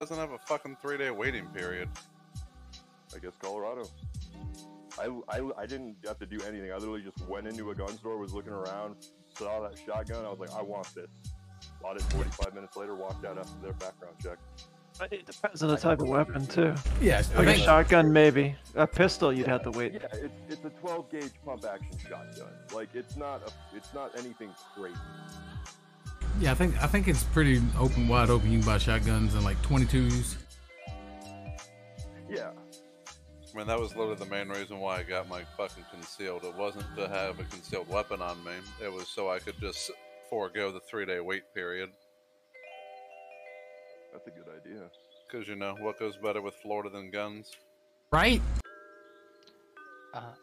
Doesn't have a fucking 3-day waiting period. I guess Colorado. I didn't have to do anything. I literally just went into a gun store, was looking around, saw that shotgun. I was like, I want this. Bought it 45 minutes later, walked out after their background check. It depends on the type of weapon too. Yeah, Like a shotgun, maybe. A pistol, you'd have to wait. Yeah, it's a 12 gauge pump action shotgun. Like it's not anything crazy. Yeah, I think it's pretty wide open. You can buy shotguns and like 22s. Yeah. I mean, that was literally the main reason why I got my fucking concealed. It wasn't to have a concealed weapon on me. It was so I could just forego the 3-day wait period. That's a good idea. Because, you know, what goes better with Florida than guns? Right?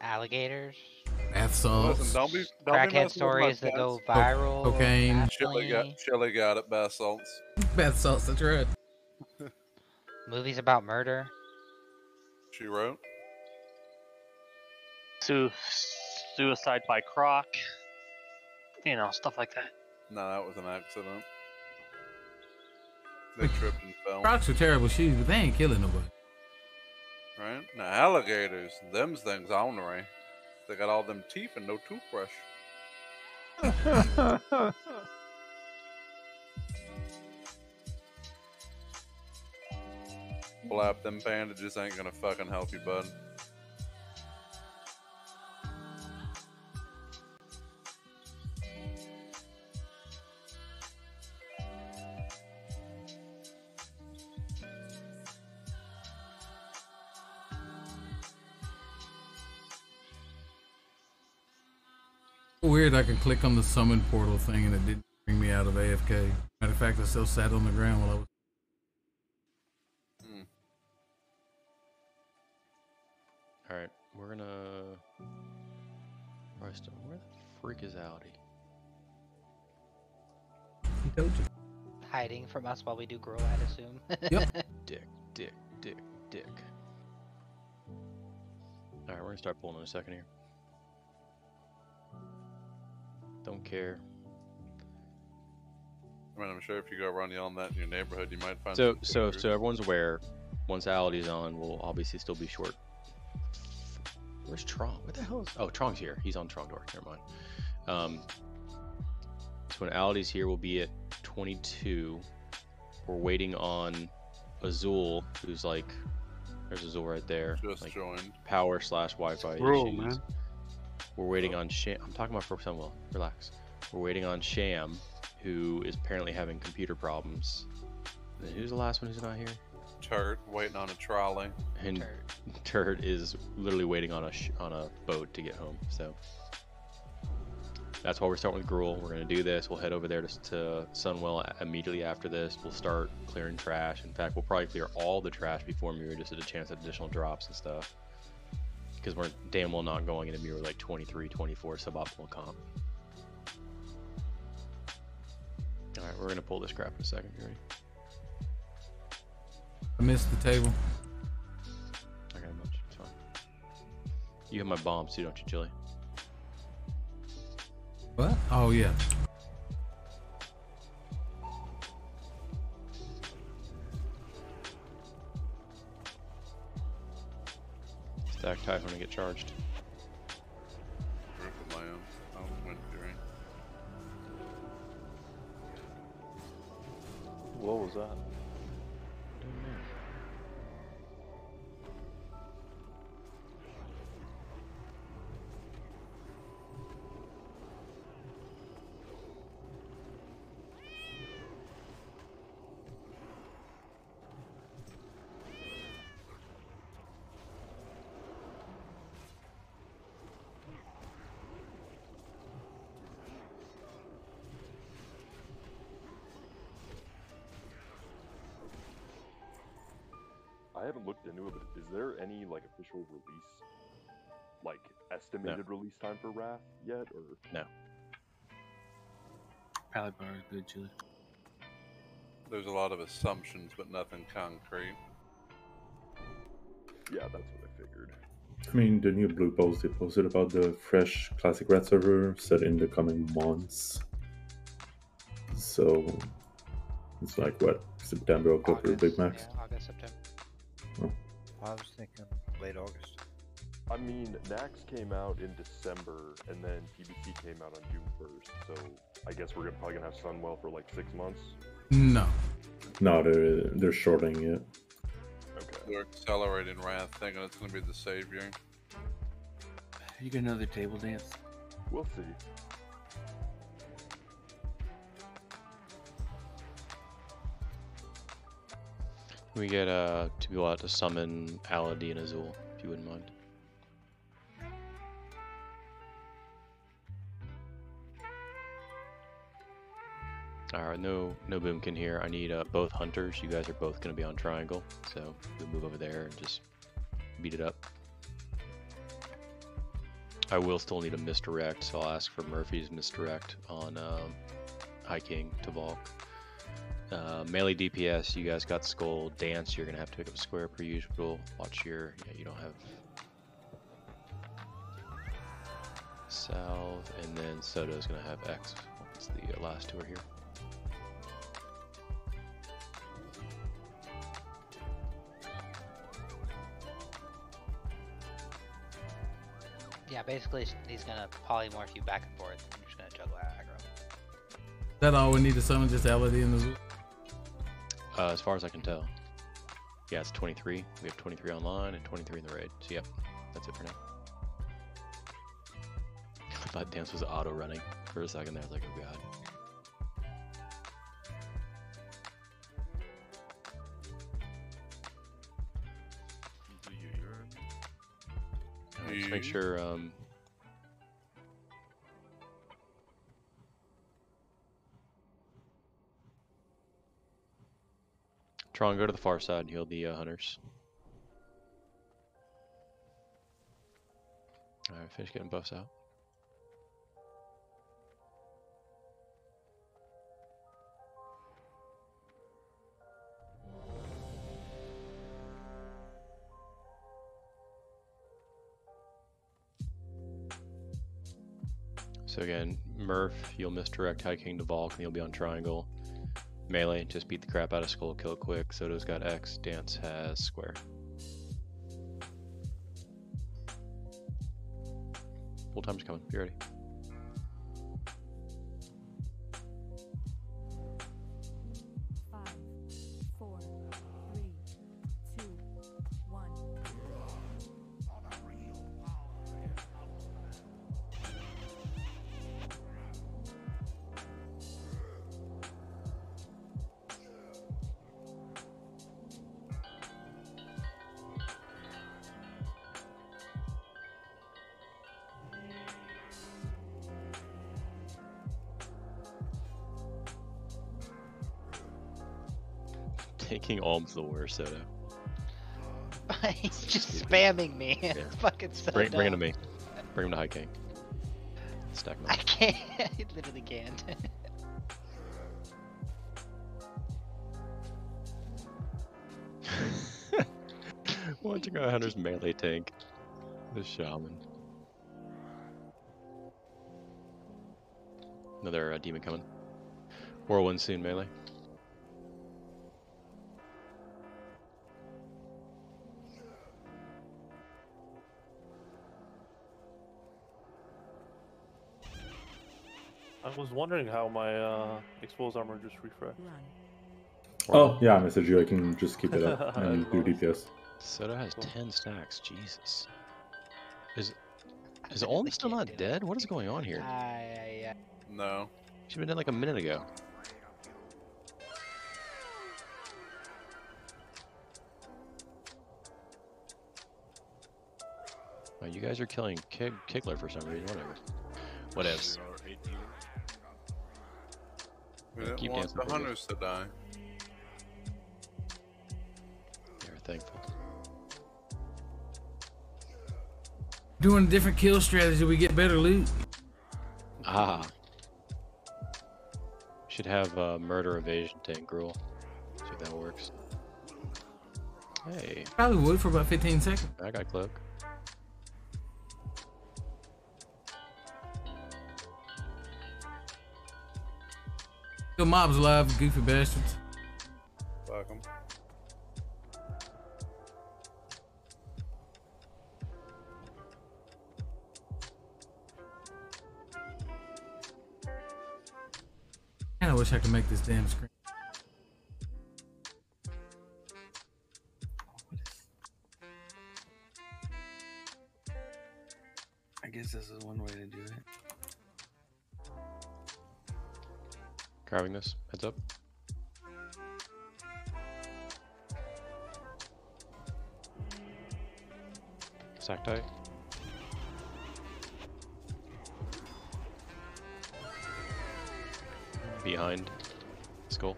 Alligators. Bath salts. Listen, don't be Crackhead messing stories with that my go pets. viral. Cocaine. Chili got it, bath salts. Bath salts, that's right. Movies about murder. She wrote. Suicide by Croc. You know, stuff like that. No, that was an accident. They tripped and fell. Crocs are terrible shoes, but they ain't killing nobody. Right? Now, alligators, them's things ornery. They got all them teeth and no toothbrush. Blap, them bandages ain't gonna fucking help you, bud. Weird, I can click on the summon portal thing and it didn't bring me out of AFK. Matter of fact, I still sat on the ground while I was. Alright, we're gonna. Where the freak is Audi? He told you. Hiding from us while we do grow, I'd assume. Yep. Dick. Alright, we're gonna start pulling in a second here. Don't care. I mean, I'm sure if you go around yelling that in your neighborhood, you might find So some everyone's aware. Once Ality's on, we'll obviously still be short. Where's Trong? What the hell is? Oh, Trong's here. He's on Trong door. Never mind. So when Ality's here, we'll be at 22. We're waiting on Azul, who's like, there's Azul right there. Just like joined. Power/Wi-Fi Bro, issues. man. We're waiting on Sham. I'm talking about for Samuel. Relax. We're waiting on Sham, who is apparently having computer problems. And then who's the last one who's not here? Turd waiting on a trolley. And Turd is literally waiting on a boat to get home. So that's why we're starting with Gruel. We're gonna do this. We'll head over there to Sunwell immediately after this. We'll start clearing trash. In fact, we'll probably clear all the trash before Mirror, just at a chance at additional drops and stuff. Because we're damn well not going into Mirror like 23, 24 suboptimal comp. Alright, we're gonna pull this crap in a second. You ready? I missed the table. I got much. It's fine. You have my bombs too, don't you, Chili? What? Oh, yeah. Stack Typhoon to get charged. Roof of my own. Oh, wind fury. What was that? I haven't looked into it, but is there any like official release, like estimated release time for Wrath yet, or no? Probably bar is good, Chili. There's a lot of assumptions, but nothing concrete. Yeah, that's what I figured. I mean, the new blue post they posted about the fresh classic red server set in the coming months. So It's like what, September, October, August, Big Max. Yeah, August, September. I was thinking late August. I mean, Nax came out in December, and then TBC came out on June 1st. So I guess we're probably gonna have Sunwell for like 6 months. No. No, they're shorting it. Okay. They're accelerating Wrath, thinking it's going to be the savior. You get another table dance? We'll see. We get to go out to summon Aladi and Azul, if you wouldn't mind. Alright, no Boomkin here. I need both hunters. You guys are both going to be on triangle, so we'll move over there and just beat it up. I will still need a misdirect, so I'll ask for Murphy's misdirect on High King to Volk. Melee DPS, you guys got Skull. Dance, you're going to have to pick up a square per usual. Watch your, yeah, you don't have Salve, and then Soda's going to have X. Once the last two are here. Yeah, basically he's gonna polymorph you back and forth, and you're just gonna juggle aggro. Is that all we need to summon? Just Aladi and Azul? As far as I can tell. Yeah, it's 23. We have 23 online and 23 in the raid. So yep, that's it for now. I thought Dance was auto running for a second there. I was like, oh god. Let's make sure Tron, go to the far side and heal the hunters. Alright, finish getting buffs out. So again, Murph, you'll misdirect High King to Volk and you'll be on triangle. Melee, just beat the crap out of Skull, kill it quick. Soda's got X, Dance has square. Full time's coming, be ready. Taking Alm's the worst, Soda. He's just spamming me. Yeah. It's fucking so Bring him to dumb. me. Bring him to High King. Stack him I up. can't. I literally can't. Watching a hunter's melee tank. The shaman. Another demon coming. Whirlwind soon melee. I was wondering how my exposed armor just refreshed. Oh, yeah, I messaged you. I can just keep it up and do DPS. Soda has 10 stacks. Jesus. Is Olm still not dead? What is going on here? No. She'd been dead like a minute ago. Oh, you guys are killing Kigler for some reason. Whatever. Whatevs. We didn't Keep want dancing, the baby. hunters to die. They're thankful. Doing a different kill strategy, we get better loot. Ah. Should have murder evasion tank Gruel. See if that works. Hey, Probably would for about 15 seconds. I got cloak. Kill mobs alive, goofy bastards. Man, I wish I could make this damn screen. I guess this is one way to do it. Grabbing this. Heads up. Stack tight. Behind skull.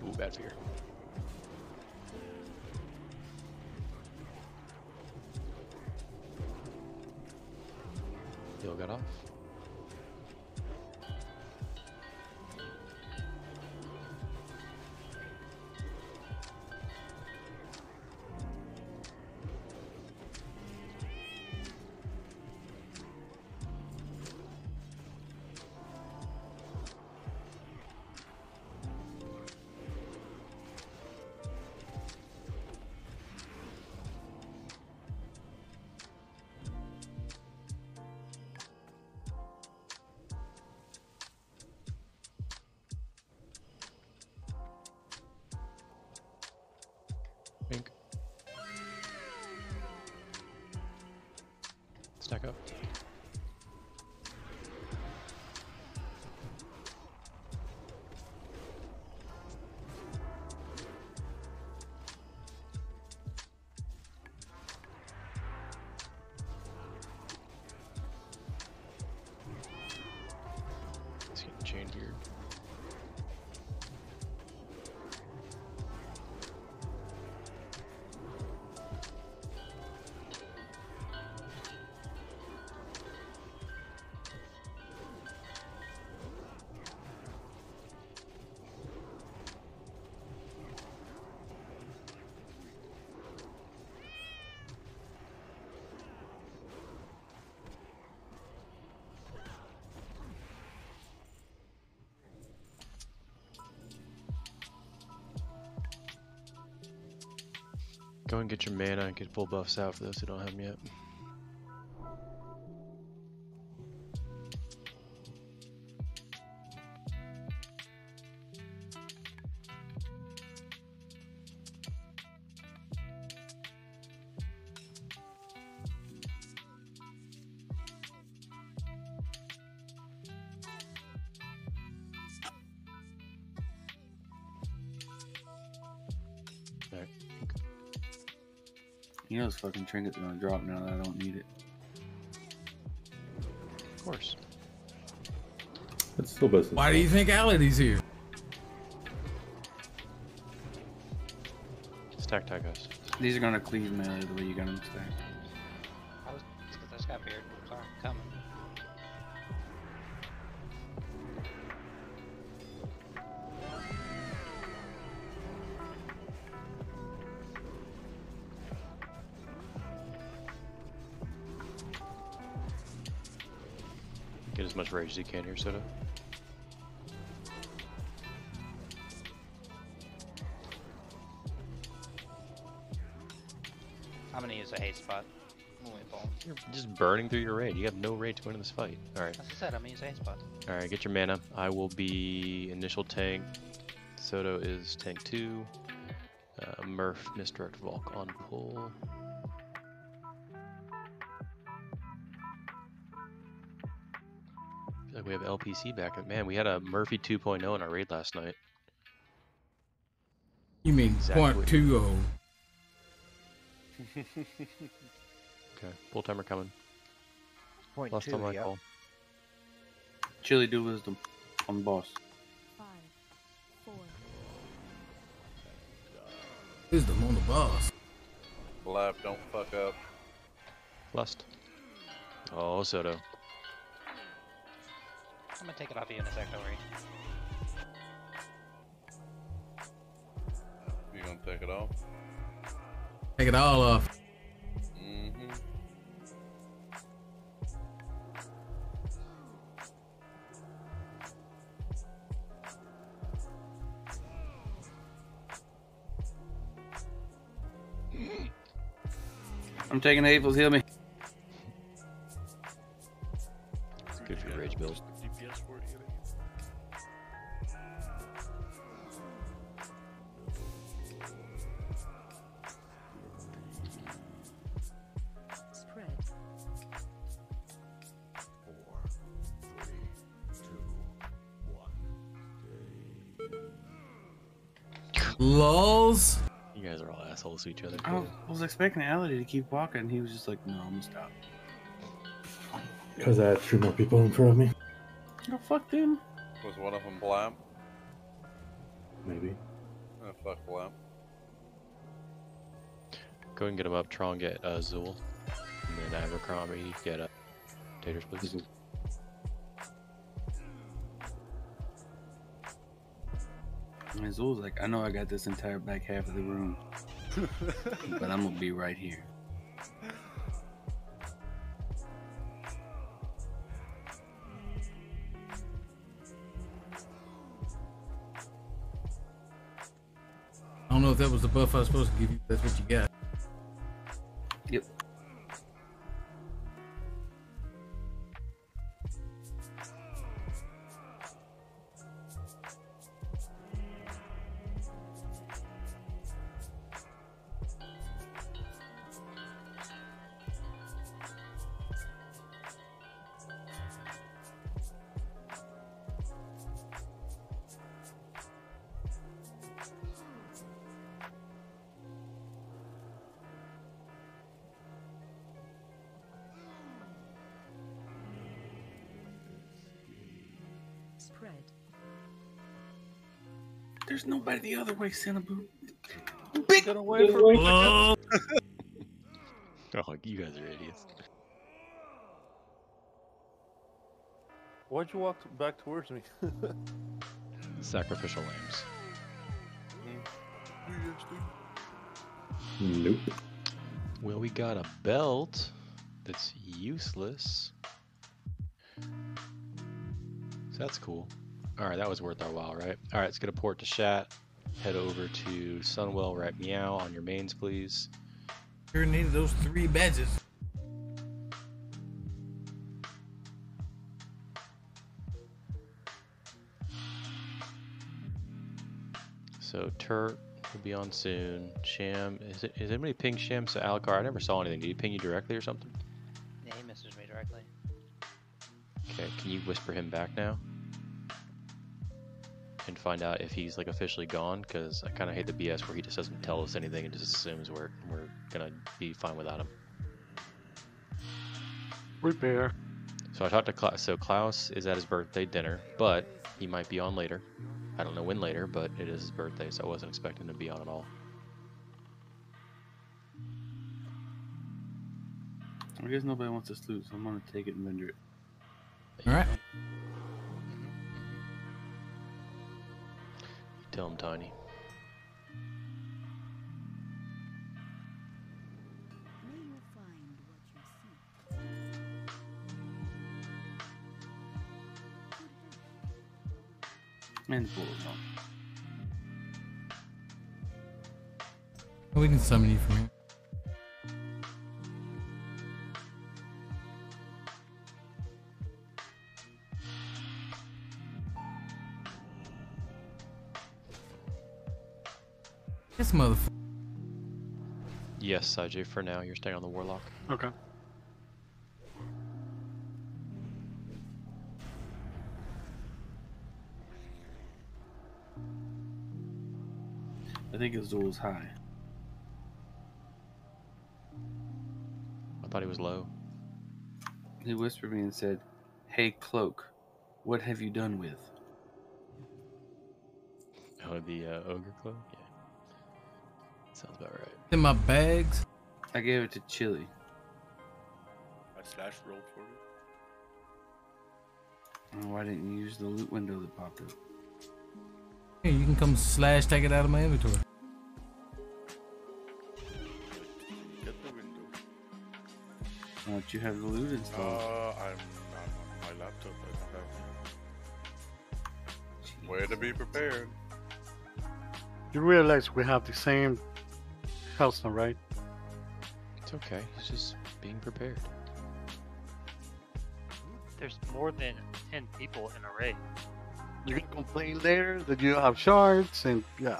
Ooh, bad fear. Heal got off. Pink. Stack up. Let's get chained here. Go and get your mana and get full buffs out for those who don't have them yet. Alright. You know this fucking trinket's gonna drop now that I don't need it. Of course. It's still business. Why do you think Ality's here? Stack tie, guys. These are gonna cleave melee the way you got them stacked. It's because I just got beard. Sorry, coming. Get as much rage as you can here, Soda. I'm gonna use a haste spot. I'm gonna wait for him. You're just burning through your raid. You have no raid to win in this fight. Alright. As I said, I'm gonna use a haste spot. Alright, get your mana. I will be initial tank. Soto is tank 2. Murph, misdirect Valk on pull. I feel like we have LPC back. Man, we had a Murphy 2.0 in our raid last night. You mean Exactly. .20? Okay, full timer coming. Point Last two, time I yep. call. Chili do wisdom on the boss. 5, 4, Wisdom on the boss. Blab, don't fuck up. Lust. Oh, Soto. I'm gonna take it off you in a sec, don't worry. You gonna take it off? Take it all off. Mm-hmm. I'm taking the Aprils, heal me. Lols. You guys are all assholes to each other. I was expecting Ality to keep walking, and he was just like, "No, I'm gonna stop." Because I had 3 more people in front of me. No, fuck them. Was one of them Blam? Maybe. Oh, fuck Blam. Go and get him up. Tron, get Zool. And then Abercrombie, get Taters, please. And Zul's like, I know I got this entire back half of the room, but I'm gonna be right here. I don't know if that was the buff I was supposed to give you. That's what you got. Yep. Spread. There's nobody the other way, Cinnaboo. Get away from me. Oh, you guys are idiots. Why'd you walk back towards me? Sacrificial lambs. Nope. Well, we got a belt that's useless. So that's cool. Alright, that was worth our while, right? Alright, let's get a port to Shat. Head over to Sunwell. We're at Meow on your mains, please. Sure needed those 3 badges. So Turt will be on soon. Sham, is anybody ping Sham? So Alucard, I never saw anything. Did he ping you directly or something? Yeah, he messaged me directly. Okay, can you whisper him back now? And find out if he's like officially gone, because I kind of hate the BS where he just doesn't tell us anything and just assumes we're gonna be fine without him. Repair. So I talked to Klaus. So Klaus is at his birthday dinner, but he might be on later. I don't know when later, but it is his birthday, so I wasn't expecting him to be on at all. I guess nobody wants us to lose, so I'm gonna take it and render it. All right. Tell him, Tiny. May you find what you seek. And full of them. We can summon you from here. This motherfucker. Yes, Sajay, for now, you're staying on the Warlock. Okay. I think Azul's high. I thought he was low. He whispered me and said, "Hey, Cloak, what have you done with?" Oh, the Ogre Cloak? Yeah. Sounds about right. In my bags. I gave it to Chili. I slash rolled for you. Oh, why didn't you use the loot window that popped up? Hey, you can come slash take it out of my inventory. Get the window. Why don't you have the loot installed? I'm not on my laptop. I don't have. Way to be prepared. You realize we have the same house now, right? It's okay. He's just being prepared. There's more than 10 people in a raid. You can complain later that you have shards and yeah.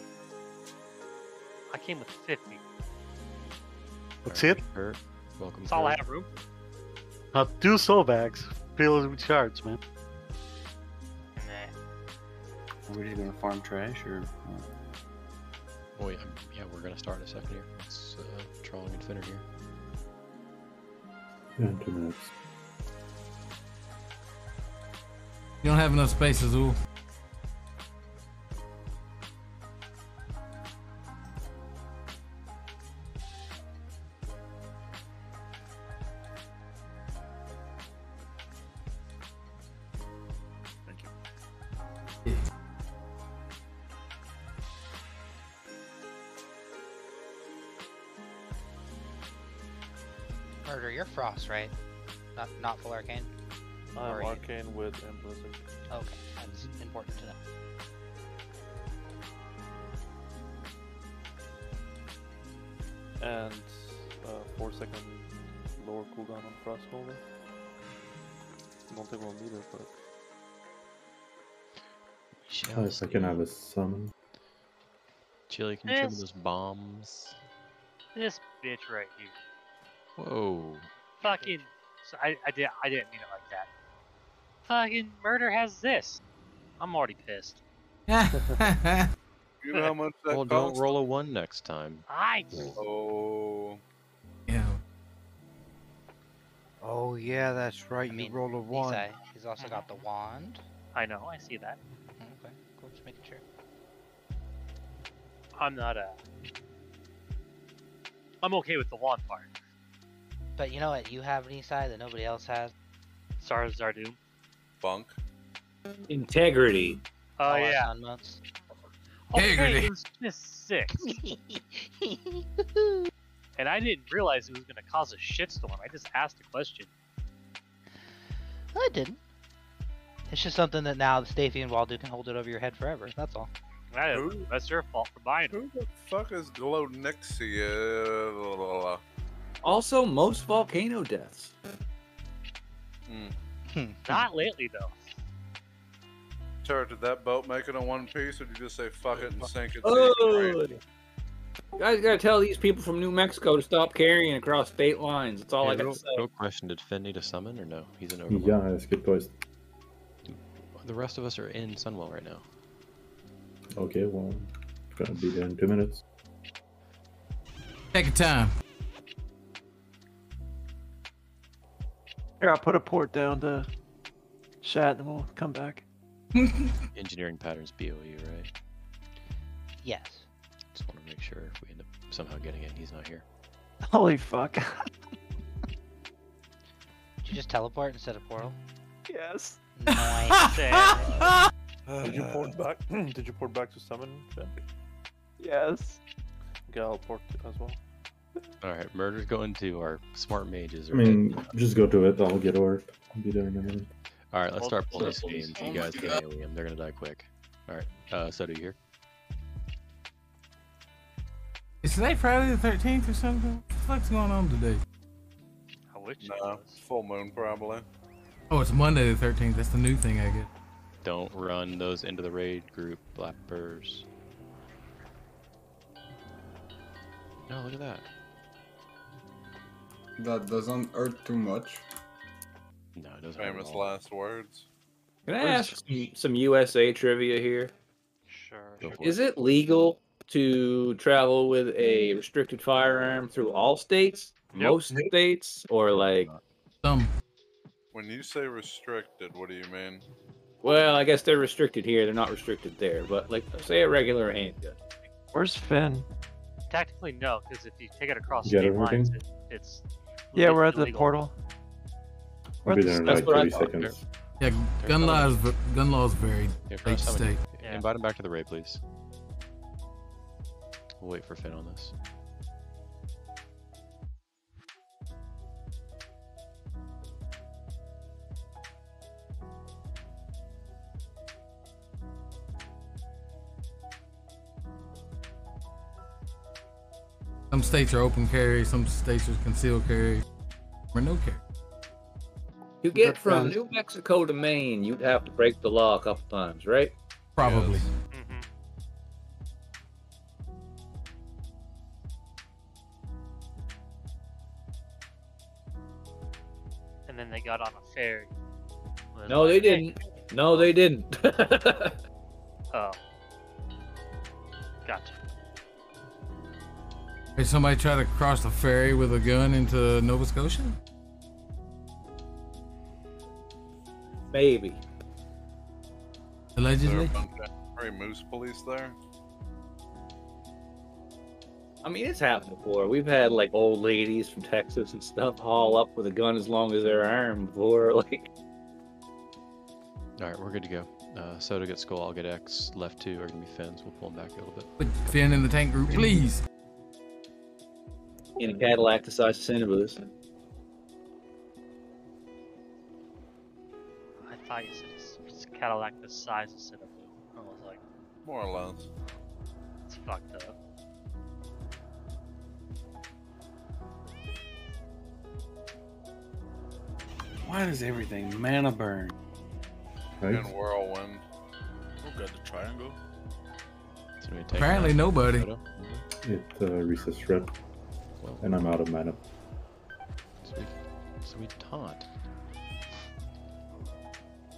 I came with 50. That's it? Kurt, welcome. That's all I Kurt. have room. Now 2 soul bags filled with shards, man. Nah. Are we just gonna farm trash or? Oh yeah, yeah, we're gonna start in a second here. It's trolling and finner here. Yeah, in 2 minutes. You don't have enough space, Azul. Murder, you're Frost, right? Not full Arcane? I'm Or you- Arcane with and Blizzard. Okay, that's important to know. And 4-second lower cooldown on Frost Golden. I don't think we'll need it, but If I can have a summon. Chili, can you trim those bombs? This bitch right here. Whoa. Fucking. So I didn't mean it like that. Fucking murder has this. I'm already pissed. You know how much that Well, costs? don't roll a 1 next time. Oh. Yeah. Oh yeah, that's right. You roll a 1. He's also got the wand. I know, I see that. Okay, cool. Just making sure. I'm not I'm okay with the wand part. But you know what? You have an Eastside that nobody else has. Zardoom. Bunk. Integrity. Oh All yeah. Sun modes. Okay, it was just 6. And I didn't realize it was gonna cause a shitstorm. I just asked a question. I didn't. It's just something that now the Stafy and Waldo can hold it over your head forever. That's all. That's your fault for buying Who the fuck is Glonixia? Also, most volcano deaths. Not lately though. Turret, did that boat make it in one piece, or did you just say fuck it and sink it? Oh, you guys gotta tell these people from New Mexico to stop carrying across state lines. That's all I gotta say. Real question, did Finn need a summon or no? He's in Overlord. Yeah, I skipped twice. The rest of us are in Sunwell right now. Okay, well, it's gonna be there in 2 minutes. Take your time. Here, I'll put a port down to chat and we'll come back. Engineering patterns BOE, right? Yes. Just want to make sure if we end up somehow getting it, he's not here. Holy fuck. Did you just teleport instead of portal? Yes. Nice. Did you port back? Did you port back to summon? Jen? Yes. Okay, I'll port as well. Alright, murder's going to our smart mages. I mean, just go to it, I'll get orb. I'll be there in a minute. Alright, let's start pulling these games. You guys can alien them. They're gonna die quick. Alright, so do you hear? Is today Friday the 13th or something? What the fuck's going on today? I wish it No, was. full moon probably. Oh, it's Monday the 13th. That's the new thing I get. Don't run those into the raid group, Blappers. No, look at that. That doesn't hurt too much. No, it doesn't hurt at Famous all. last words. Can I ask some USA trivia here? Sure. Go for Is it legal to travel with a restricted firearm through all states, most states, or like some? When you say restricted, what do you mean? Well, I guess they're restricted here. They're not restricted there. But like, say a regular handgun. Where's Finn? Technically, no, because if you take it across You got state lines, everything? it's Yeah, we're at the illegal. portal. We're I'll at be the there in That's like what I 30 thought. seconds. Yeah, gun laws vary Yeah, state to state. Yeah. Invite him back to the raid, please. We'll wait for Finn on this. Some states are open carry, some states are concealed carry, or no carry. To get from New Mexico to Maine, you'd have to break the law a couple times, right? Probably. Mm-hmm. And then they got on a ferry. No, they didn't. No, they didn't. Oh. Gotcha. Hey, somebody try to cross the ferry with a gun into Nova Scotia? Maybe. Allegedly? Is there a bunch of angry moose police there? I mean, it's happened before. We've had like old ladies from Texas and stuff haul up with a gun as long as their arm before. Like, All right, we're good to go. Soda gets Skull, I'll get X. Left 2 are gonna be Fins. We'll pull them back a little bit. Put Finn in the tank group, please. in a Cadillac the size of Cinnaboo's. I thought you said it's Cadillac the size of Cinnaboo. I was like, more or less. It's fucked up. Why does everything mana burn? And whirlwind. Oh, got the triangle. Apparently nobody. It resets red. And I'm out of mana. Sweet taunt.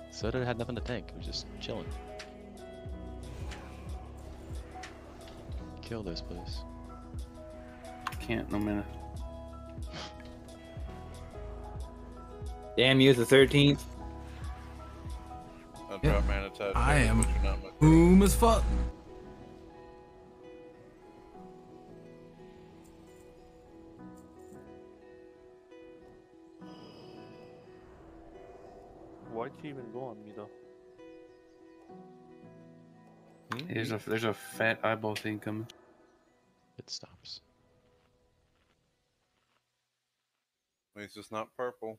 Soda had nothing to tank. It was just chilling. Kill this, please. Can't, no mana. Damn you, the 13th. I drop mana touch. I am but you're not much. boom as fuck. Why'd you even go on me though? There's a fat eyeball thing coming. It stops. At least it's not purple.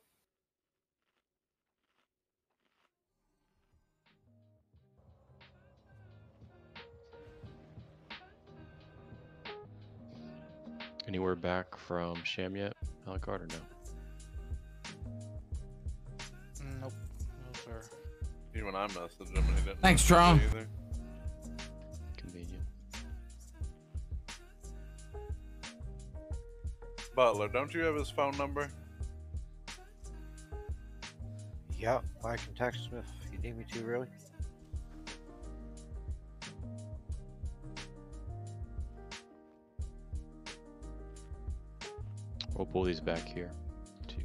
Anywhere back from Sham yet, Alucard, or no? Nope. No, sir. Even I messaged him and he didn't. Thanks, message Tron. me either. Convenient. Butler, don't you have his phone number? Yeah, I can text him if you need me to, really. We'll pull these back here to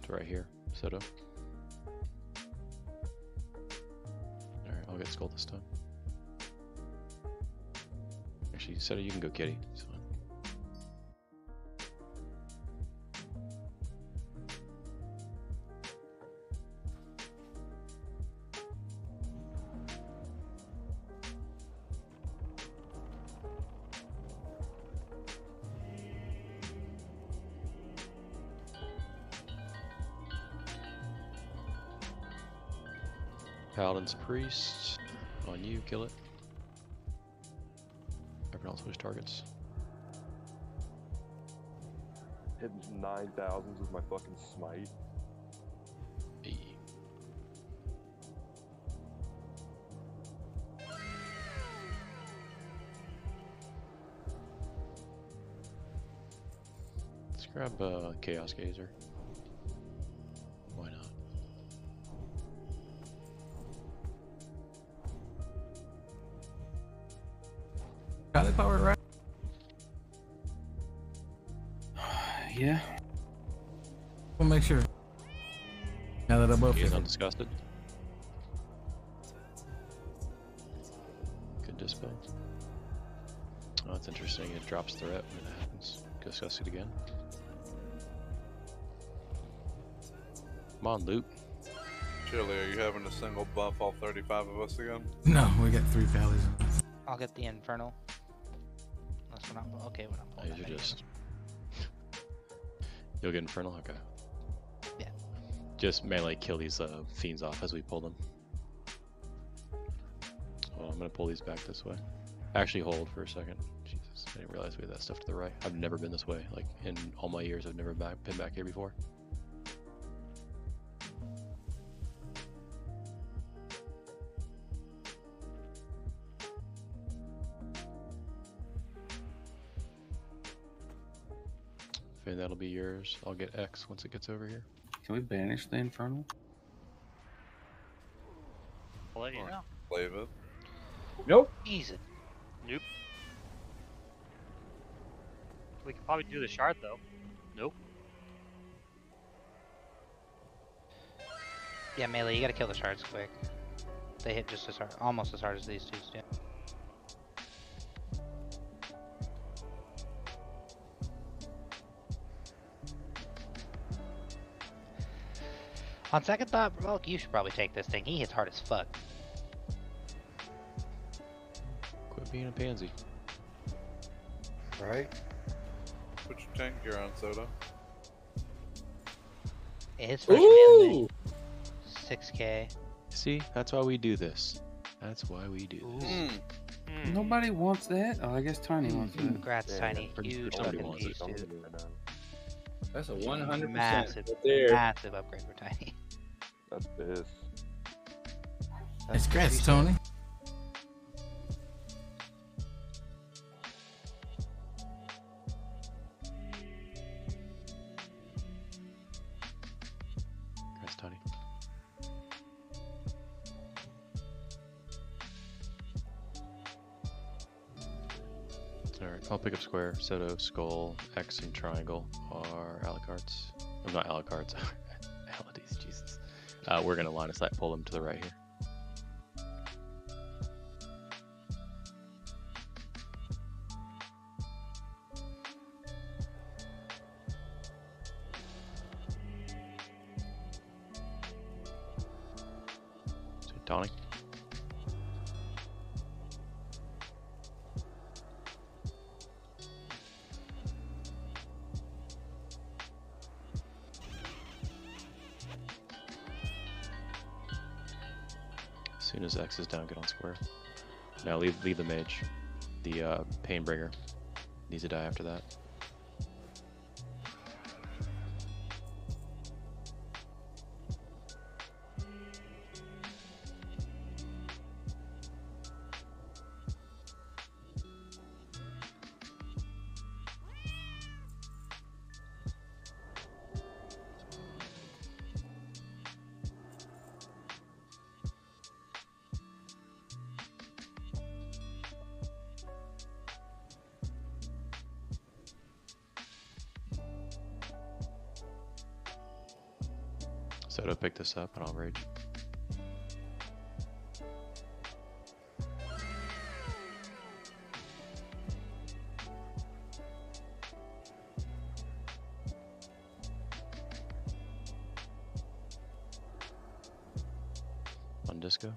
right here, Soto. Alright, I'll get Skull this time. Actually, Soto, you can go kitty. It's fine. Paladin's Priest. On you, kill it. Everyone else switch targets. Hit 9,000s with my fucking smite. Hey. Let's grab Chaos Gazer. Why not? Got it powered right? Yeah. We'll make sure. Now that I'm both He's undisgusted. Good dispel. Oh, that's interesting. It drops threat when it happens. Discuss it again. Come on, Luke. Chili, are you having a single buff all 35 of us again? No, we got 3 pallies. I'll get the Infernal. Unless we're not okay. We're not. Oh, you're just. You'll get Infernal? Okay. Yeah. Just melee kill these fiends off as we pull them. Oh, I'm gonna pull these back this way. Actually, hold for a second. Jesus, I didn't realize we had that stuff to the right. I've never been this way. Like, in all my years, I've never been back here before. And that'll be yours. I'll get X once it gets over here. Can we banish the Infernal? I'll let you know. Play it. Nope. Jesus. Nope. We could probably do the shard though. Nope. Yeah, melee, you gotta kill the shards quick. They hit just as hard, almost as hard as these two do. On second thought, Volk, you should probably take this thing. He hits hard as fuck. Quit being a pansy. Right? Put your tank gear on, Soda. His first melee. 6k. See, that's why we do this. That's why we do this. Nobody wants that. Oh, I guess Tiny wants that. Congrats, Tiny. You somebody fucking wants it. piece, dude. That's a 100% Massive, right there. massive upgrade for Tiny. That's this. Congrats, Tony. Congrats, Tony. Alright, I'll pick up square, Soto, skull, X, and triangle are Alacards. I'm not Alacards. Melodies, Jesus. We're gonna line of sight pull them to the right here. So, Tony. As soon as X is down, get on square. Now leave the mage. The Painbringer needs to die after that. Soto, pick this up and I'll rage. On disco.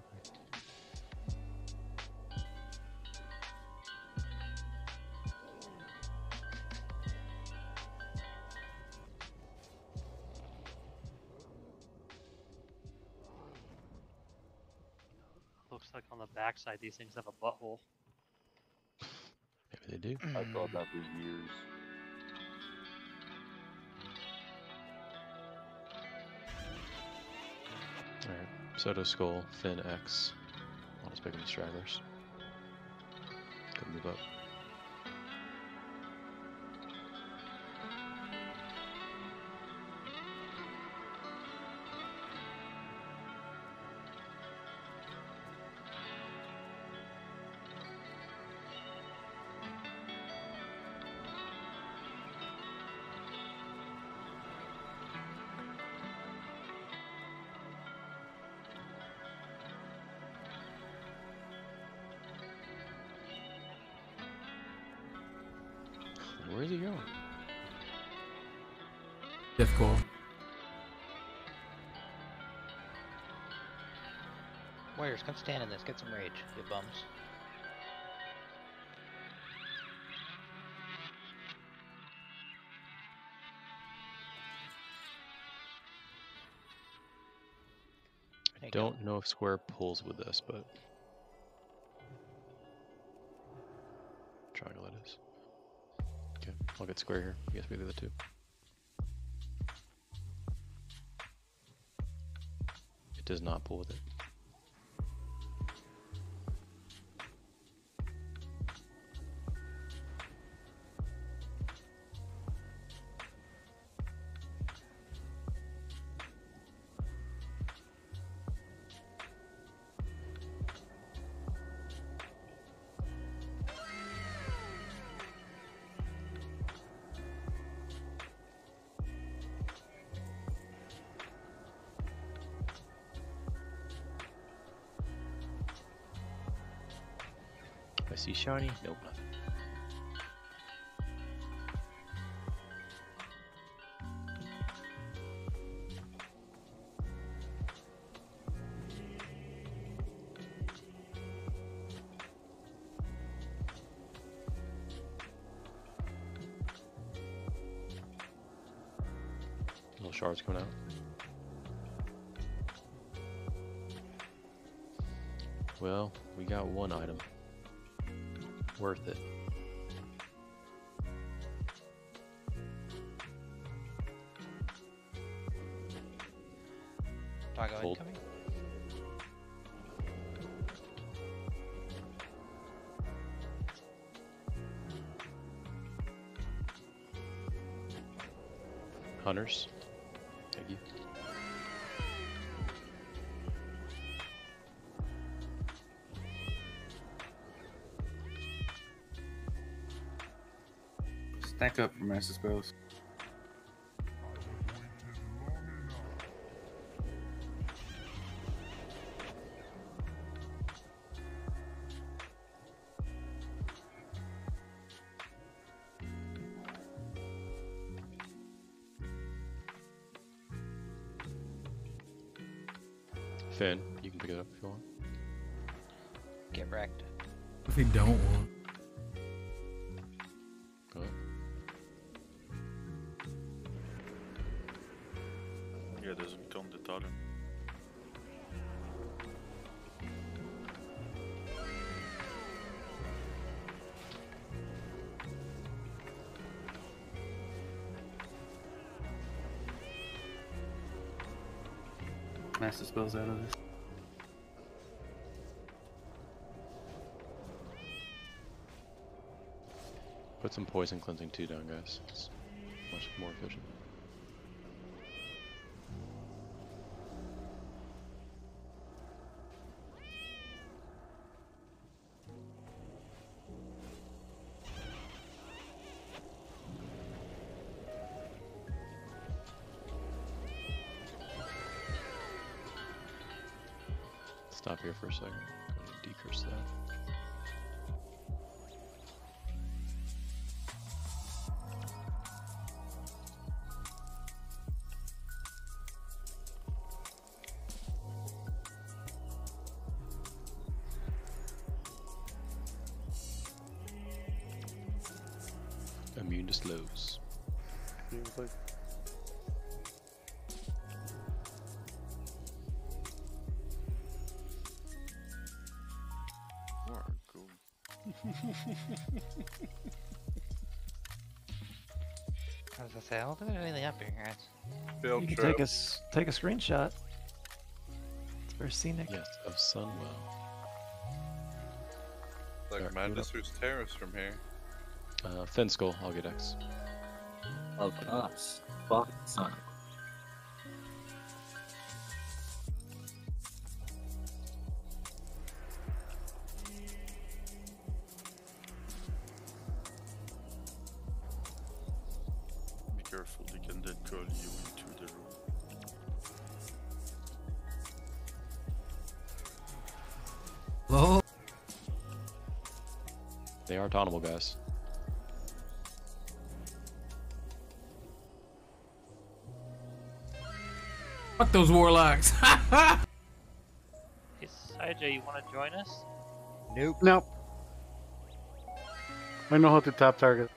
Looks like on the backside these things have a butthole. Maybe they do. I thought that for years. Alright, Soto, skull, Finn, X. I'll just pick up the stragglers. Go move up. Where is he going? Death call. Warriors, come stand in this. Get some rage, you bums. I don't know if square pulls with this, but triangle it is. Okay, I'll get square here. You guys be the other two. It does not pull with it. I see shiny. Nope, nothing. Little shards coming out. Well, we got one item. Worth it. Doggo Hold. incoming. Hunters. Thank you. Stack up for master spells. Finn, you can pick it up if you want. Get wrecked. If you don't want. Go ahead. Yeah, doesn't become the totem. Master spells out of this. Put some poison cleansing 2 down, guys. It's much more efficient. Stop here for a second. Decurse that. Immune to slows. Seems like cool. I was gonna say, I don't think there's anything up here, guys. Field You can trip. take a screenshot. It's very scenic. Yes, of Sunwell. Like Alright, Madness who's terrace from here. Thin Skull, I'll get X. Of us. Fuck son. Be careful, they can then call you into the room. Lol. They are tauntable, guys. Fuck those warlocks. Hey, Saija, you want to join us? Nope. Nope. I know how to tap target.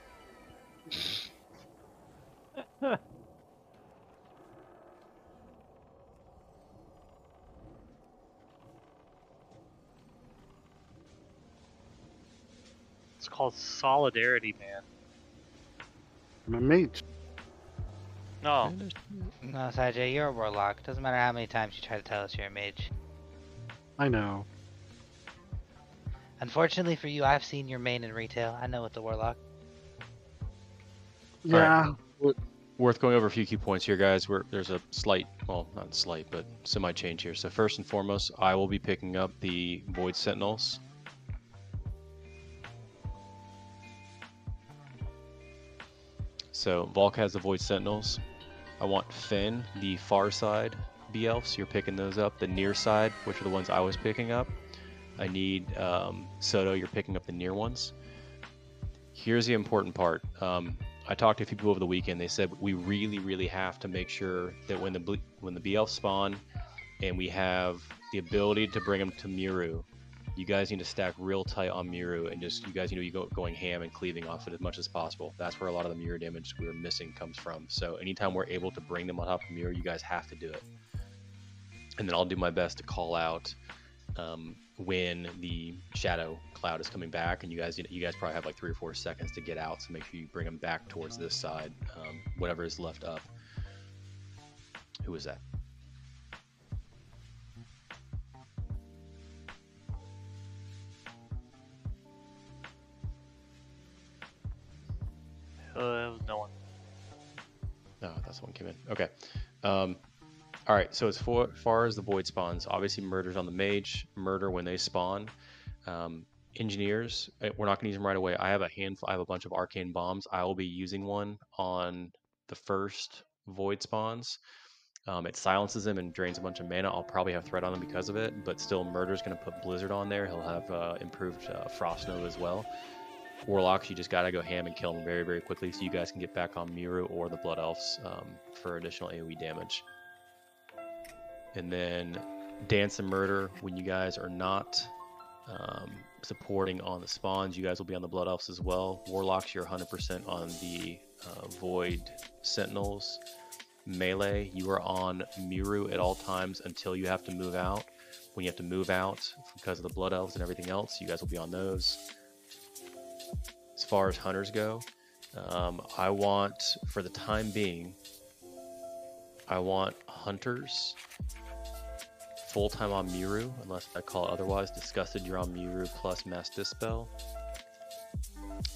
It's called Solidarity, man. I'm a mage. No. No, Sajay, you're a warlock. Doesn't matter how many times you try to tell us you're a mage. I know. Unfortunately for you, I've seen your main in retail. I know it's a warlock. Yeah. Worth going over a few key points here, guys. There's a slight, well, not slight, but semi-change here. So first and foremost, I will be picking up the Void Sentinels. So Volk has the Void Sentinels. I want Finn, the far side B-Elves. You're picking those up. The near side, which are the ones I was picking up. I need Soto, you're picking up the near ones. Here's the important part. I talked to a few people over the weekend. They said we really have to make sure that when the BL spawn and we have the ability to bring them to Muru, you guys need to stack real tight on Muru and just you guys need to be going ham and cleaving off it as much as possible. That's where a lot of the Muru damage we were missing comes from. So anytime we're able to bring them on top of Muru, you guys have to do it. And then I'll do my best to call out when the shadow cloud is coming back, and you guys probably have like 3 or 4 seconds to get out, so make sure you bring them back towards this side, whatever is left up. Who was that? It was no one. No, that's the one came in. Okay. All right. So as far as the void spawns, obviously murder's on the mage. Murder when they spawn. Engineers, we're not gonna use them right away. I have a bunch of arcane bombs. I will be using one on the first void spawns. It silences them and drains a bunch of mana. I'll probably have threat on them because of it, but still murder's gonna put blizzard on there. He'll have improved frost nova as well. Warlocks, you just gotta go ham and kill them very quickly so you guys can get back on Muru or the Blood Elves for additional AoE damage. And then Dance and Murder, when you guys are not supporting on the spawns, you guys will be on the Blood Elves as well. Warlocks, you're 100% on the Void Sentinels. Melee, you are on Muru at all times until you have to move out. When you have to move out because of the Blood Elves and everything else, you guys will be on those. As far as hunters go, I want, for the time being, I want hunters full-time on Muru, unless I call it otherwise. Disgusted, you're on Muru plus Mass Dispel.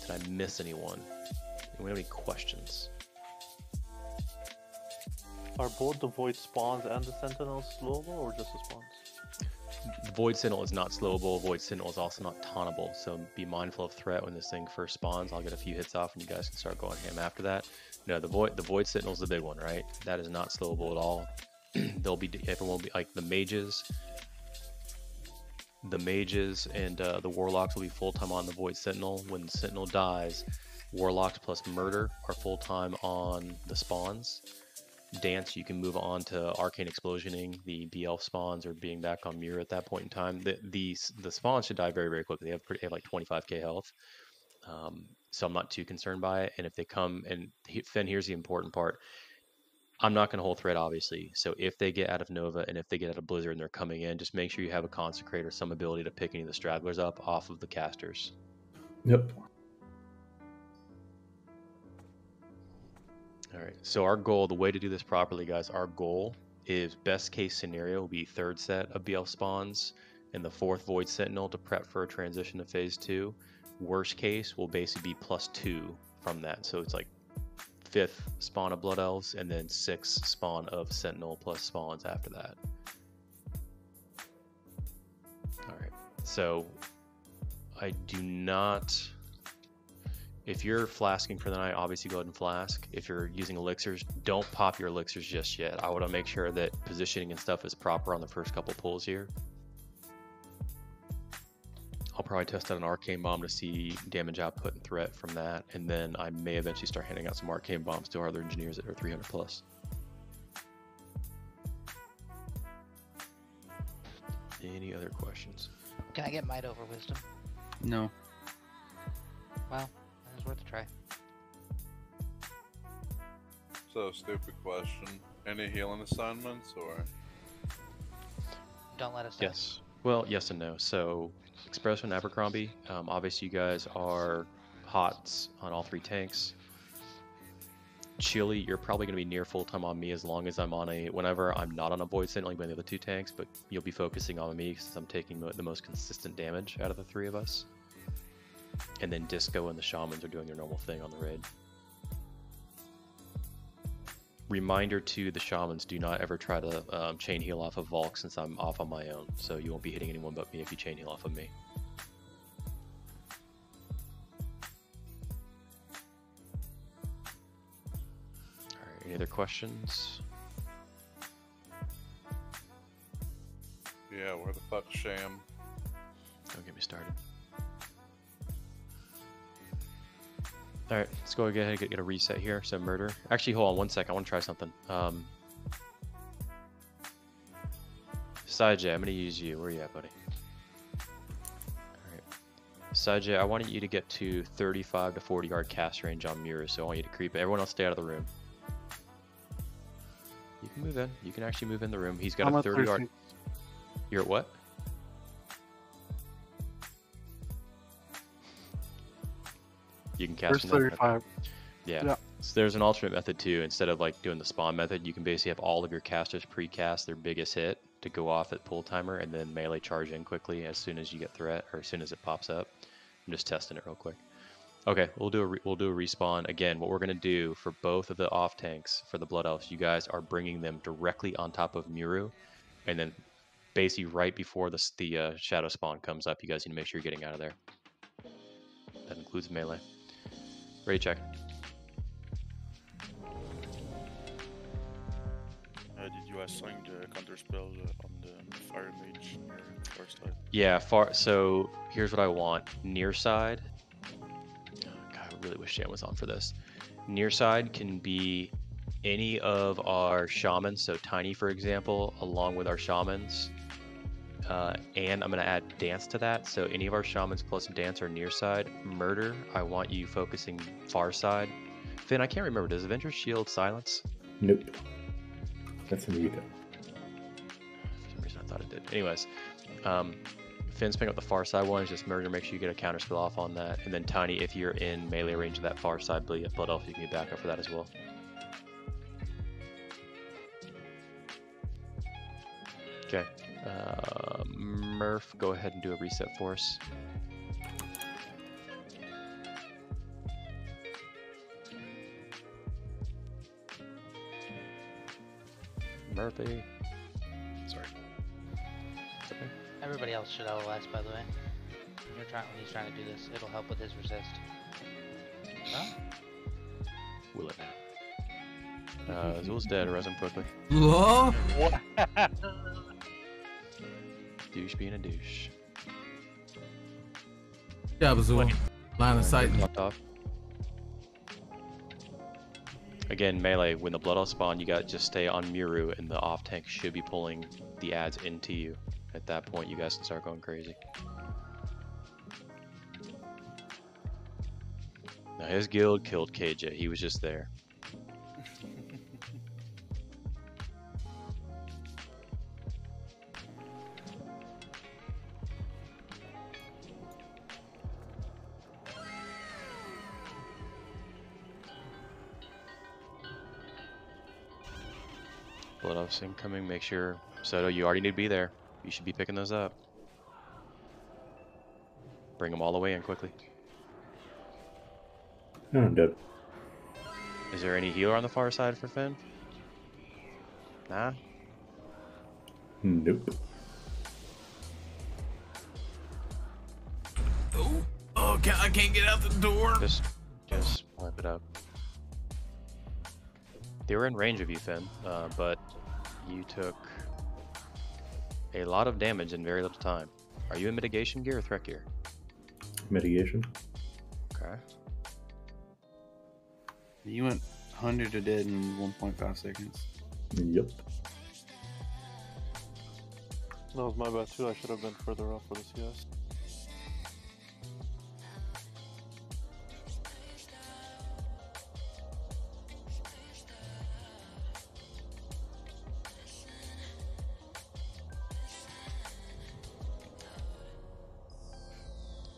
Did I miss anyone? Anyone have any questions? Are both the Void spawns and the Sentinels slowable, or just the spawns? The Void Sentinel is not slowable. Void Sentinel is also not tauntable, so be mindful of threat when this thing first spawns. I'll get a few hits off and you guys can start going ham after that. No, the Void Sentinel is the big one, right? That is not slowable at all. Everyone will be like the mages and the warlocks will be full-time on the Void Sentinel. When the Sentinel dies, warlocks plus murder are full-time on the spawns. Dance, you can move on to arcane explosioning. The BL spawns or being back on Muru at that point in time. The spawns should die very quickly. They have like 25k health, so I'm not too concerned by it. And if they come, and then here's the important part. I'm not going to hold threat, obviously. So if they get out of Nova and if they get out of Blizzard and they're coming in, just make sure you have a Consecrate or some ability to pick any of the stragglers up off of the casters. Yep. All right. So our goal, the way to do this properly, guys, our goal is best case scenario will be third set of BL spawns and the fourth Void Sentinel to prep for a transition to phase 2. Worst case will basically be +2 from that. So it's like 5th spawn of Blood Elves and then 6th spawn of Sentinel plus spawns after that. Alright, so I do not, if you're flasking for the night, obviously go ahead and flask. If you're using elixirs, don't pop your elixirs just yet. I want to make sure that positioning and stuff is proper on the first couple pulls here. I'll probably test out an arcane bomb to see damage output and threat from that, and then I may eventually start handing out some arcane bombs to our other engineers that are 300 plus. Any other questions? Can I get Might over Wisdom? No. Well, it was worth a try. So, stupid question. Any healing assignments, or? Don't let us know. Yes. Well, yes and no. So, Espresso and Abercrombie, obviously you guys are HOTS on all 3 tanks. Chili, you're probably going to be near full-time on me as long as I'm on whenever I'm not on a Void Sentinel, by the other 2 tanks, but you'll be focusing on me since I'm taking the most consistent damage out of the 3 of us. And then Disco and the Shamans are doing their normal thing on the raid. Reminder to the Shamans, do not ever try to chain heal off of Volk since I'm off on my own, so you won't be hitting anyone but me if you chain heal off of me. Alright, any other questions? Yeah, where the fuck's Sham? Don't get me started. Alright, let's go ahead and get a reset here. So murder. Actually, hold on 1 second. I want to try something. Sajay, I'm going to use you. Where are you at, buddy? Alright. Sajay, I want you to get to 35 to 40 yard cast range on Muru, so I want you to creep. Everyone else stay out of the room. You can move in. You can actually move in the room. He's got I'm a at 30 yard. 30. You're at what? You can cast First from that 35. Yeah. Yeah. So there's an alternate method too. Instead of like doing the spawn method, you can basically have all of your casters pre-cast their biggest hit to go off at pull timer and then melee charge in quickly as soon as you get threat or as soon as it pops up. I'm just testing it real quick. Okay, we'll do a respawn again. What we're gonna do for both of the off tanks for the Blood Elves, you guys are bringing them directly on top of Muru, and then basically right before the shadow spawn comes up, you guys need to make sure you're getting out of there. That includes melee. Ready, check. Did you assign the counter spell on the fire mage first time? Yeah, so here's what I want. Near side. God, I really wish Shan was on for this. Near side can be any of our shamans, so Tiny, for example, along with our shamans. And I'm going to add dance to that. So any of our shamans plus dance are near side. Murder, I want you focusing far side. Finn, I can't remember. Does Avenger Shield silence? Nope. That's a veto. For some reason I thought it did. Anyways, Finn's picking up the far side ones. Just Murder, make sure you get a counter spell off on that. And then Tiny, if you're in melee range of that far side Blood Elf, you can get back up for that as well. Okay. Murph, go ahead and do a reset for us. Murphy. Sorry. Okay. Everybody else should LOS, by the way. When he's trying to do this, it'll help with his resist. Huh? Will it now? Zul's dead. Res him quickly. What? Douche being a douche. Yeah, Azul. Line of sight. Locked off. Again, melee, when the Blood Elf spawn, you got just stay on Muru, and the off tank should be pulling the ads into you. At that point, you guys can start going crazy. Now, his guild killed KJ. He was just there. Blood Elf's incoming, make sure. Soto, you already need to be there. You should be picking those up. Bring them all the way in quickly. No, I'm dead. Is there any healer on the far side for Finn? Nah? Nope. Oh, I can't get out the door. Just wipe it up. They were in range of you, Finn, but you took a lot of damage in very little time. Are you in mitigation gear or threat gear? Mitigation. Okay. You went 100 to dead in 1.5 seconds. Yep. That was my bad too. I should have been further off for the CS.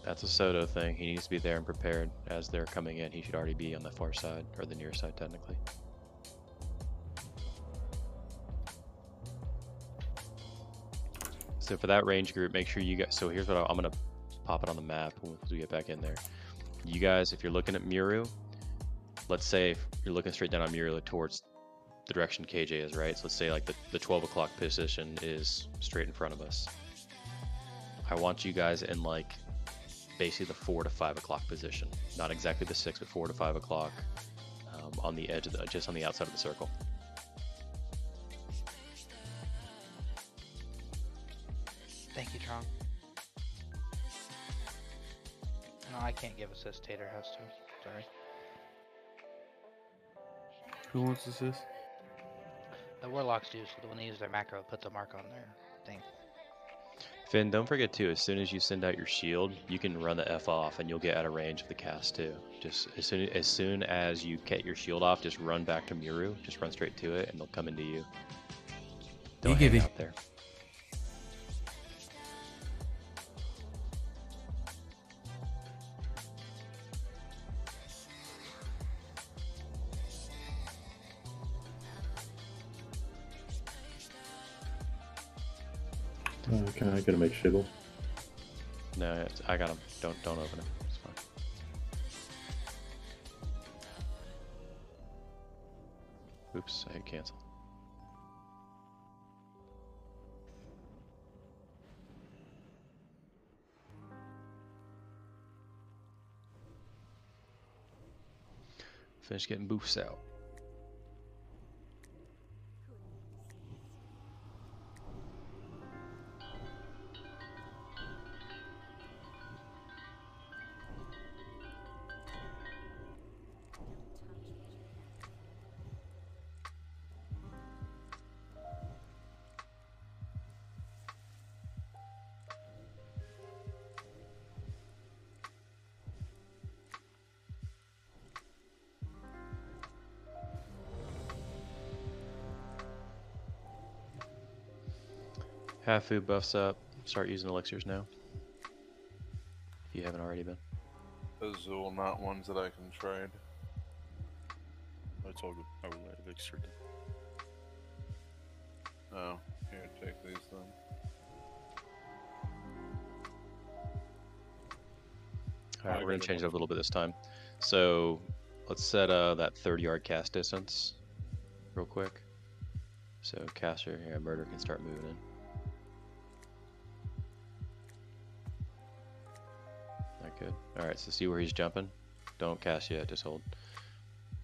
That's a Soto thing. He needs to be there and prepared as they're coming in. He should already be on the far side, or the near side technically. So for that range group, make sure you guys, so here's what I'm going to pop it on the map when we get back in there. You guys, if you're looking at Muru, let's say if you're looking straight down on Muru towards the direction KJ is, right? So let's say like the 12 o'clock position is straight in front of us. I want you guys in like basically the 4 to 5 o'clock position. Not exactly the 6, but 4 to 5 o'clock on the edge of the, just on the outside of the circle. Thank you, Tron. No, I can't give assist. Tater has to. Sorry. Who wants assist? The warlocks do, so when they use their macro, it puts a mark on their thing. Finn, don't forget too, as soon as you send out your shield, you can run the F off and you'll get out of range of the cast too. Just as soon as you get your shield off, just run back to Muru, just run straight to it and they'll come into you. Don't hang out there. Can I get a make shield? No, I got him. Don't open it. It's fine. Oops, I hit cancel. Finish getting boofs out. Half food buffs up. Start using elixirs now. If you haven't already been. Azul, not ones that I can trade. That's all good. I will elixir them. Oh, here, take these then. Alright, we're going to change it up a little bit this time. So, let's set that 30-yard cast distance real quick. So, caster, yeah, murder can start moving in. Not good. Alright, so see where he's jumping? Don't cast yet, just hold.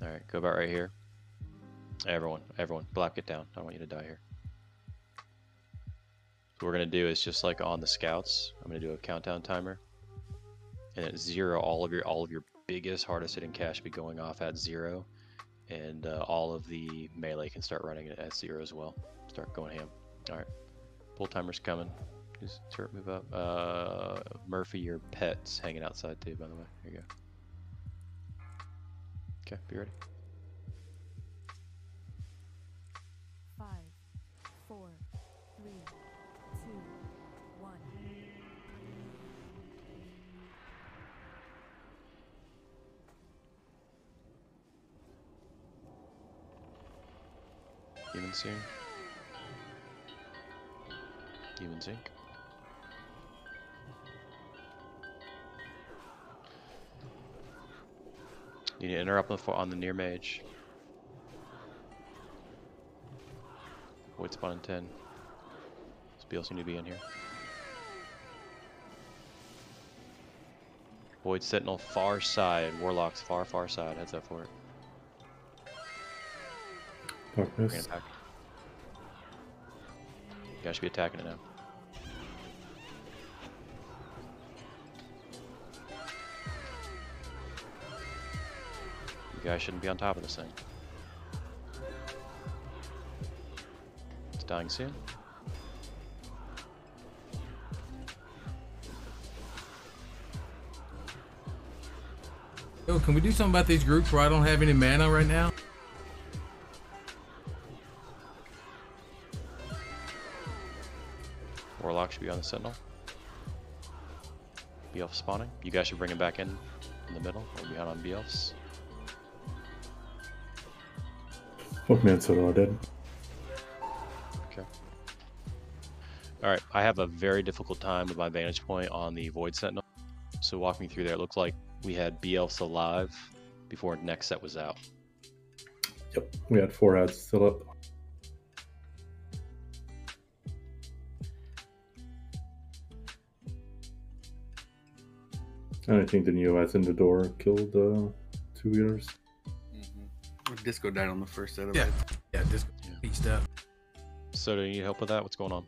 Alright, go about right here. Everyone, black it down. I don't want you to die here. So what we're going to do is just like on the scouts, I'm going to do a countdown timer. And at 0, all of your biggest, hardest hitting cash be going off at 0, and all of the melee can start running it at 0 as well. Start going ham. All right, pull timer's coming. Just start move up. Murphy, your pet's hanging outside too, by the way. Here you go. Okay, be ready. 5, 4, 3, 2, 1. Demon Sync. Demon Sync. You need to interrupt on the near mage. Void spawn in 10. Spiels need to be in here. Void Sentinel far side. Warlock's far side. Heads up for it. Darkness. You guys should be attacking it now. You guys shouldn't be on top of this thing. It's dying soon. Yo, can we do something about these groups where I don't have any mana right now? Warlock should be on the Sentinel. B-Elf spawning. You guys should bring him back in the middle. Or behind on B-Elves. Fuck man, so dead. Okay. Alright, I have a very difficult time with my vantage point on the Void Sentinel. So walk me through there. It looked like we had B-Elves alive before next set was out. Yep, we had 4 ads still up. And I think the new ads in the door killed 2 leaders. Disco died on the first set of Yeah, it. yeah, Disco beached up. So do you need help with that? What's going on?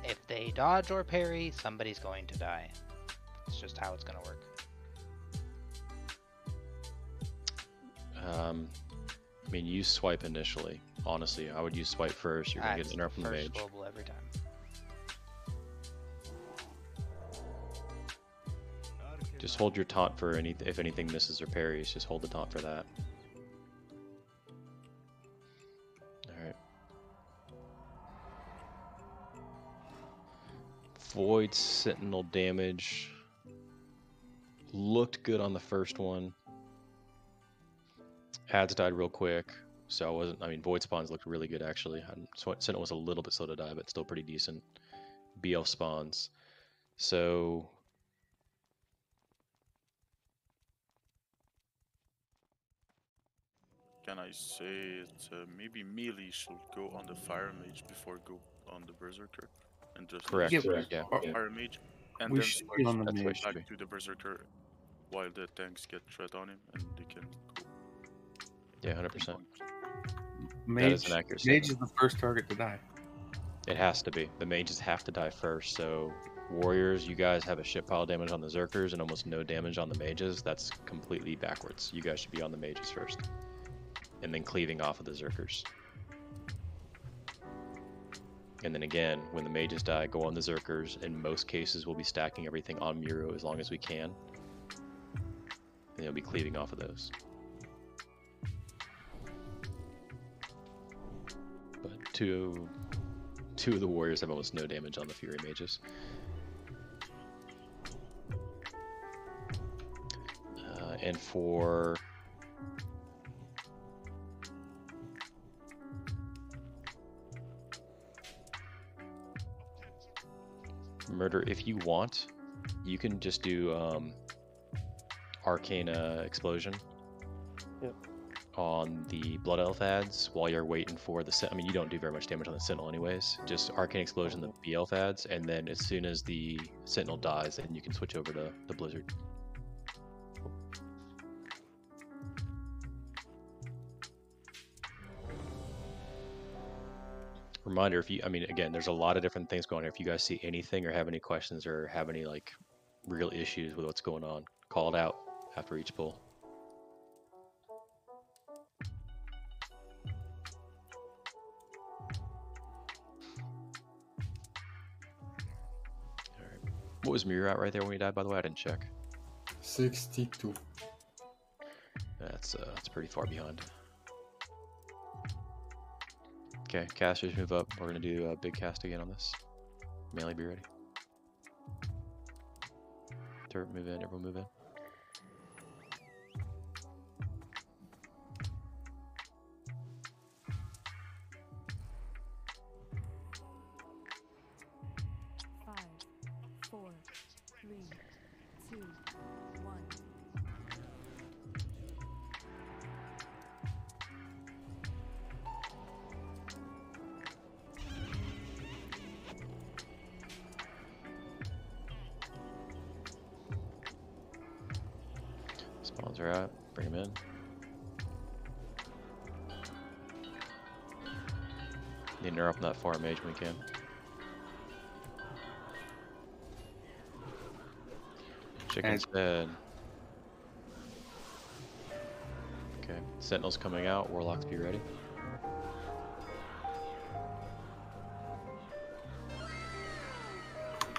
If they dodge or parry, somebody's going to die. It's just how it's gonna work. I mean, use swipe initially. Honestly, I would use swipe first. You're gonna get an interrupt from the First mage. global every time. Just hold your taunt for if anything misses or parries. Just hold the taunt for that. All right. Void Sentinel damage looked good on the first one. Ads died real quick, so I wasn't. I mean, Void spawns looked really good actually. Sentinel was a little bit slow to die, but still pretty decent. BL spawns. So Can I say it? Maybe melee should go on the fire mage before go on the berserker, and just correct. Yeah. Fire mage, and We then should switch be on the back mage. to the berserker while the tanks get threat on him, and they can go. Yeah, 100%. Mage, that is an accurate mage statement. is the first target to die. It has to be. The mages have to die first. So warriors, you guys have a shit pile of damage on the Zerkers and almost no damage on the mages. That's completely backwards. You guys should be on the mages first, and then cleaving off of the Zerkers. And then again, when the mages die, go on the Zerkers. In most cases, we'll be stacking everything on Muru as long as we can, and you'll be cleaving off of those. But two of the warriors have almost no damage on the Fury mages. And for murder, if you want, you can just do Arcana Explosion. Yep. On the Blood Elf ads while you're waiting for the I mean, you don't do very much damage on the Sentinel anyways. Just Arcane Explosion the B Elf ads, and then as soon as the Sentinel dies, then you can switch over to the Blizzard. Reminder, if you, I mean, again, there's a lot of different things going on. If you guys see anything or have any questions or have any like real issues with what's going on, call it out after each pull. What was Muru at right there when he died, by the way? I didn't check. 62. That's pretty far behind. Okay, casters move up. We're gonna do a big cast again on this. Melee, be ready. Turret, move in. Everyone move in. Spawns are out. Bring them in. Need to interrupt that far mage when we can. Chicken's dead. Okay, Sentinel's coming out. Warlocks, be ready.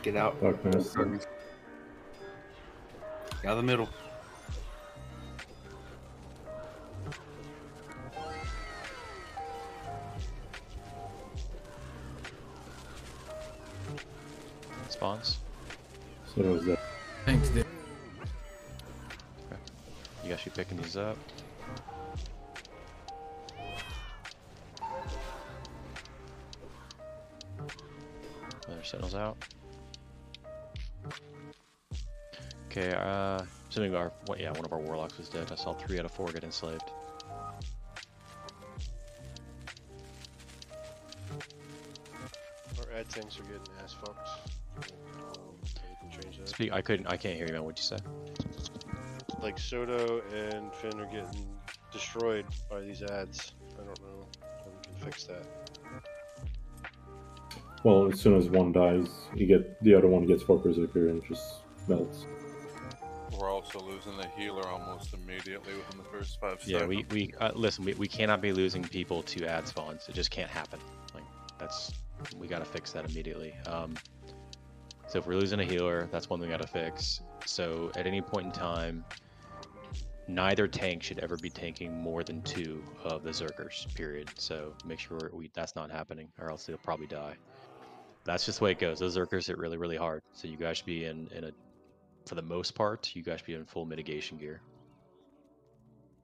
Get out. Darkness. Out of the middle. Spawns. So that was that. Thanks, Dick. Okay. You guys should be picking these up. Another Sentinel's out. Okay, assuming one of our warlocks was dead. I saw 3 out of 4 get enslaved. Our ad tanks are getting ass fucked. You can change that. Speak. I can't hear you, man. What'd you say? Like Soto and Finn are getting destroyed by these ads. I don't know how we can fix that. Well, as soon as one dies, the other one gets 4 berserker and just melts. We're also losing the healer almost immediately within the first 5 Yeah, seconds. listen. We cannot be losing people to ad spawns. It just can't happen. Like we gotta fix that immediately. So if we're losing a healer, that's one we gotta fix. So at any point in time, neither tank should ever be tanking more than 2 of the Zerkers. Period. So make sure that's not happening, or else they'll probably die. That's just the way it goes. Those Zerkers hit really, really hard. So you guys should be in a, for the most part, you guys should be in full mitigation gear.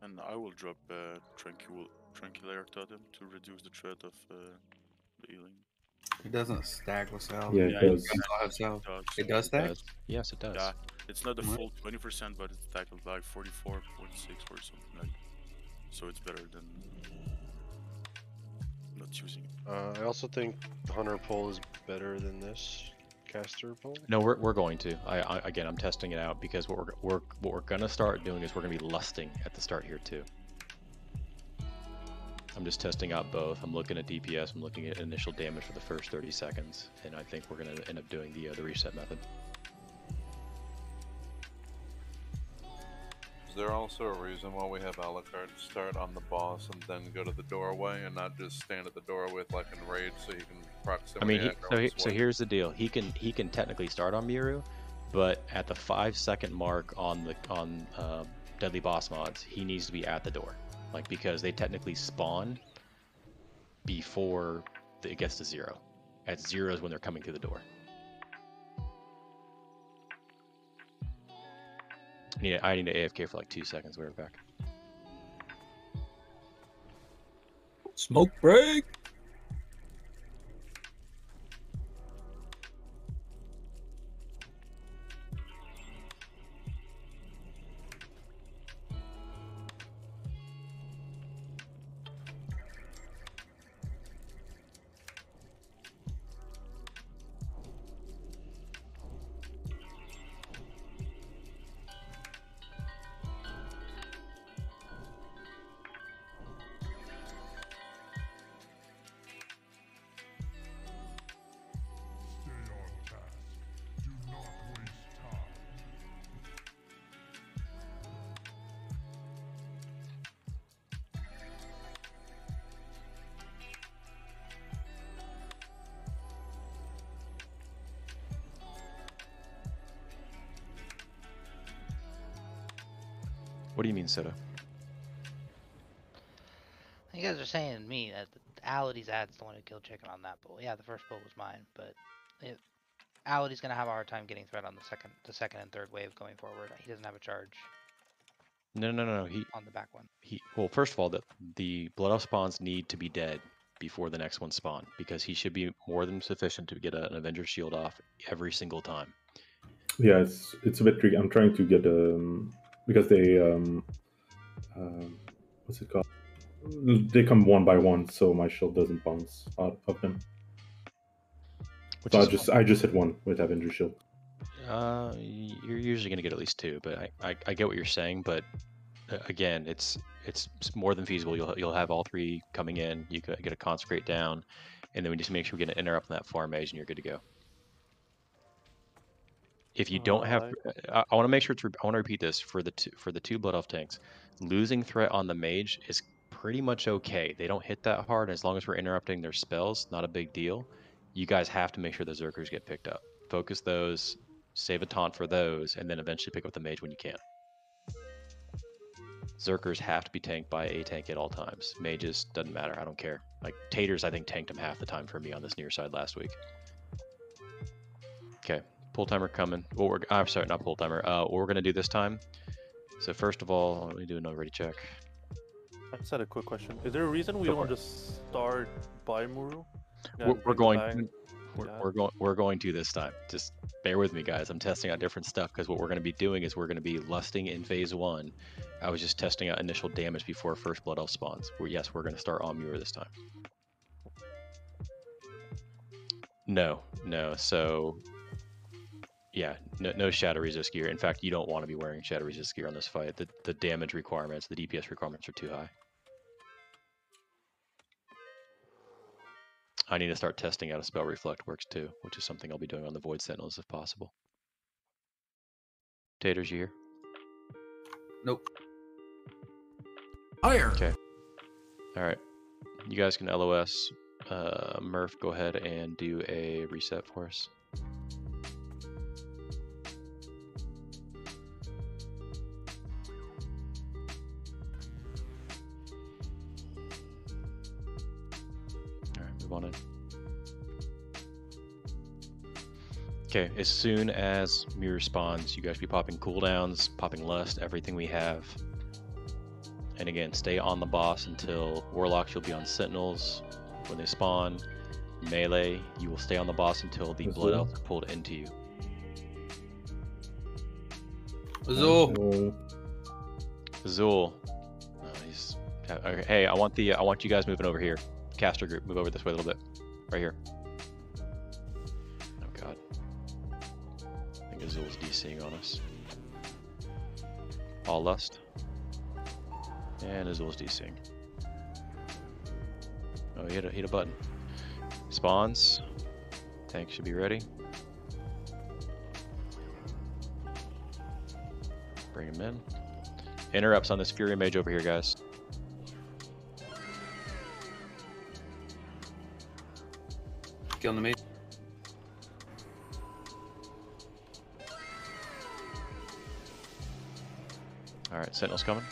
And I will drop Tranquilator Totem to reduce the threat of the healing. It doesn't stack with Sal. Yeah, it does. It does stack? Yes, it does. Yeah, it's not a What? full 20%, but it's tackled like 44, 46 or something like. So it's better than not using it. I also think the Hunter pull is better than this caster pull. No, we're going to. Again, I'm testing it out because what we're gonna start doing is we're gonna be lusting at the start here too. I'm just testing out both. I'm looking at DPS. I'm looking at initial damage for the first 30 seconds, and I think we're gonna end up doing the reset method. Is there also a reason why we have Alucard start on the boss and then go to the doorway and not just stand at the doorway like in Raid so he can proximity? I mean, aggro so here's the deal. He can technically start on Muru, but at the 5-second mark on deadly boss mods, he needs to be at the door, like because they technically spawn before it gets to 0. At 0 is when they're coming through the door. I need to AFK for like 2 seconds. We're back. Smoke break. What do you mean, Soda? You guys are saying to me that Ality's ad's the one who killed Chicken on that bull. Yeah, the first bull was mine, but Ality's gonna have a hard time getting threat on the second and third wave going forward. He doesn't have a charge. No. On the back one. Well, first of all, the Blood Elf spawns need to be dead before the next one spawn, because he should be more than sufficient to get an Avenger shield off every single time. Yeah, it's a bit tricky. I'm trying to get because they what's it called? They come one by one, so my shield doesn't bounce out of them. So I just hit one with Avenger shield. You're usually gonna get at least 2, but I get what you're saying, but again, it's more than feasible. You'll have all 3 coming in. You get a consecrate down, and then we just make sure we get an interrupt on that farm mage, and you're good to go. If you don't have, I want to make sure I want to repeat this for the two Blood Elf tanks. Losing threat on the mage is pretty much okay. They don't hit that hard, as long as we're interrupting their spells, not a big deal. You guys have to make sure the Zerkers get picked up. Focus those, save a taunt for those, and then eventually pick up the mage when you can. Zerkers have to be tanked by a tank at all times. Mages, doesn't matter, I don't care. Like, Taters, I think, tanked him half the time for me on this near side last week. Okay, pull timer coming. I'm sorry, not pull timer. What we're going to do this time. So first of all, let me do another ready check. I just had a quick question. Is there a reason we don't just start by Muru? We're going to this time. Just bear with me, guys. I'm testing out different stuff, because what we're going to be doing is we're going to be lusting in phase 1. I was just testing out initial damage before first Blood Elf spawns. Yes, we're going to start on Muru this time. No. So yeah, no shadow resist gear. In fact, you don't want to be wearing shadow resist gear on this fight. The damage requirements, the DPS requirements are too high. I need to start testing out a spell reflect works too, which is something I'll be doing on the Void Sentinels if possible. Taters, you here? Nope. Fire. Okay. All right. You guys can LOS. Murph, go ahead and do a reset for us. All right, move on in. Okay, as soon as Muru spawns, you guys be popping cooldowns, popping lust, everything we have. And again, stay on the boss until Warlocks, you'll be on Sentinels when they spawn. Melee, you will stay on the boss until the Blood Elves are pulled into you. Azul. Azul. He's, okay, hey, I want you guys moving over here. Caster group, move over this way a little bit. Right here. Oh god. I think Azul's DCing on us. All lust. And Azul's DCing. Oh, he hit a button. Spawns. Tank should be ready. Bring him in. Interrupts on this Fury Mage over here, guys. Killing the mage. Alright, Sentinel's coming.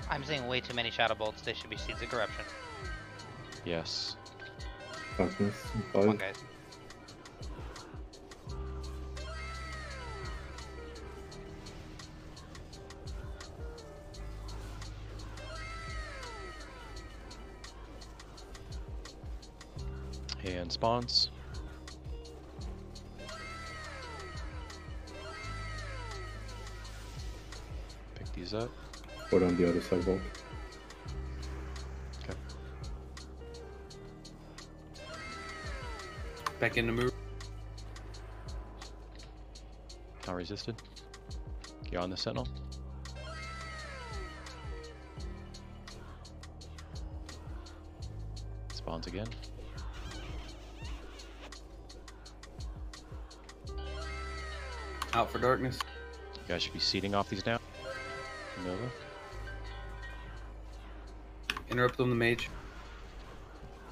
I'm seeing way too many Shadow Bolts. They should be Seeds of Corruption. Yes. Darkness. Come on, guys. And spawns. Pick these up. Put on the other side, Volk. Okay. Back in the move. Not resisted. Get on the Sentinel. Spawns again. Out for darkness. You guys should be seeding off these now. Nova. Interrupt on the mage.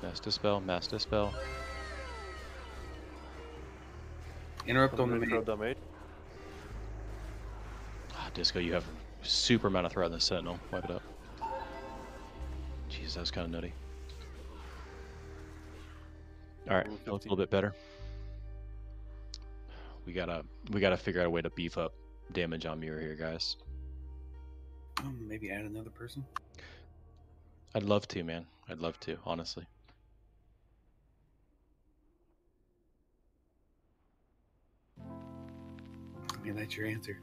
Mass Dispel, Mass Dispel. Interrupt on the mage. Ah, Disco, you have a super amount of threat in the Sentinel. Wipe it up. Jeez, that was kind of nutty. Alright, feels a little bit better. We gotta figure out a way to beef up damage on Muru here, guys. Maybe add another person? I'd love to, man. I'd love to, honestly. I mean, that's your answer.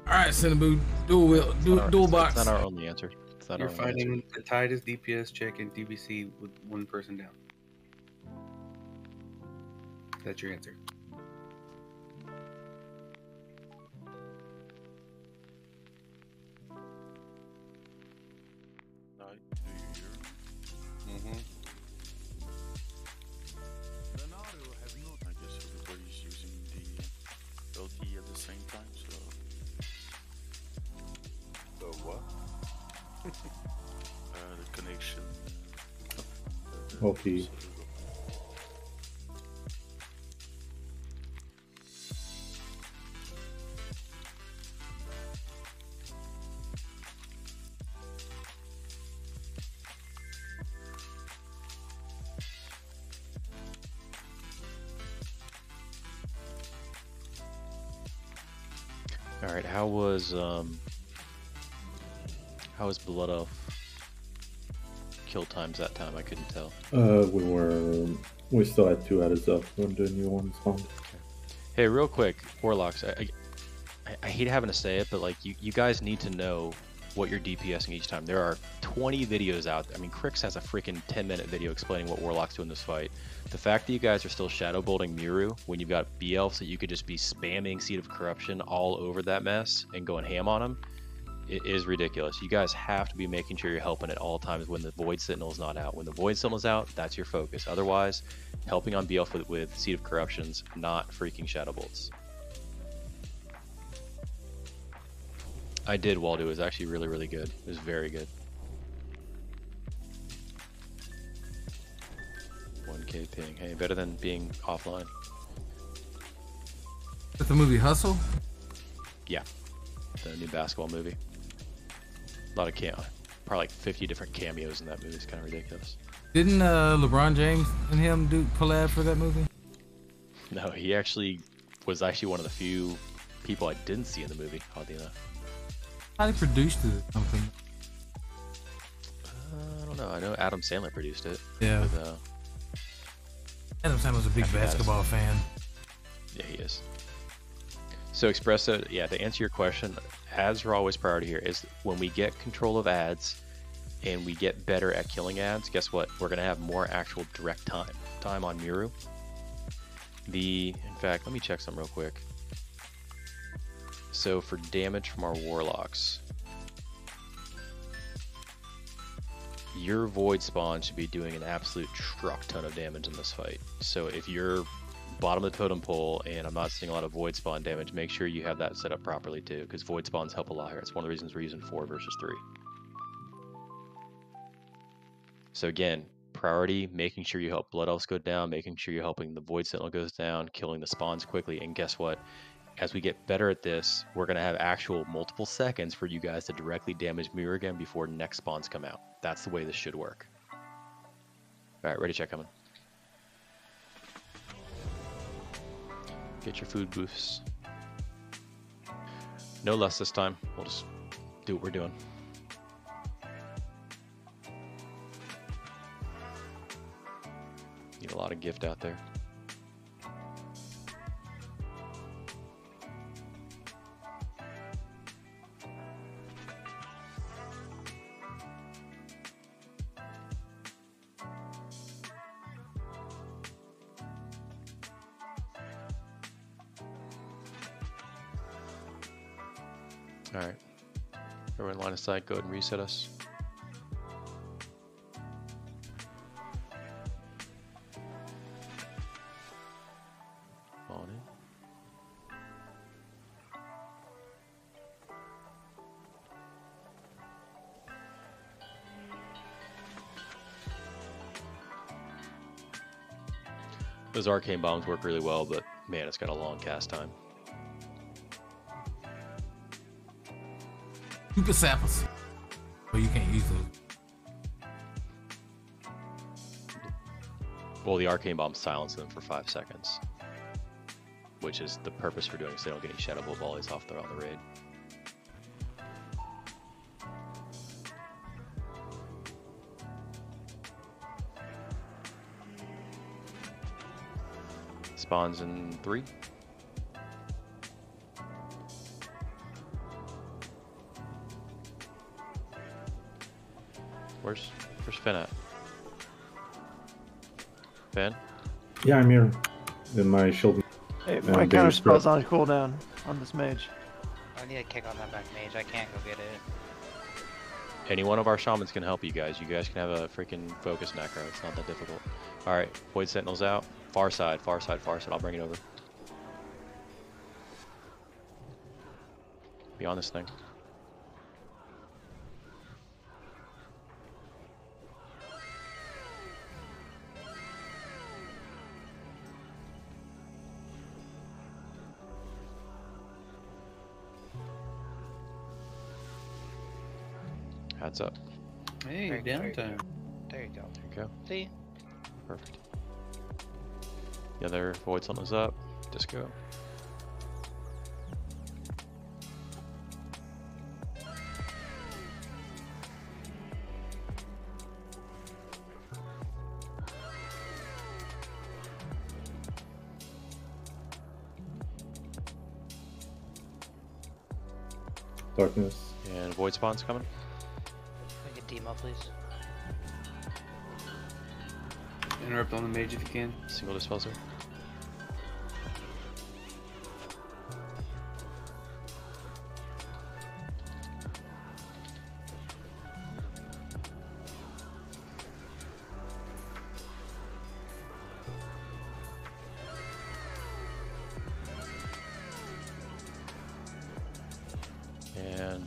Alright, Cinnaboo, dual box. It's not our only answer. It's not You're our only fighting the Titus, DPS check, and DBC with one person down. That's your answer. I guess everybody's using the LT at the same time, so. So what? The connection. Okay. Alright, how was Blood Elf kill times that time? I couldn't tell. We still had 2 added up when the new one spawned. Hey, real quick, Warlocks, I hate having to say it, but like you guys need to know what you're DPSing each time. There are 20 videos out. I mean, Crix has a freaking 10-minute video explaining what Warlocks do in this fight. The fact that you guys are still shadow bolting Muru when you've got B-Elves that you could just be spamming Seed of Corruption all over that mess and going ham on them, it is ridiculous. You guys have to be making sure you're helping at all times when the Void Sentinel is not out. When the Void Sentinel is out, that's your focus. Otherwise, helping on B-Elf with Seed of Corruptions, not freaking shadow bolts. I did, Waldo. It was actually really, really good. It was very good. 1K ping. Hey, better than being offline. Is that the movie Hustle? Yeah, the new basketball movie. A lot of probably like 50 different cameos in that movie. It's kind of ridiculous. Didn't LeBron James and him do collab for that movie? No, he was one of the few people I didn't see in the movie, oddly enough. How they produced it or something? I don't know. I know Adam Sandler produced it. Yeah. With, Adam Sandler's a big basketball fan. Yeah, he is. So Espresso, yeah, to answer your question, ads are always priority here. Is when we get control of ads and we get better at killing ads, guess what? We're going to have more actual direct time on Muru. In fact, let me check some real quick. So for damage from our warlocks, your void spawn should be doing an absolute truck ton of damage in this fight. So if you're bottom of the totem pole and I'm not seeing a lot of void spawn damage, make sure you have that set up properly too, because void spawns help a lot here. It's one of the reasons we're using 4 versus 3. So again, priority, making sure you help blood elves go down, making sure you're helping the void sentinel goes down, killing the spawns quickly. And guess what? As we get better at this, we're going to have actual multiple seconds for you guys to directly damage Mirror again before next spawns come out. That's the way this should work. Alright, ready check coming. Get your food boosts. No less this time. We'll just do what we're doing. Need a lot of gift out there. Alright. Everyone line of sight, go ahead and reset us. On in. Those arcane bombs work really well, but man, it's got a long cast time. Super samples. Oh, you can't use those. Well, the arcane bombs silence them for 5 seconds, which is the purpose for doing so they don't get any shadow bolt volleys off there on the raid. Spawns in 3. Where's Finn at? Finn? Yeah, I'm here. In my shield. Hey, my counter spell's on cooldown on this mage. I need a kick on that back mage. I can't go get it. Any one of our shamans can help you guys. You guys can have a freaking focus necro. It's not that difficult. Alright, Void Sentinel's out. Far side, far side, far side. I'll bring it over. Be on this thing. Hats up. Hey, downtime. There you go. There you go. See? Perfect. The other Void Sentinel's up. Just go. Darkness. And Void Spawn's coming. Make a demo, please. Interrupt on the mage if you can. Single disposer.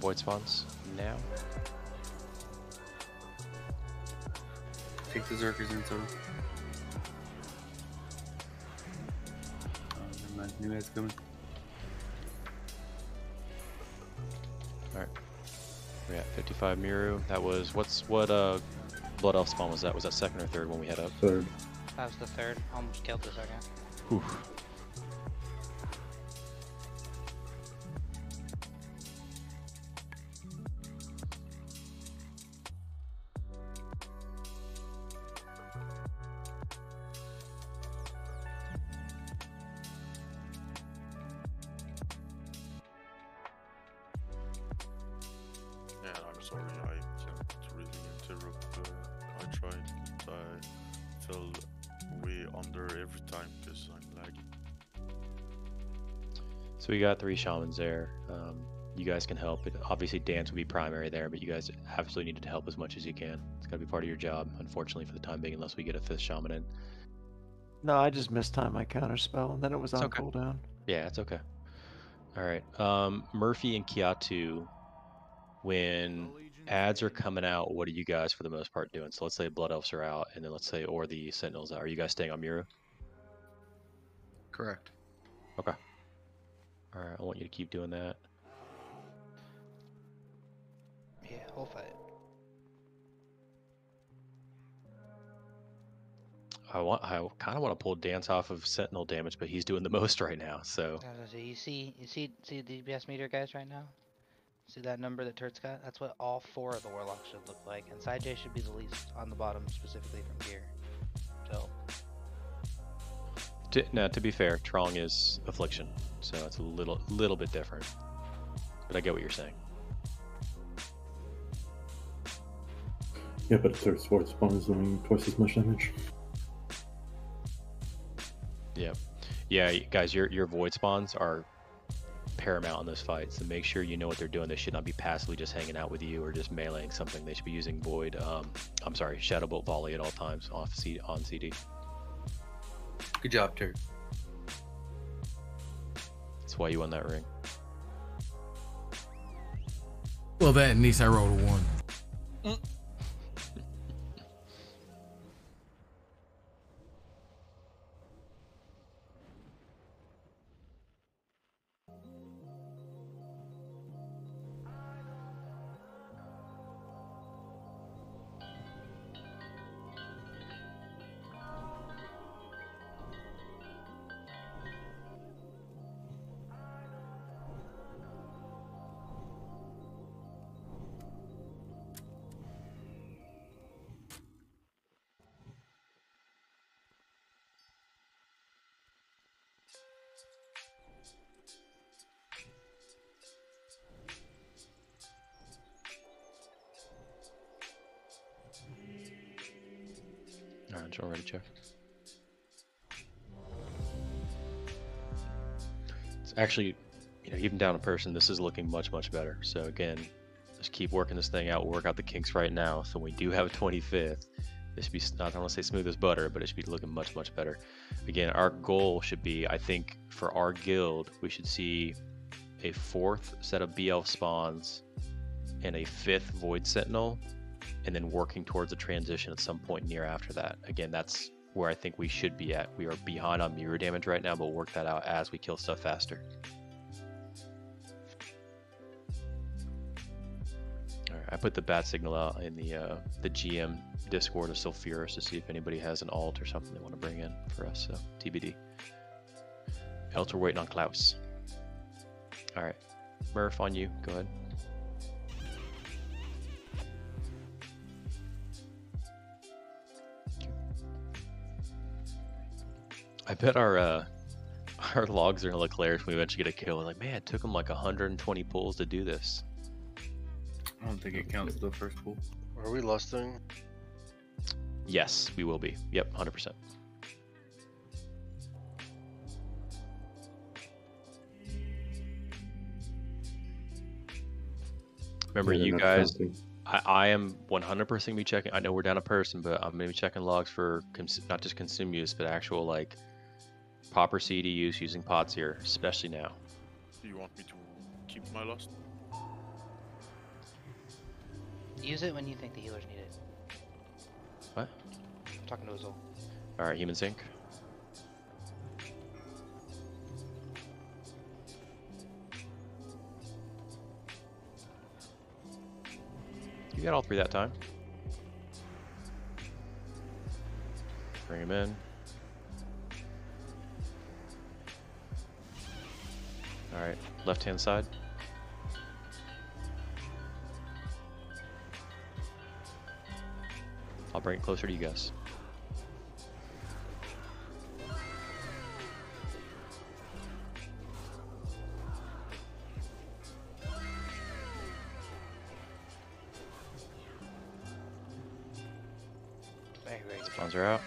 void spawns now. Take the Zerkers in, so. Never mind, new ad's coming. Alright. We're at 55 Muru. That was, what Blood Elf spawn was that? Was that second or third when we head up? Third. That was the third. Almost killed the second. Whew. Yeah, I'm sorry, I can't really interrupt. I tried, but I fell way under every time because I'm lagging. So we got 3 shamans there. You guys can help. Obviously, dance would be primary there, but you guys absolutely need to help as much as you can. It's got to be part of your job, unfortunately, for the time being, unless we get a 5th shaman in. No, I just mistimed my counter spell, and then it was on okay. cooldown. Yeah, it's okay. All right. Murphy and Kiatu, when ads are coming out, what are you guys, for the most part, doing? So let's say Blood Elves are out, and then let's say, or the Sentinels out. Are you guys staying on Muru? Correct. Okay. All right, I want you to keep doing that. Yeah, we'll fight. I kind of want to pull Dance off of Sentinel damage, but he's doing the most right now. So You see the DPS meter, guys, right now? See that number that Turt's got? That's what all 4 of the Warlocks should look like, and Side J should be the least on the bottom, specifically from gear. So. To be fair, Trong is Affliction, so it's a little bit different. But I get what you're saying. Yeah, but a third sword spawn is doing twice as much damage. Yeah, guys, your void spawns are paramount in this fight, so make sure you know what they're doing. They should not be passively just hanging out with you or just meleeing something. They should be using void, Shadow Bolt Volley at all times on CD. Good job, Turd. That's why you won that ring. Well, that at least I rolled a 1. Alright, Joe, ready to check. It's actually, even down a person, this is looking much better. So again, just keep working this thing out. We'll work out the kinks right now. So when we do have a 25th, it should be, I don't want to say smooth as butter, but it should be looking much better. Again, our goal should be, I think, for our guild, we should see a 4th set of BL spawns and a 5th Void Sentinel, and then working towards a transition at some point near after that. Again, that's where I think we should be at. We are behind on Muru damage right now, but we'll work that out as we kill stuff faster. Alright, I put the bat signal out in the GM Discord of Sulfuras to see if anybody has an alt or something they want to bring in for us, so TBD. Else we're waiting on Klaus. Alright, Murph, on you, go ahead. I bet our logs are gonna look hilarious when we eventually get a kill. We're like, man, it took them like 120 pulls to do this. I don't think it counts as the first pull. Are we lusting? Yes, we will be. Yep, 100%. Remember, Yeah, you that's guys, something. I am 100% gonna be checking. I know we're down a person, but I'm gonna be checking logs for not just consume use, but actual like proper CD use using pods here, especially now. Do you want me to keep my lust? Use it when you think the healers need it. What? I'm talking to Azul. Alright, human sync. You got all three that time. Bring him in. Alright, left hand side. I'll bring it closer to you guys. Spawns are out.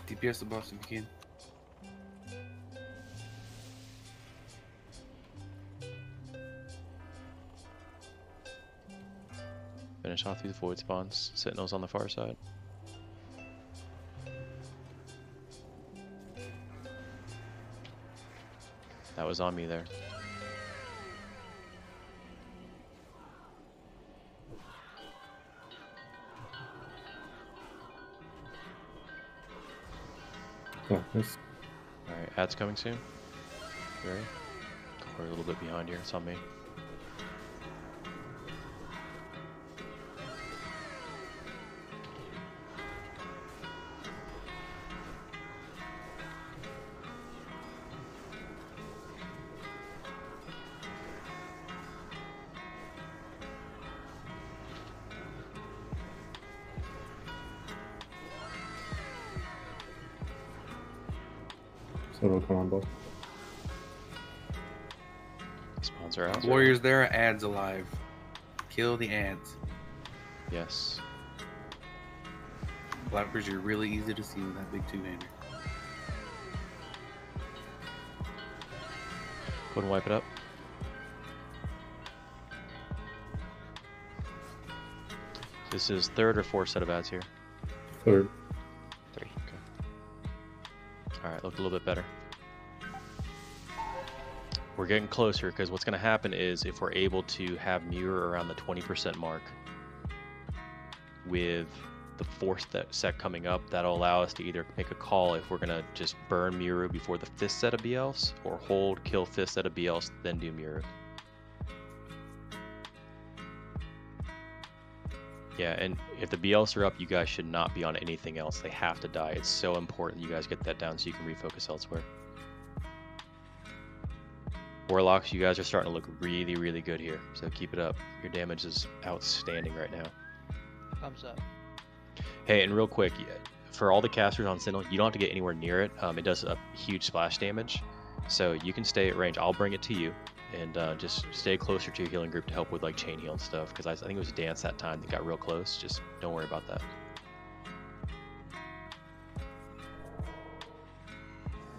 DPS the boss if you can. Finish off these void spawns. Sentinels on the far side. That was on me there. Darkness. Alright, ad's coming soon. Ready? We're a little bit behind here. It's on me. So it'll come on both. Spawns are out. Warriors, there are ads alive. Kill the ads. Yes. Flappers, you're really easy to see with that big two-hander. Go and wipe it up. This is third or fourth set of ads here? Third. Three, okay. Alright, look a little bit better. We're getting closer because what's going to happen is if we're able to have Muru around the 20% mark with the fourth set coming up, that'll allow us to either make a call if we're going to just burn Muru before the fifth set of BLs, or hold, kill fifth set of BLs, then do Muru. Yeah, and if the BLs are up, you guys should not be on anything else. They have to die. It's so important you guys get that down so you can refocus elsewhere. Warlocks, you guys are starting to look really, really good here. So keep it up. Your damage is outstanding right now. Thumbs up. Hey, and real quick, for all the casters on Sentinel, you don't have to get anywhere near it. It does a huge splash damage. So you can stay at range. I'll bring it to you. And just stay closer to your healing group to help with like chain heal and stuff. Because I think it was Dance that time that got real close. Just don't worry about that.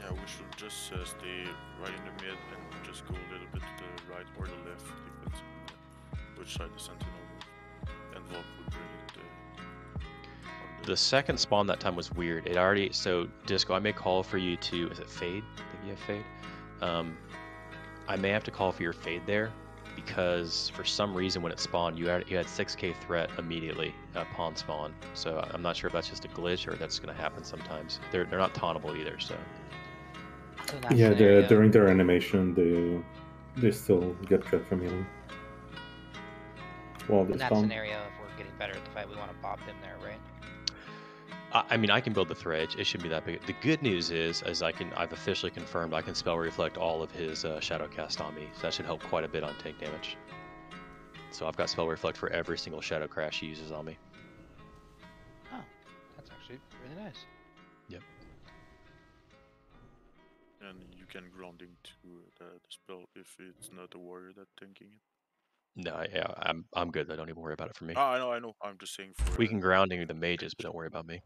Yeah, we should just stay right in the mid and just go a little bit to the right or the left, depends on which side the Sentinel will. And Volk would bring it The second spawn that time was weird. It already, so Disco, I may call for you to, is it Fade? I think you have Fade. I may have to call for your Fade there because for some reason when it spawned, you had 6k threat immediately upon spawn. So I'm not sure if that's just a glitch or that's going to happen sometimes. They're not tauntable either, so. Yeah, during their animation, they still get threat from healing. Well, In that scenario, if we're getting better at the fight, we want to bop him there, right? I mean, I can build the thread. It shouldn't be that big. The good news is I've officially confirmed I can spell reflect all of his shadow cast on me. So that should help quite a bit on tank damage. So I've got spell reflect for every single shadow crash he uses on me. Oh, that's actually really nice. Yep. And you can grounding to the spell if it's not a warrior that's tanking it. No, yeah, I'm good. Don't even worry about it for me. Oh, I know. I'm just saying for. We can grounding the mages, but don't worry about me.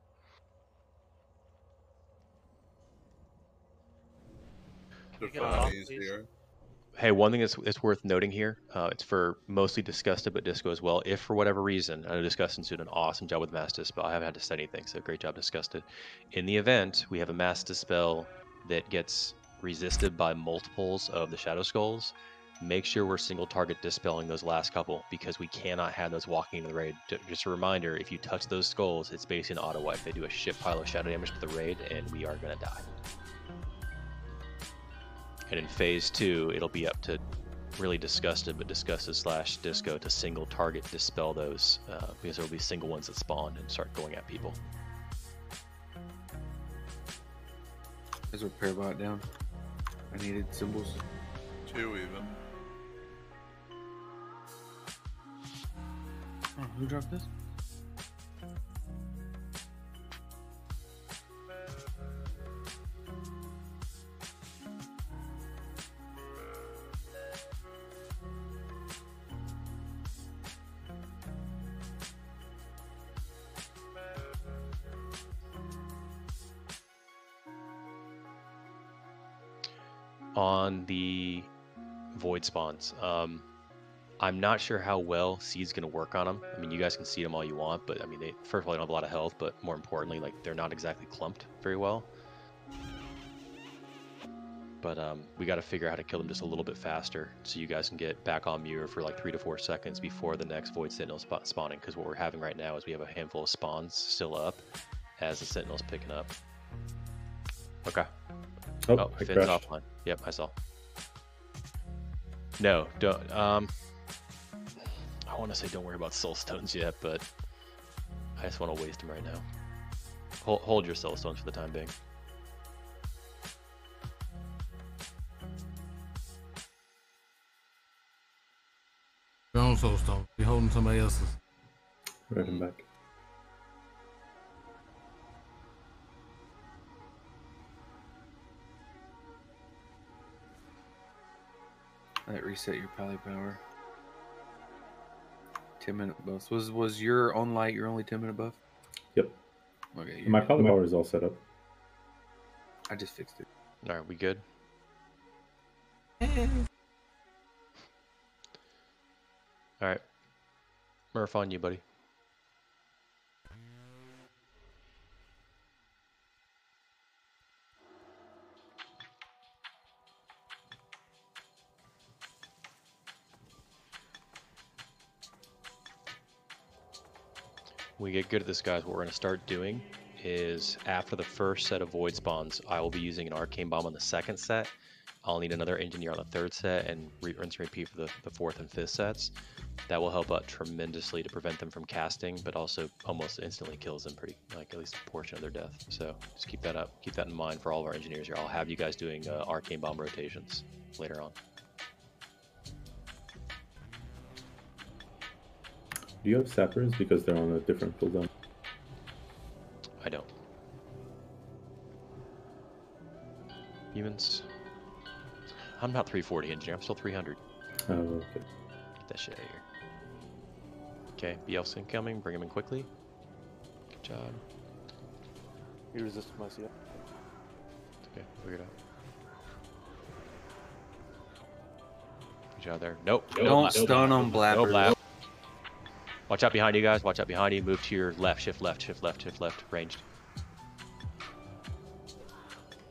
Hey, one thing that's worth noting here, it's for mostly Disgusted, but Disco as well. If for whatever reason, I know Disgusted's doing an awesome job with Mass Dispel. I haven't had to set anything, so great job, Disgusted. In the event, we have a Mass Dispel that gets resisted by multiples of the Shadow Skulls. make sure we're single target dispelling those last couple, because we cannot have those walking into the raid. Just a reminder, if you touch those skulls, it's basically an auto wipe. They do a shit pile of shadow damage to the raid, and we are gonna die. And in phase 2, it'll be up to really Disgusted, but Disgusted / Disco to single target dispel those, because there will be single ones that spawn and start going at people. There's a repair bot down. I needed symbols. 2 even. Oh, who dropped this? On the void spawns, I'm not sure how well Seed's going to work on them. I mean, you guys can see them all you want, but I mean, first of all, they don't have a lot of health, but more importantly, like, they're not exactly clumped very well. But we got to figure out how to kill them just a little bit faster, so you guys can get back on Muru for like 3 to 4 seconds before the next void sentinel spawning. Because what we're having right now is we have a handful of spawns still up as the sentinel's picking up. Okay. Oh, Finn's crashed. offline. Yep, I saw. No, don't. I want to say don't worry about soul stones yet, but I just want to waste them right now. Hold your soul stones for the time being. Your own soul stone. You're holding somebody else's. Right him back. That reset your pally power. 10-minute buffs. Was your own light your only 10-minute buff? Yep. Okay. My pally power is all set up. I just fixed it. All right, we good? All right, Murph, on you, buddy. We get good at this, guys. What we're going to start doing is after the first set of void spawns, I will be using an arcane bomb on the second set. I'll need another engineer on the third set, and rinse and repeat for the fourth and fifth sets. That will help out tremendously to prevent them from casting, but also almost instantly kills them, pretty, like, at least a portion of their death. So just keep that up. Keep that in mind for all of our engineers here. I'll have you guys doing arcane bomb rotations later on. Do you have sappers because they're on a different cooldown? I don't. Humans. I'm not 340 engineer, I'm still 300. Oh, okay. Get that shit out of here. Okay, BL's incoming, bring him in quickly. Good job. He resisted my CF. Okay, figure it out. Good job there. Nope. Don't stun on Blabber. No blab. Watch out behind you, guys. Watch out behind you. Move to your left. Shift left. Shift left. Shift left. Ranged.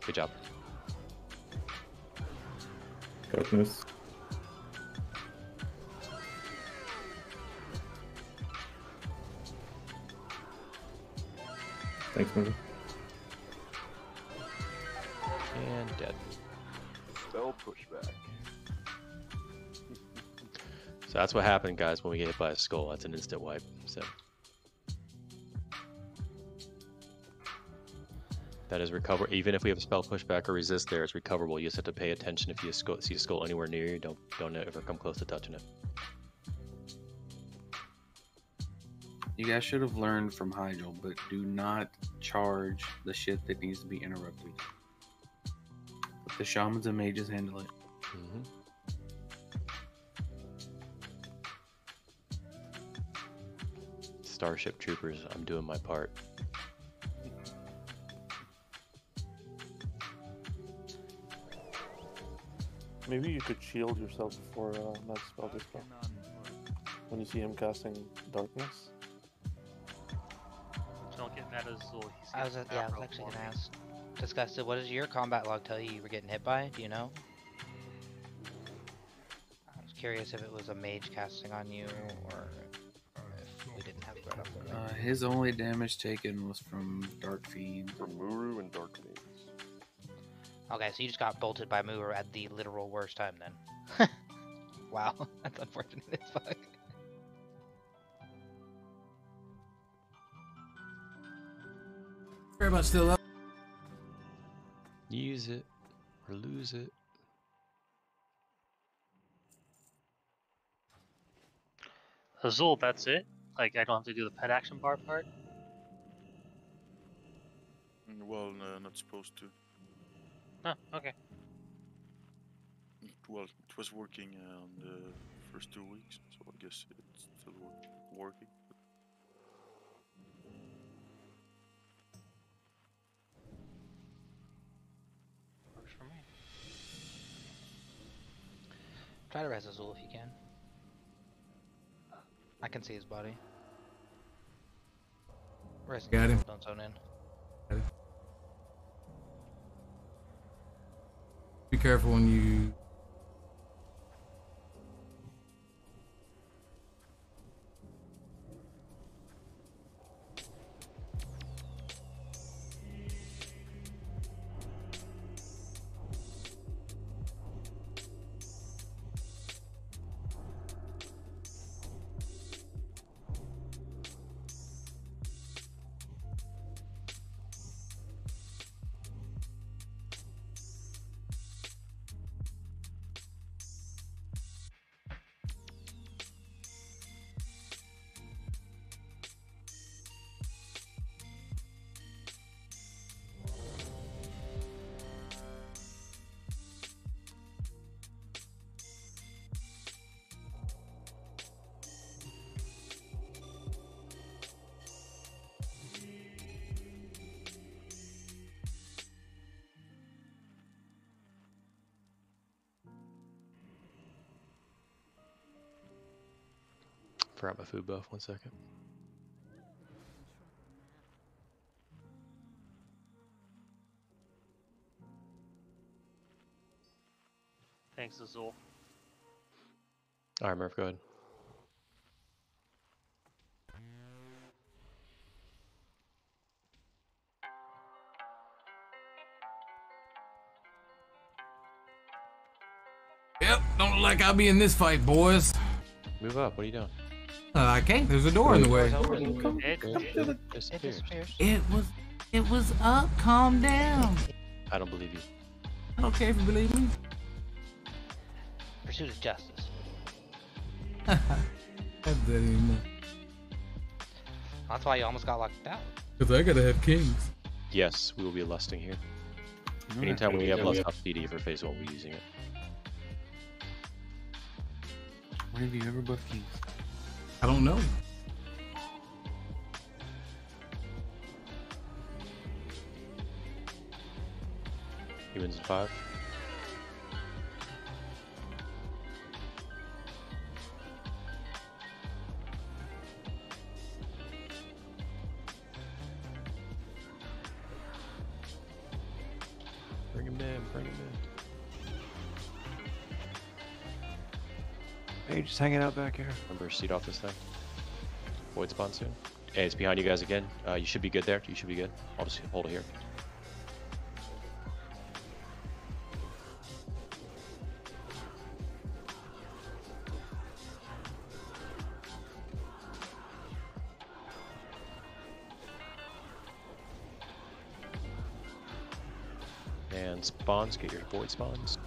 Good job. Darkness. Thanks, Murphy. And dead. Spell pushback. So that's what happened, guys, when we get hit by a skull. That's an instant wipe. So that is recover. Even if we have a spell pushback or resist, there, it's recoverable. You just have to pay attention if you see a skull anywhere near you. Don't ever come close to touching it. You guys should have learned from Hygel, but do not charge the shit that needs to be interrupted. Let the shamans and mages handle it. Mm-hmm. Starship Troopers, I'm doing my part. Maybe you could shield yourself before not spell dispel. When you see him casting darkness. Don't get mad as well. I was actually gonna ask. Disgusted, what does your combat log tell you you were getting hit by? Do you know? curious if it was a mage casting on you or if we didn't have threat up there. His only damage taken was from Dark Fiend. From Muru and Dark Fiend. Okay, so you just got bolted by Muru at the literal worst time then. Wow, that's unfortunate as fuck. Very much still up. Use it or lose it. Azul, that's it? Like, I don't have to do the pet action bar part? Well, no, not supposed to. Oh, okay. Well, it was working on the first 2 weeks, so I guess it's still working. Works for me. Try to res Azul if you can. I can see his body. Res Got him. Don't zone in. Got him. Be careful when you. Forgot my food buff. 1 second. Thanks, Azul. Alright, Murph, go ahead. Yep, don't look like I'll be in this fight, boys. Move up. What are you doing? I can't. There's a door in the way. It was up. Calm down. I don't believe you. I don't care if you believe me. Pursuit of justice. That's that anymore. That's why you almost got locked out. Cause I gotta have kings. Yes, we will be lusting here. Anytime we have lust off PD for phase 1, we're using it. When have you ever buffed kings? I don't know. Humans at 5. Bring him in, bring him in. Hey, just hanging out back here. Remember, seat off this thing. Void spawn soon. Hey, it's behind you guys again. You should be good there. You should be good. I'll just hold it here. And spawns, get your void spawns.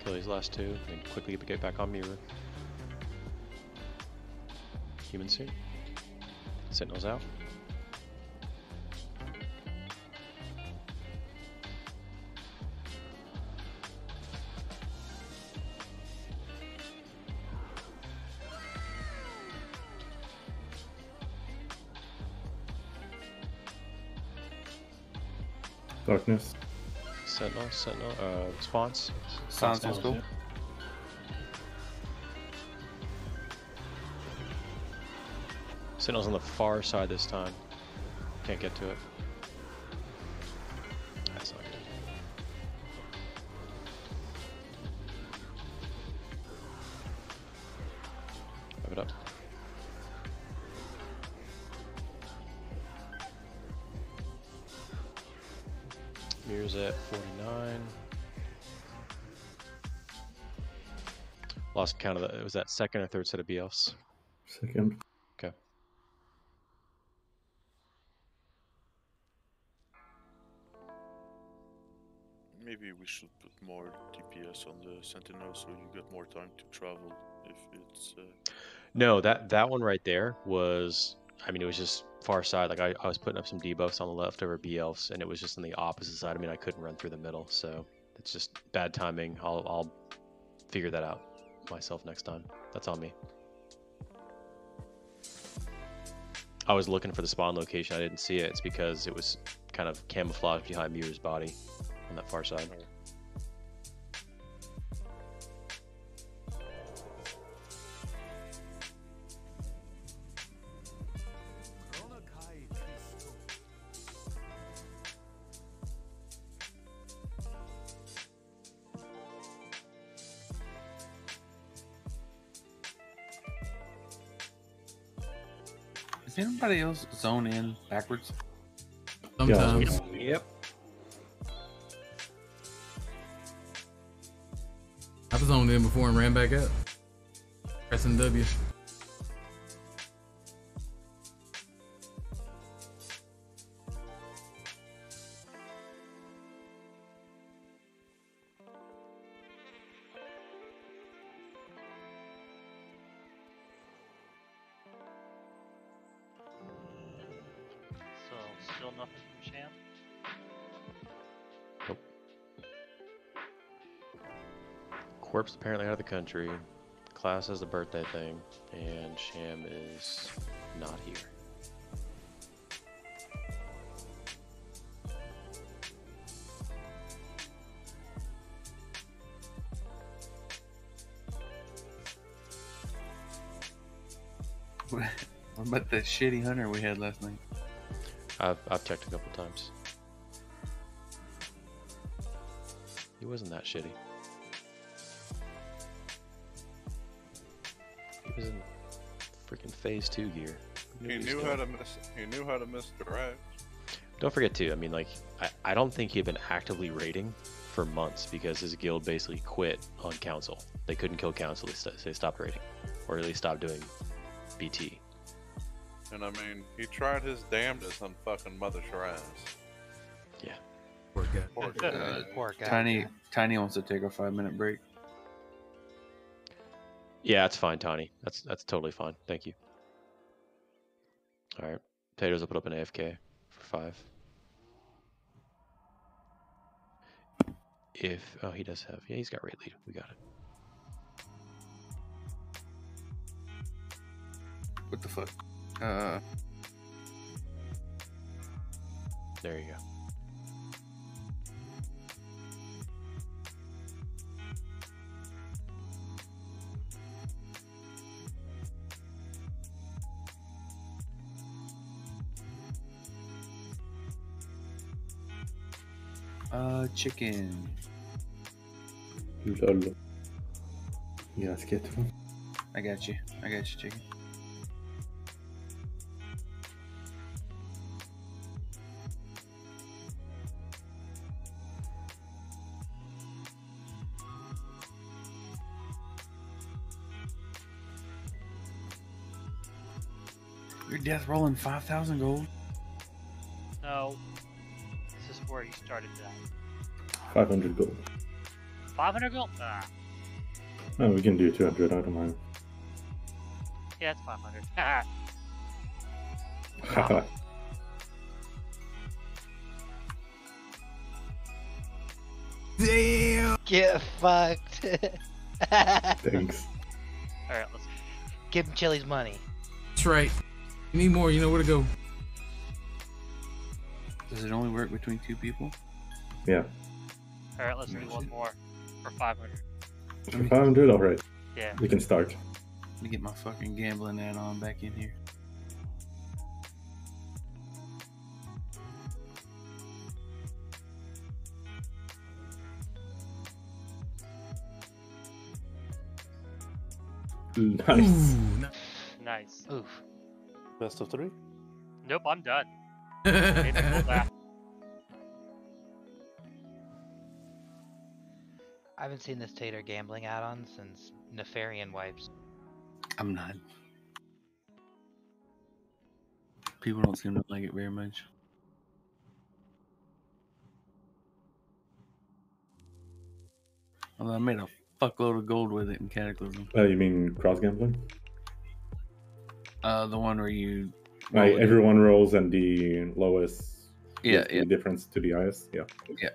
Kill these last 2, then quickly get back on Muru. Human soon. Sentinels out. Darkness. Sentinel, spawns. Sounds down. cool. Sentinel's on the far side this time. Can't get to it. Mirror's at 49. Lost count of that. Was that second or third set of BFs? Second. Okay. Maybe we should put more DPS on the Sentinel so you get more time to travel if it's... No, that one right there was, I mean, it was just far side. Like I was putting up some debuffs on the leftover BLs, and it was just on the opposite side. I mean, I couldn't run through the middle, so it's just bad timing. I'll figure that out myself next time. That's on me. I was looking for the spawn location. I didn't see it. It's because it was kind of camouflaged behind Mirror's body on that far side. Does anybody else zone in backwards? Sometimes. Yep. I've zoned in before and ran back up. Pressing W. So, still nothing from Sham? Corpse apparently out of the country. Class has the birthday thing, and Sham is not here. What about that shitty hunter we had last night? I've checked a couple times. He wasn't that shitty. He was in freaking phase 2 gear. He knew how to misdirect. Don't forget too, I mean, like, I don't think he had been actively raiding for months because his guild basically quit on council. They couldn't kill council, so they stopped raiding. Or at least stopped doing BT. And I mean, he tried his damnedest on fucking Mother Shiraz. Yeah. Poor guy. Poor guy. Poor guy. Tiny wants to take a 5-minute break. Yeah, that's fine, Tawny. That's totally fine. Thank you. Alright. Potatoes will put up an AFK for 5. Oh, he does have, yeah, he's got raid lead. We got it. What the fuck? There you go. Chicken. Lol. Yeah, let's get one. I got you, chicken. Your death rolling 5,000 gold? No. This is where he started that. 500 gold. 500 gold? Ah. Oh, we can do 200, I don't mind. Yeah, it's 500. Haha. Haha. Damn! Get fucked. Thanks. Alright, let's give him Chili's money. That's right. You need more, you know where to go. Does it only work between 2 people? Yeah. Alright, let's do one more for 500. For 500, alright. Yeah. We can start. Let me get my fucking gambling add-on back in here. Nice. Ooh, Nice. Oof. Best of 3? Nope, I'm done. Made me pull that. I haven't seen this Tater gambling add-on since Nefarian Wipes. I'm not. People don't seem to like it very much. Although I made a fuckload of gold with it in Cataclysm. You mean cross gambling? The one where you Like everyone rolls and the lowest Yeah, gives the difference to the highest. Yeah. Yeah.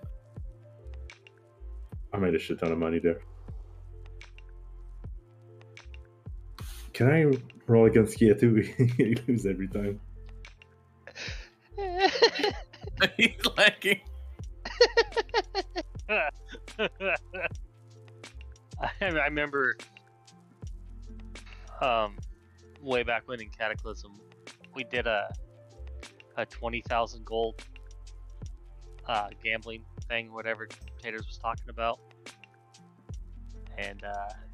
I made a shit ton of money there. Can I roll against Kia too? You lose every time. He's lagging. I remember way back when in Cataclysm, we did a 20,000 gold gambling thing, whatever Taters was talking about, and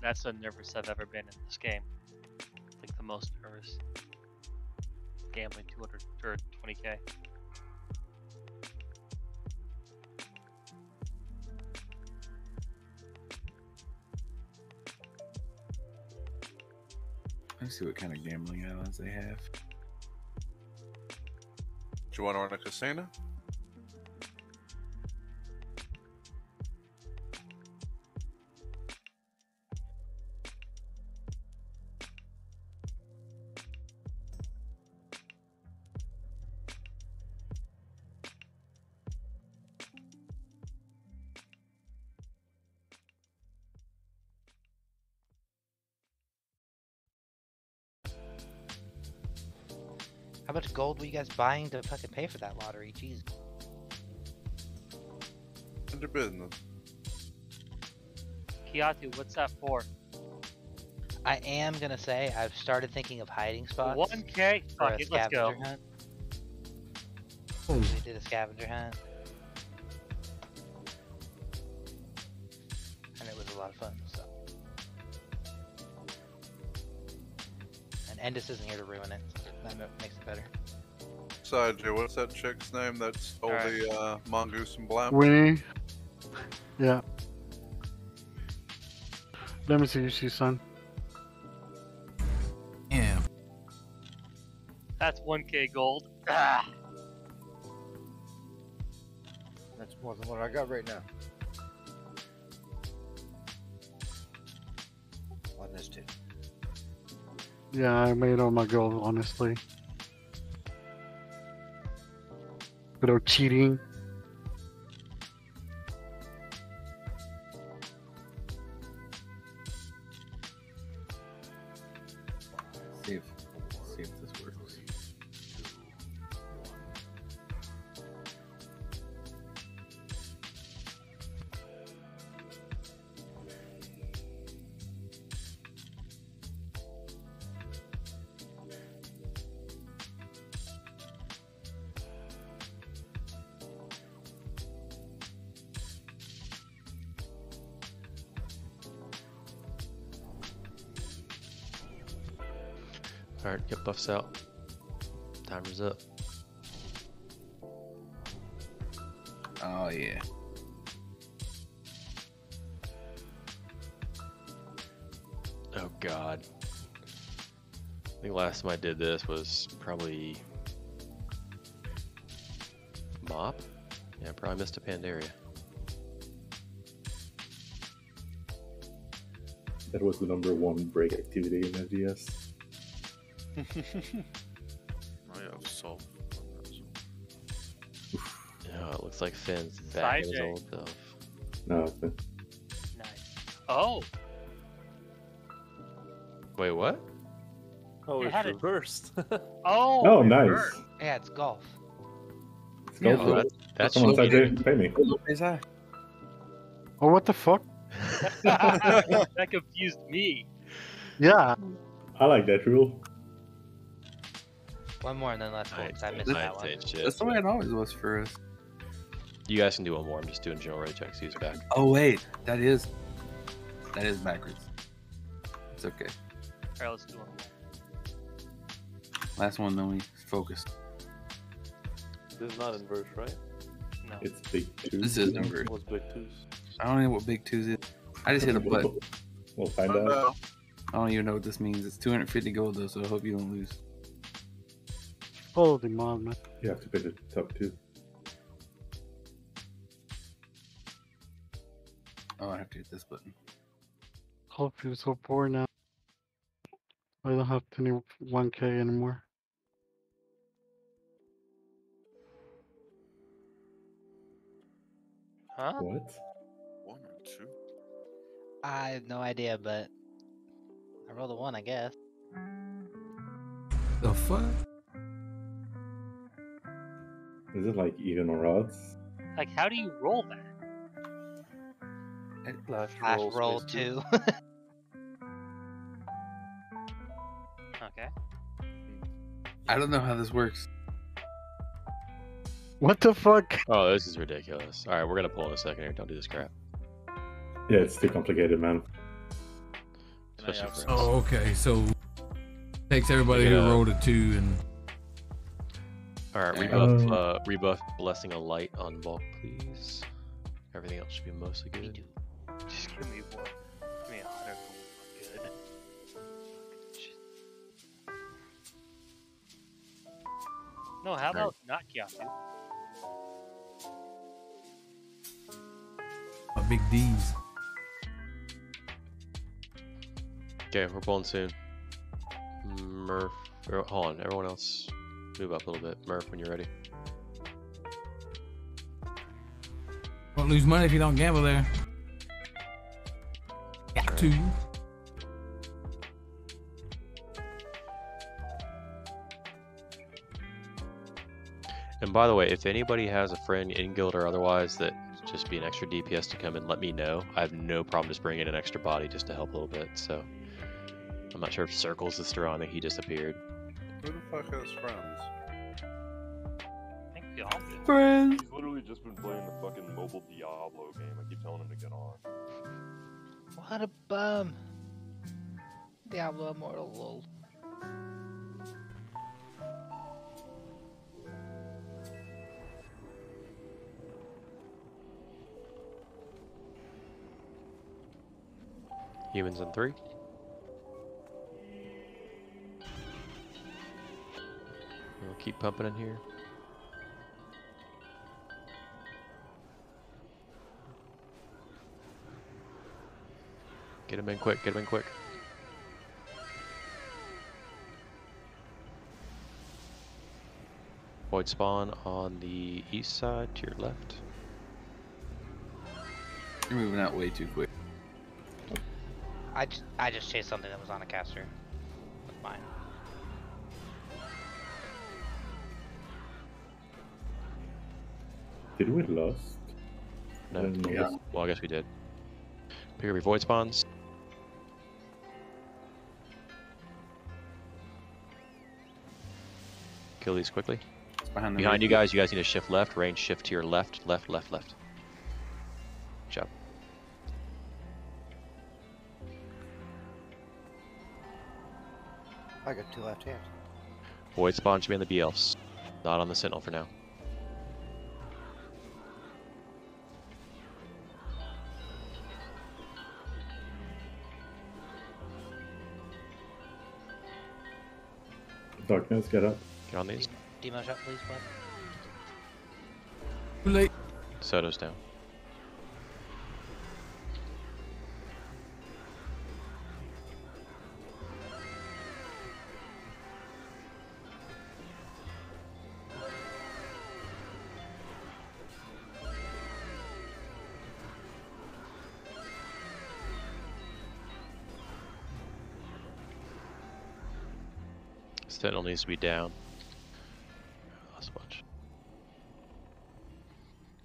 that's the nervous I've ever been in this game. Like the most nervous gambling 200 or 20k. Let's see what kind of gambling add-ons they have. Do you want to run a casino? How much gold were you guys buying to fucking pay for that lottery? Jeez. Under business. Kiatu, what's that for? I am gonna say I've started thinking of hiding spots. 1K? For Fuck a it, let's go. scavenger hunt. We did a scavenger hunt. And it was a lot of fun, so. And Endis isn't here to ruin it. That makes it better. Side Joe, what's that chick's name that stole the mongoose and blam? Winnie. Yeah. Let me see you, son. Yeah. That's 1K gold. Ah. That's more than what I got right now. On this too. Yeah, I made all my gold, honestly. Without cheating. See if this works. Alright, get buffs out. Timer's up. Oh yeah. Oh god. I think last time I did this was probably Mop? Yeah, I probably missed a Pandaria. That was the #1 break activity in FDS. I have salt on that. Yeah, it looks like Finn's back in his old self. No, it's been... Nice. Oh! Wait, what? Oh, It it's had it- reversed. Oh! Oh, nice. reverse. Yeah, it's golf. Let's go for it. That's Come on, Sajay, pay me. Oh, what the fuck? That confused me. Yeah. I like that rule. One more and then let's go. I missed I that one. did shit. That's the way it always was for us. You guys can do one more. I'm just doing general ready checks. Use back. Oh wait, that is backwards. It's okay. Alright, let's do one. Last one, then we focus. This is not inverse, right? No. It's big two. This is inverse. What's big twos? I don't know what big twos is. I just hit a butt. We'll find out. I don't even know what this means. It's 250 gold though, so I hope you don't lose. Holy moly, man. You have to pay the top 2. Oh, I have to hit this button. Hopefully it's so poor now. I don't have 21k anymore. Huh? What? 1 or 2? I have no idea, but I rolled a 1, I guess. The fuck? Is it like even or odds? Like, how do you roll that? Flash roll 2. Okay. I don't know how this works. What the fuck? Oh, this is ridiculous. All right, we're gonna pull in a second here. Don't do this crap. Yeah, it's too complicated, man. Especially for us. Oh, okay. So takes everybody We're who gonna- rolled a 2 and. All right, rebuff, rebuff Blessing of Light on Bulk, please. Everything else should be mostly good. Just give me 1. Give me 100 gold. Good. No, how about not Cashapp? Big D's. Okay, we're pulling soon. Murph, hold on, everyone else, move up a little bit. Murph, when you're ready. Won't lose money if you don't gamble there. Got to. And by the way, if anybody has a friend in guild or otherwise that just be an extra DPS to come in, let me know. I have no problem just bringing an extra body just to help a little bit. So I'm not sure if Circles is still on. I think he disappeared. Who the fuck has friends? I think we all do. Friends. He's literally just been playing the fucking mobile Diablo game. I keep telling him to get on. What a bum. Diablo Immortal, lol. Humans in 3. We'll keep pumping in here. Get him in quick, get him in quick. Void spawn on the east side to your left. You're moving out way too quick. I just chased something that was on a caster. That's mine. Did we lost? No, Yeah. well, I guess we did. Pick up your void spawns. Kill these quickly. Behind you guys need to shift left, range shift to your left, left. Good job. I got 2 left hands. Void spawn should be on the BLs, not on the Sentinel for now. Darkness, get up. Get on these. Demo shot, please, bud. Too late. Soto's down. Sentinel needs to be down. Lost a bunch.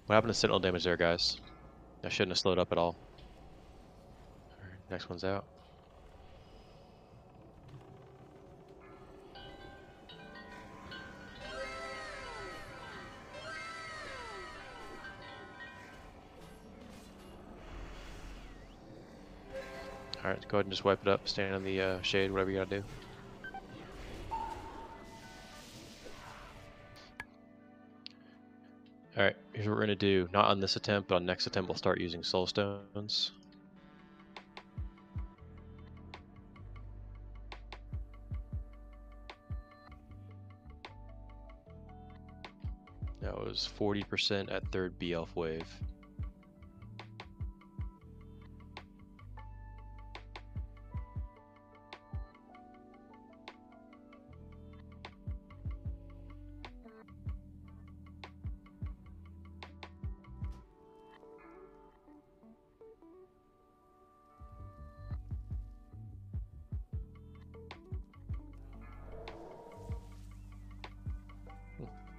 What happened to Sentinel damage there, guys? I shouldn't have slowed up at all. Alright, next one's out. Alright, go ahead and just wipe it up, stand in the shade, whatever you gotta do. Alright, here's what we're going to do. Not on this attempt, but on next attempt we'll start using soul stones. That was 40% at third B-Elf wave.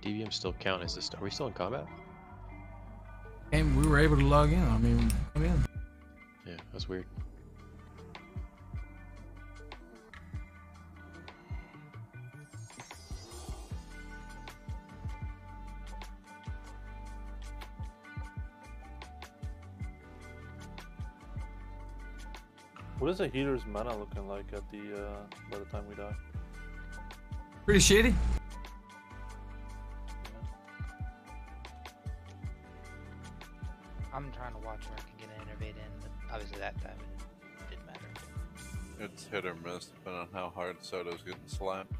DVM still count as this. Are we still in combat? And we were able to log in. I mean, come in. Yeah, that's weird. What is the healer's mana looking like at the by the time we die? Pretty shitty. I'm trying to watch where I can get an innervate in, but obviously that time it didn't matter. It's hit or miss depending on how hard Soto's getting slapped.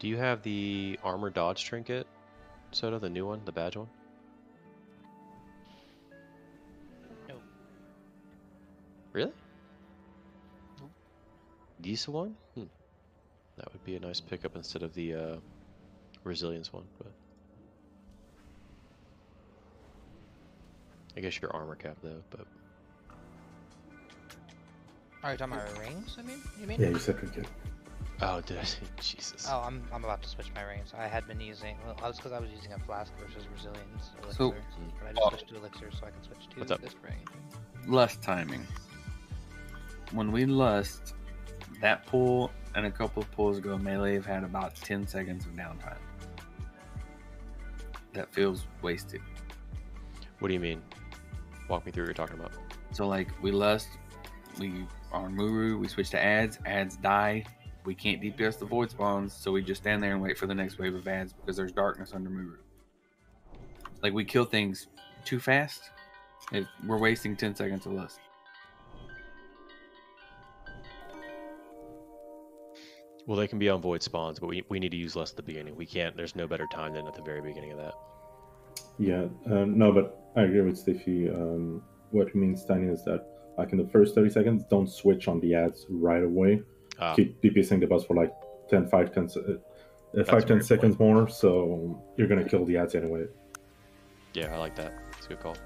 Do you have the armor dodge trinket, Soto, the new one, the badge one? No. Really? This one? That would be a nice pickup instead of the resilience one, but I guess your armor cap though, but Are you talking about rings? I mean, you mean? Yeah, you said trinket. oh, did I? Jesus. Oh, I'm about to switch my rings. I had been using, well, that's because I was using a flask versus resilience elixir, So- but I just switched to elixir so I can switch to What's up? this ring. Lust timing. When we lust, that pull and a couple of pulls ago, melee have had about 10 seconds of downtime. That feels wasted. What do you mean? Walk me through what you're talking about. So like we lust, we on Muru, we switch to ads die. We can't DPS the void spawns, so we just stand there and wait for the next wave of ads because there's darkness under Muru. Like we kill things too fast. We're wasting 10 seconds of lust. Well, they can be on void spawns, but we need to use less at the beginning. We can't. There's no better time than at the very beginning of that. Yeah, no, but I agree with Stiffy. What he means, Tiny, is that like in the first 30 seconds, don't switch on the ads right away. Keep DPSing the boss for like 10 seconds more, so you're gonna kill the ads anyway. Yeah, I like that. It's a good call.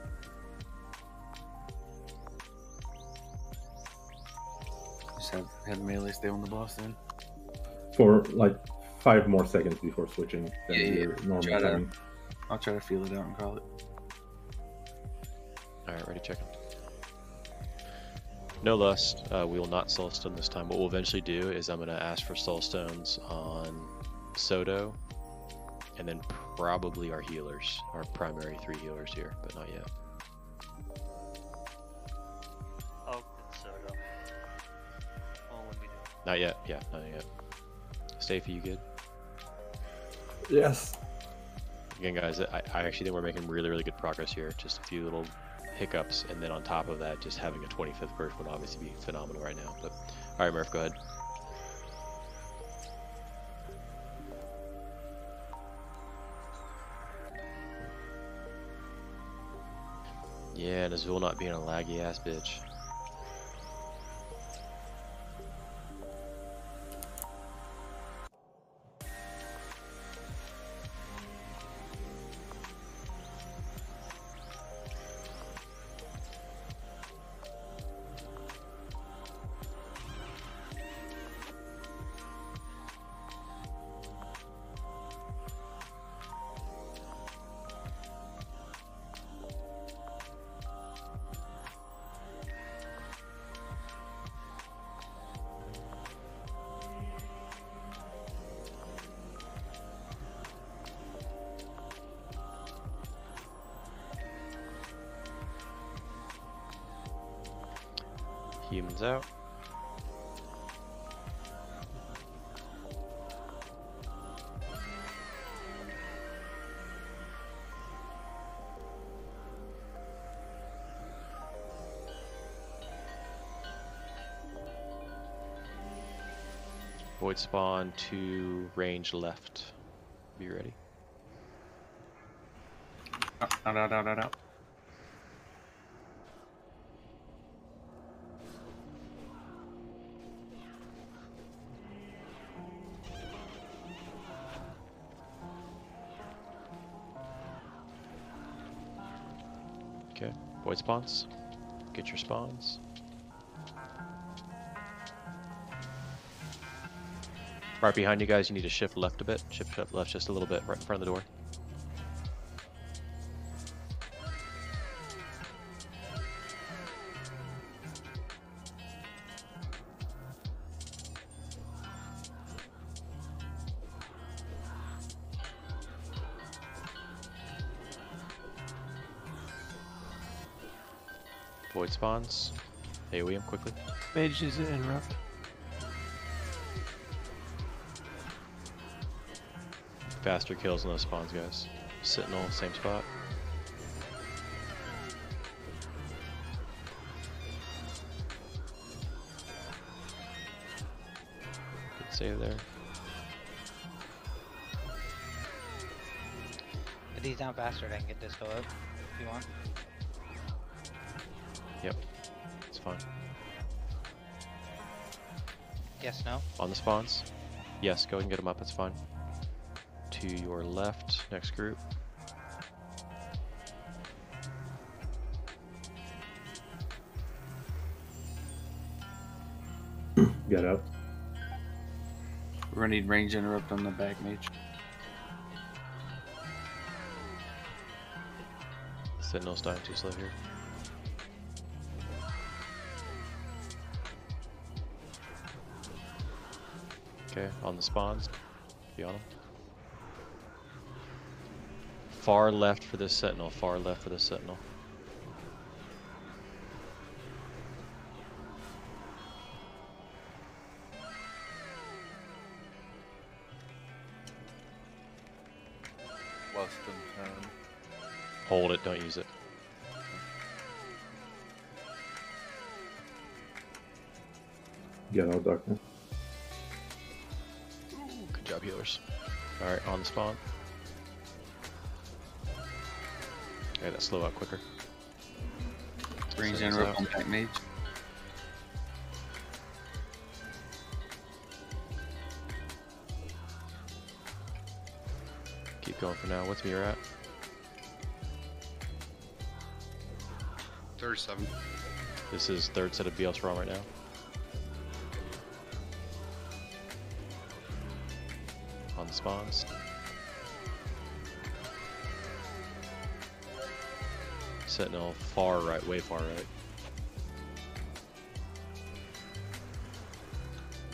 Just have melee stay on the boss then. For like 5 more seconds before switching than your normal timing. I'll try to feel it out and call it. Alright, ready, check it. No lust. We will not soulstone this time. What we'll eventually do is I'm going to ask for soulstones on Soto, and then probably our healers, our primary 3 healers here, but not yet. Oh, good Soto. Oh, let me do it. Not yet. Yeah, not yet. Stafey, you good? Yes. Again, guys, I actually think we're making really, really good progress here. Just a few little hiccups, and then on top of that, just having a 25th burst would obviously be phenomenal right now. But all right, Murph, go ahead. Yeah, and Azul not being a laggy ass bitch. Humans out. Void spawn to range left. Be ready. Out. Okay, void spawns. Get your spawns. Right behind you guys, you need to shift left a bit. Shift left just a little bit, right in front of the door. Void spawns. AoE him quickly. Mage is an interrupt. Faster kills in those spawns, guys. Sentinel, same spot. Good save there. Get these down faster, I can get disco up if you want. Yep, it's fine. Yes, no? On the spawns? Yes, go ahead and get them up, it's fine. To your left, next group. Get up. We're gonna need range interrupt on the back mage. Sentinel's dying too slow here. Okay, on the spawns. Be on them. Far left for this sentinel, far left for this sentinel. Less than 10. Hold it, don't use it. Get out, darkness. Good job, healers. Alright, on the spawn. Okay, that slow out quicker. Range interrupt on back mage. Keep going for now. What's me you're at? 37. This is third set of BL Strong right now. On the spawns. Sentinel far right, way far right.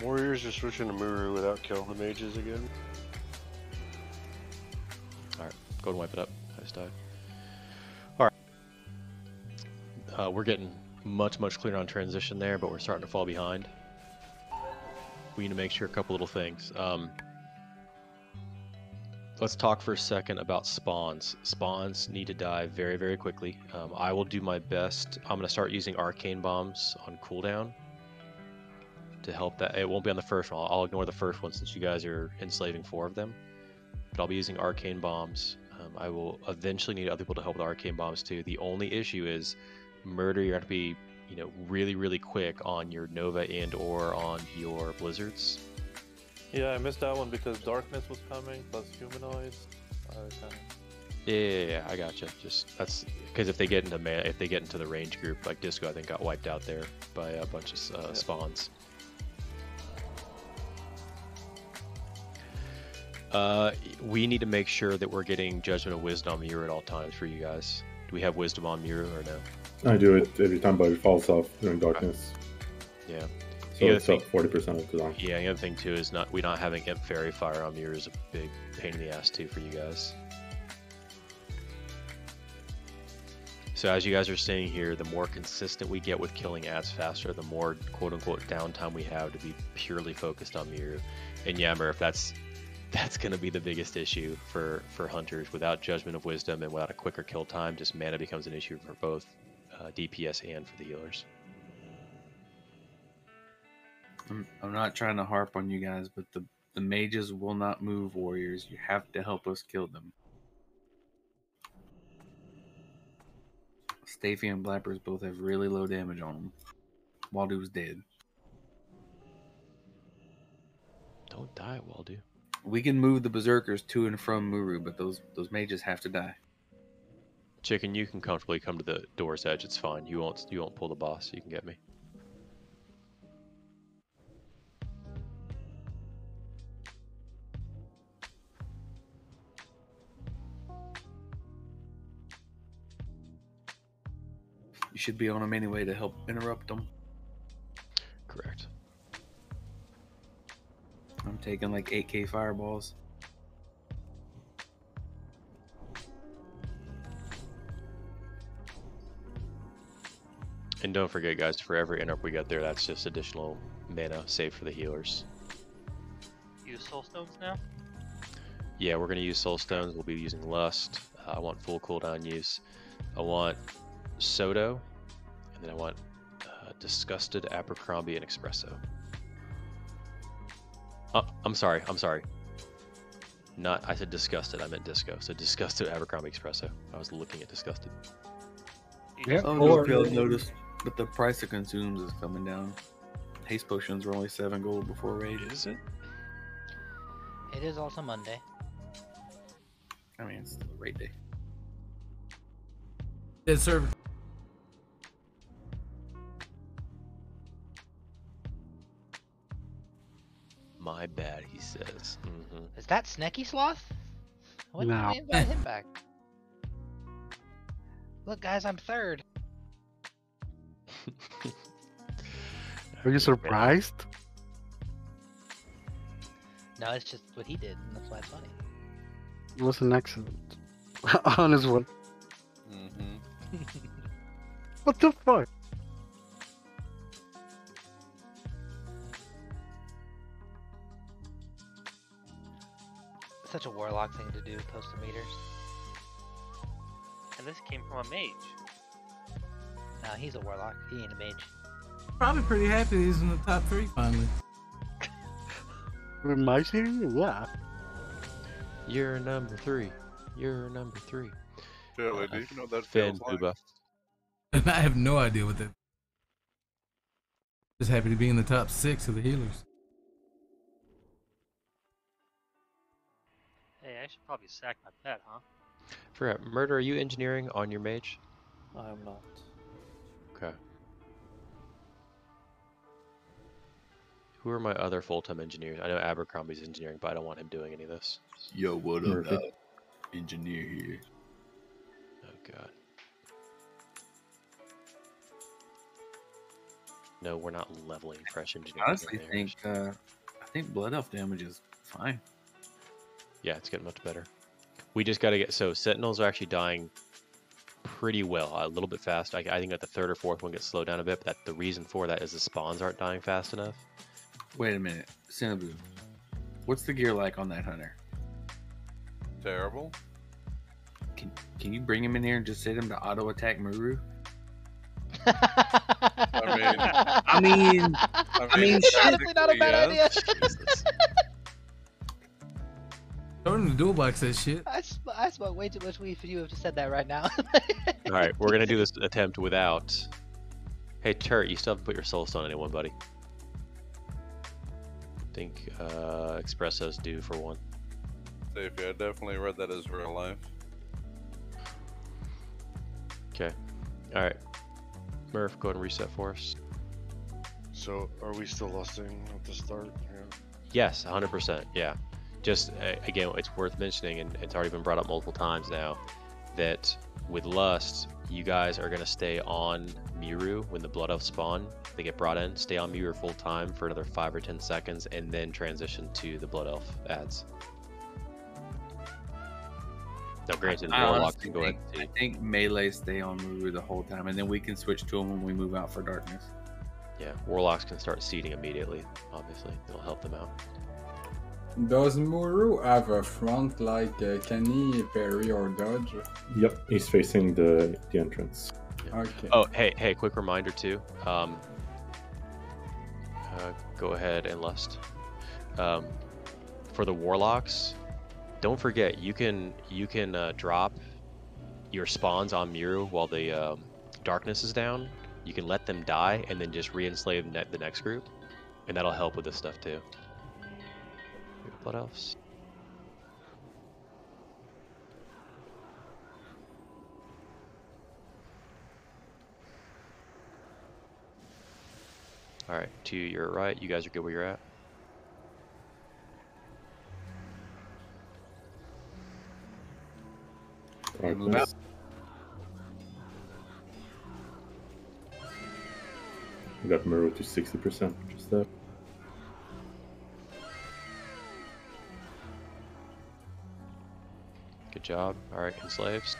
Warriors are switching to Muru without killing the mages again. Alright, go and wipe it up. I just died. Alright. We're getting much clearer on transition there, but we're starting to fall behind. We need to make sure a couple little things. Let's talk for a second about spawns. Spawns need to die very quickly. I will do my best. I'm going to start using arcane bombs on cooldown to help that. It won't be on the first one. I'll ignore the first one since you guys are enslaving 4 of them. But I'll be using arcane bombs. I will eventually need other people to help with arcane bombs too. The only issue is murder. You're going to be, really quick on your Nova and or on your blizzards. Yeah, I missed that one because darkness was coming, plus humanoids. Yeah, I gotcha. Just that's because if they get into the range group, like Disco, I think got wiped out there by a bunch of spawns. We need to make sure that we're getting Judgment of Wisdom on Muru at all times for you guys. Do we have Wisdom on Muru or no? I do it every time, but it falls off during darkness. Yeah. So it's up 40% of the time. Yeah, the other thing too is we not having Imp Fairy Fire on Muru is a big pain in the ass too for you guys. So as you guys are saying here, the more consistent we get with killing ads faster, the more quote-unquote downtime we have to be purely focused on Muru. And yeah, Murph, that's going to be the biggest issue for hunters. Without Judgment of Wisdom and without a quicker kill time, just mana becomes an issue for both DPS and for the healers. I'm not trying to harp on you guys, but the mages will not move warriors. You have to help us kill them. Stafy and Blappers both have really low damage on them. Waldo's dead. Don't die, Waldo. We can move the berserkers to and from Muru, but those mages have to die. Chicken, you can comfortably come to the door's edge. It's fine. You won't pull the boss. You can get me. You should be on them anyway to help interrupt them. Correct. I'm taking like 8k fireballs. And don't forget, guys, for every interrupt we get there, that's just additional mana saved for the healers. Use soul stones now? Yeah, we're going to use soul stones. We'll be using lust. I want full cooldown use. I want Soto. And then I want disgusted, Abercrombie, and espresso. Oh, I'm sorry. I said disgusted. I meant disco. So disgusted, Abercrombie, espresso. I was looking at disgusted. I don't know if y'all noticed, but the price of consumes is coming down. Haste potions were only 7 gold before raid. Is it? It is also Monday. I mean, it's raid day. Dead server. My bad, he says. Is that Snecky Sloth? When No. did we invite him back? Look, guys, I'm third. Are you surprised? No, it's just what he did, and that's why it's funny. It was an accident. Honest one. What the fuck? Such a warlock thing to do, post the meters. And this came from a mage. No, he's a warlock. He ain't a mage. Probably pretty happy he's in the top 3 finally. With my team? Yeah. You're number 3. You're number 3. Surely, do you know what that Finn, feels like? Booba. And I have no idea what that. Just happy to be in the top 6 of the healers. Hey, I should probably sack my pet, huh? Forgot, Murder, are you engineering on your mage? I am not. Okay. Who are my other full-time engineers? I know Abercrombie's engineering, but I don't want him doing any of this. Yo, what up, engineer here? Oh god. No, we're not leveling fresh engineering. Honestly, I think blood elf damage is fine. Yeah, it's getting much better. We just got to get... So, Sentinels are actually dying pretty well. A little bit fast. I think that the 3rd or 4th one gets slowed down a bit, but the reason for that is the spawns aren't dying fast enough. Wait a minute. Cinnaboo, what's the gear like on that hunter? Terrible. Can you bring him in here and just set him to auto-attack Muru? I mean, Honestly, not a bad idea. Starting the dual box that shit. I smoke way too much weed for you to have said that right now. Alright, we're going to do this attempt without... Hey, Turt, you still have to put your soul stone on anyone, buddy. I think Espresso's due for one. Safety, I definitely read that as real life. Okay. Alright. Murph, go ahead and reset for us. So, are we still lusting at the start? Yeah. Yes, 100%. Yeah. Just, again, it's worth mentioning, and it's already been brought up multiple times now, that with Lust, you guys are going to stay on Muru when the Blood Elves spawn. They get brought in, stay on Muru full time for another 5 or 10 seconds, and then transition to the Blood Elf ads. Now, granted, Warlocks can go ahead and see. I think melee stay on Muru the whole time, and then we can switch to them when we move out for darkness. Yeah, Warlocks can start seeding immediately, obviously. It'll help them out. Does Muru have a front like can he parry or dodge? Yep, he's facing the entrance. Yeah. Okay. Oh, hey, quick reminder too. go ahead and lust. For the warlocks, don't forget you can drop your spawns on Muru while the darkness is down. You can let them die and then just re-enslave the next group, and that'll help with this stuff too. Blood elves. All right, to your right. You guys are good where you're at. Right, Move out. We got Muru to 60%, just that. Good job. All right, enslaves.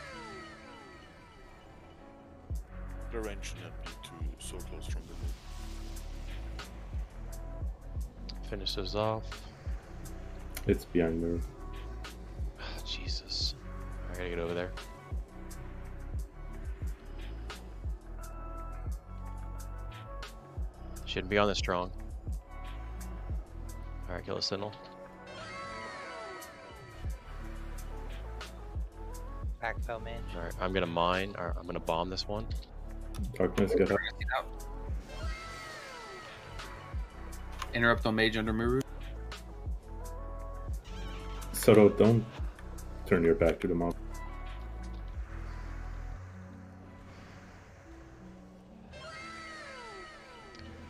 The range shouldn't be too so close from the move. Finish those off. It's behind Muru. Oh, Jesus. I gotta get over there. Shouldn't be on this strong. Alright, kill a Sentinel. Backfill man. Alright, I'm gonna mine, or I'm gonna bomb this one. Darkness, get up. Interrupt on mage under Muru. Soto, don't turn your back to the mob.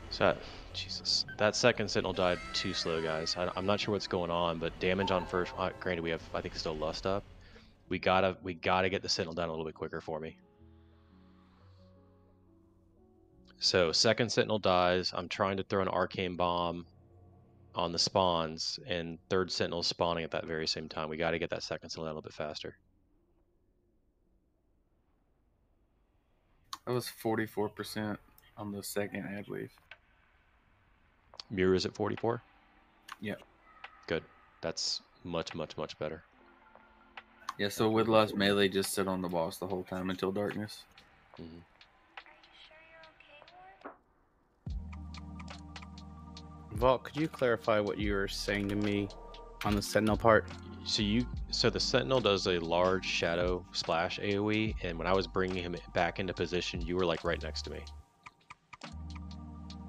So, Jesus, that second Sentinel died too slow, guys. I'm not sure what's going on, but damage on first. Granted, we have, I think, still lust up. We gotta get the Sentinel down a little bit quicker for me. So second Sentinel dies. I'm trying to throw an arcane bomb on the spawns, and third Sentinel spawning at that very same time. We got to get that second Sentinel down a little bit faster. That was 44% on the second ad wave. Muru is at 44? Yep. Good. That's much, much, much better. Yeah, so with lust, melee just sit on the boss the whole time until darkness. Mm-hmm. Vault, could you clarify what you were saying to me on the Sentinel part? So the Sentinel does a large shadow splash AoE, and when I was bringing him back into position, you were like right next to me.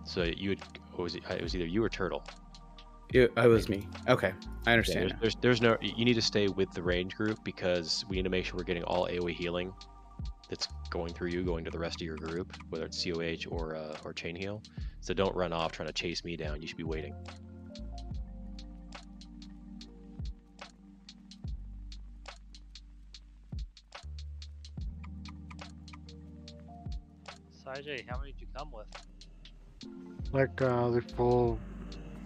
So you would, it was either you or Turtle. I was me. Okay, I understand. Yeah, there's no. You need to stay with the range group because we need to make sure we're getting all AoE healing that's going through you, going to the rest of your group, whether it's COH or chain heal. So don't run off trying to chase me down. You should be waiting. Sajay, how many did you come with? Like the full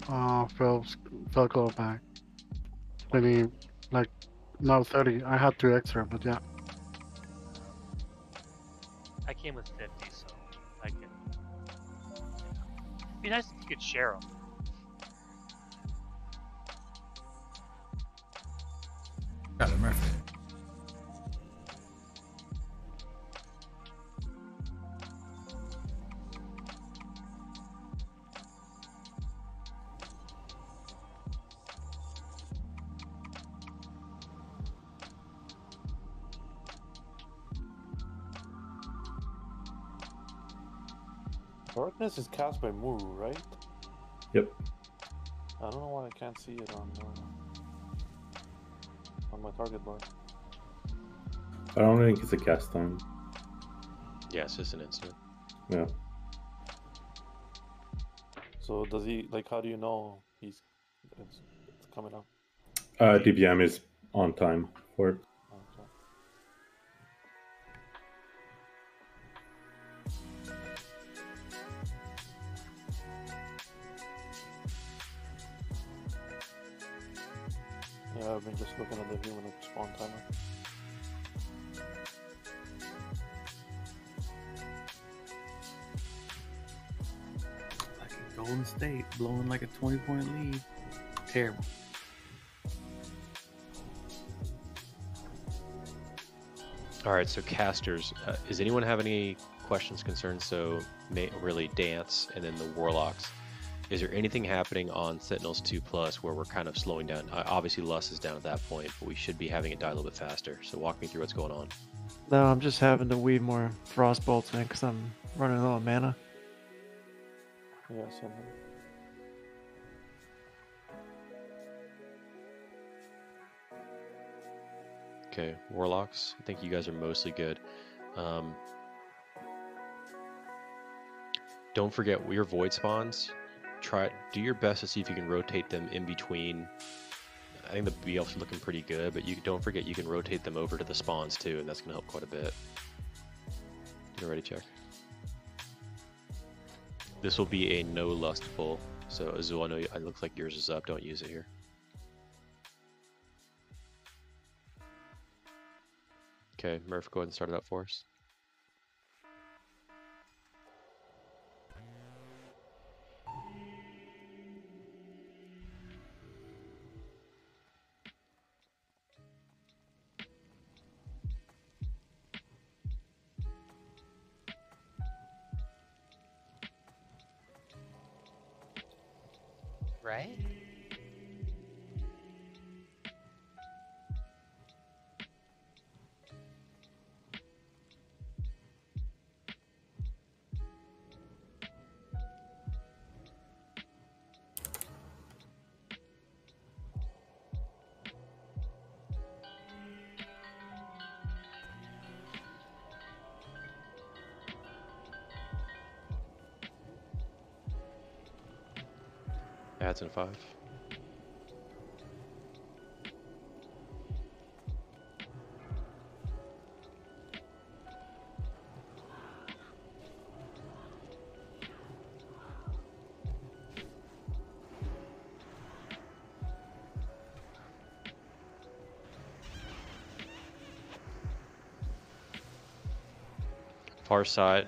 Felco back. 20, like, no, 30. I had 2 extra, but yeah. I came with 50, so I can. It'd be nice if you could share them. Got it, Murphy. Darkness is cast by Muru, right? Yep. I don't know why I can't see it on my target bar. I don't think it's a cast time. Yeah, it's just an instant. Yeah. So does he, like, how do you know it's coming up? DBM is on time for it. Yeah, I've been just looking at the view when it's spawn timer. Like a Golden State blowing like a 20-point lead. Terrible. All right, so casters, does anyone have any questions, concerns? So really dance, and then the warlocks. Is there anything happening on Sentinels 2+ where we're kind of slowing down? Obviously, Lust is down at that point, but we should be having it die a little bit faster. So walk me through what's going on. No, I'm just having to weave more frost bolts in because I'm running low on mana. Yeah, same here. Okay, Warlocks. I think you guys are mostly good. Don't forget your void spawns. Do your best to see if you can rotate them in between. I think the B elf's looking pretty good, but you don't forget you can rotate them over to the spawns too, and that's gonna help quite a bit. Get ready check. This will be a no lust pull. So Azul, I know it looks like yours is up. Don't use it here. Okay, Murph, go ahead and start it up for us. Right? Adds in 5. Far side,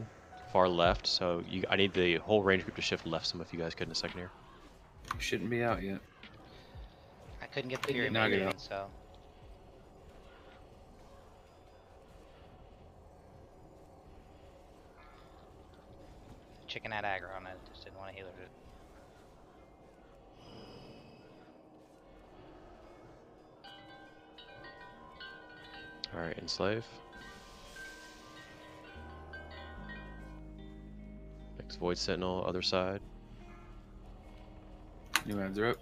far left. So I need the whole range group to shift left some if you guys could in a second here. Shouldn't be out yet. I couldn't get the pyramid Now get in, out. so. Chicken had aggro on it, just didn't want to heal it. Alright, enslave. Next Void Sentinel, other side. New ads are up.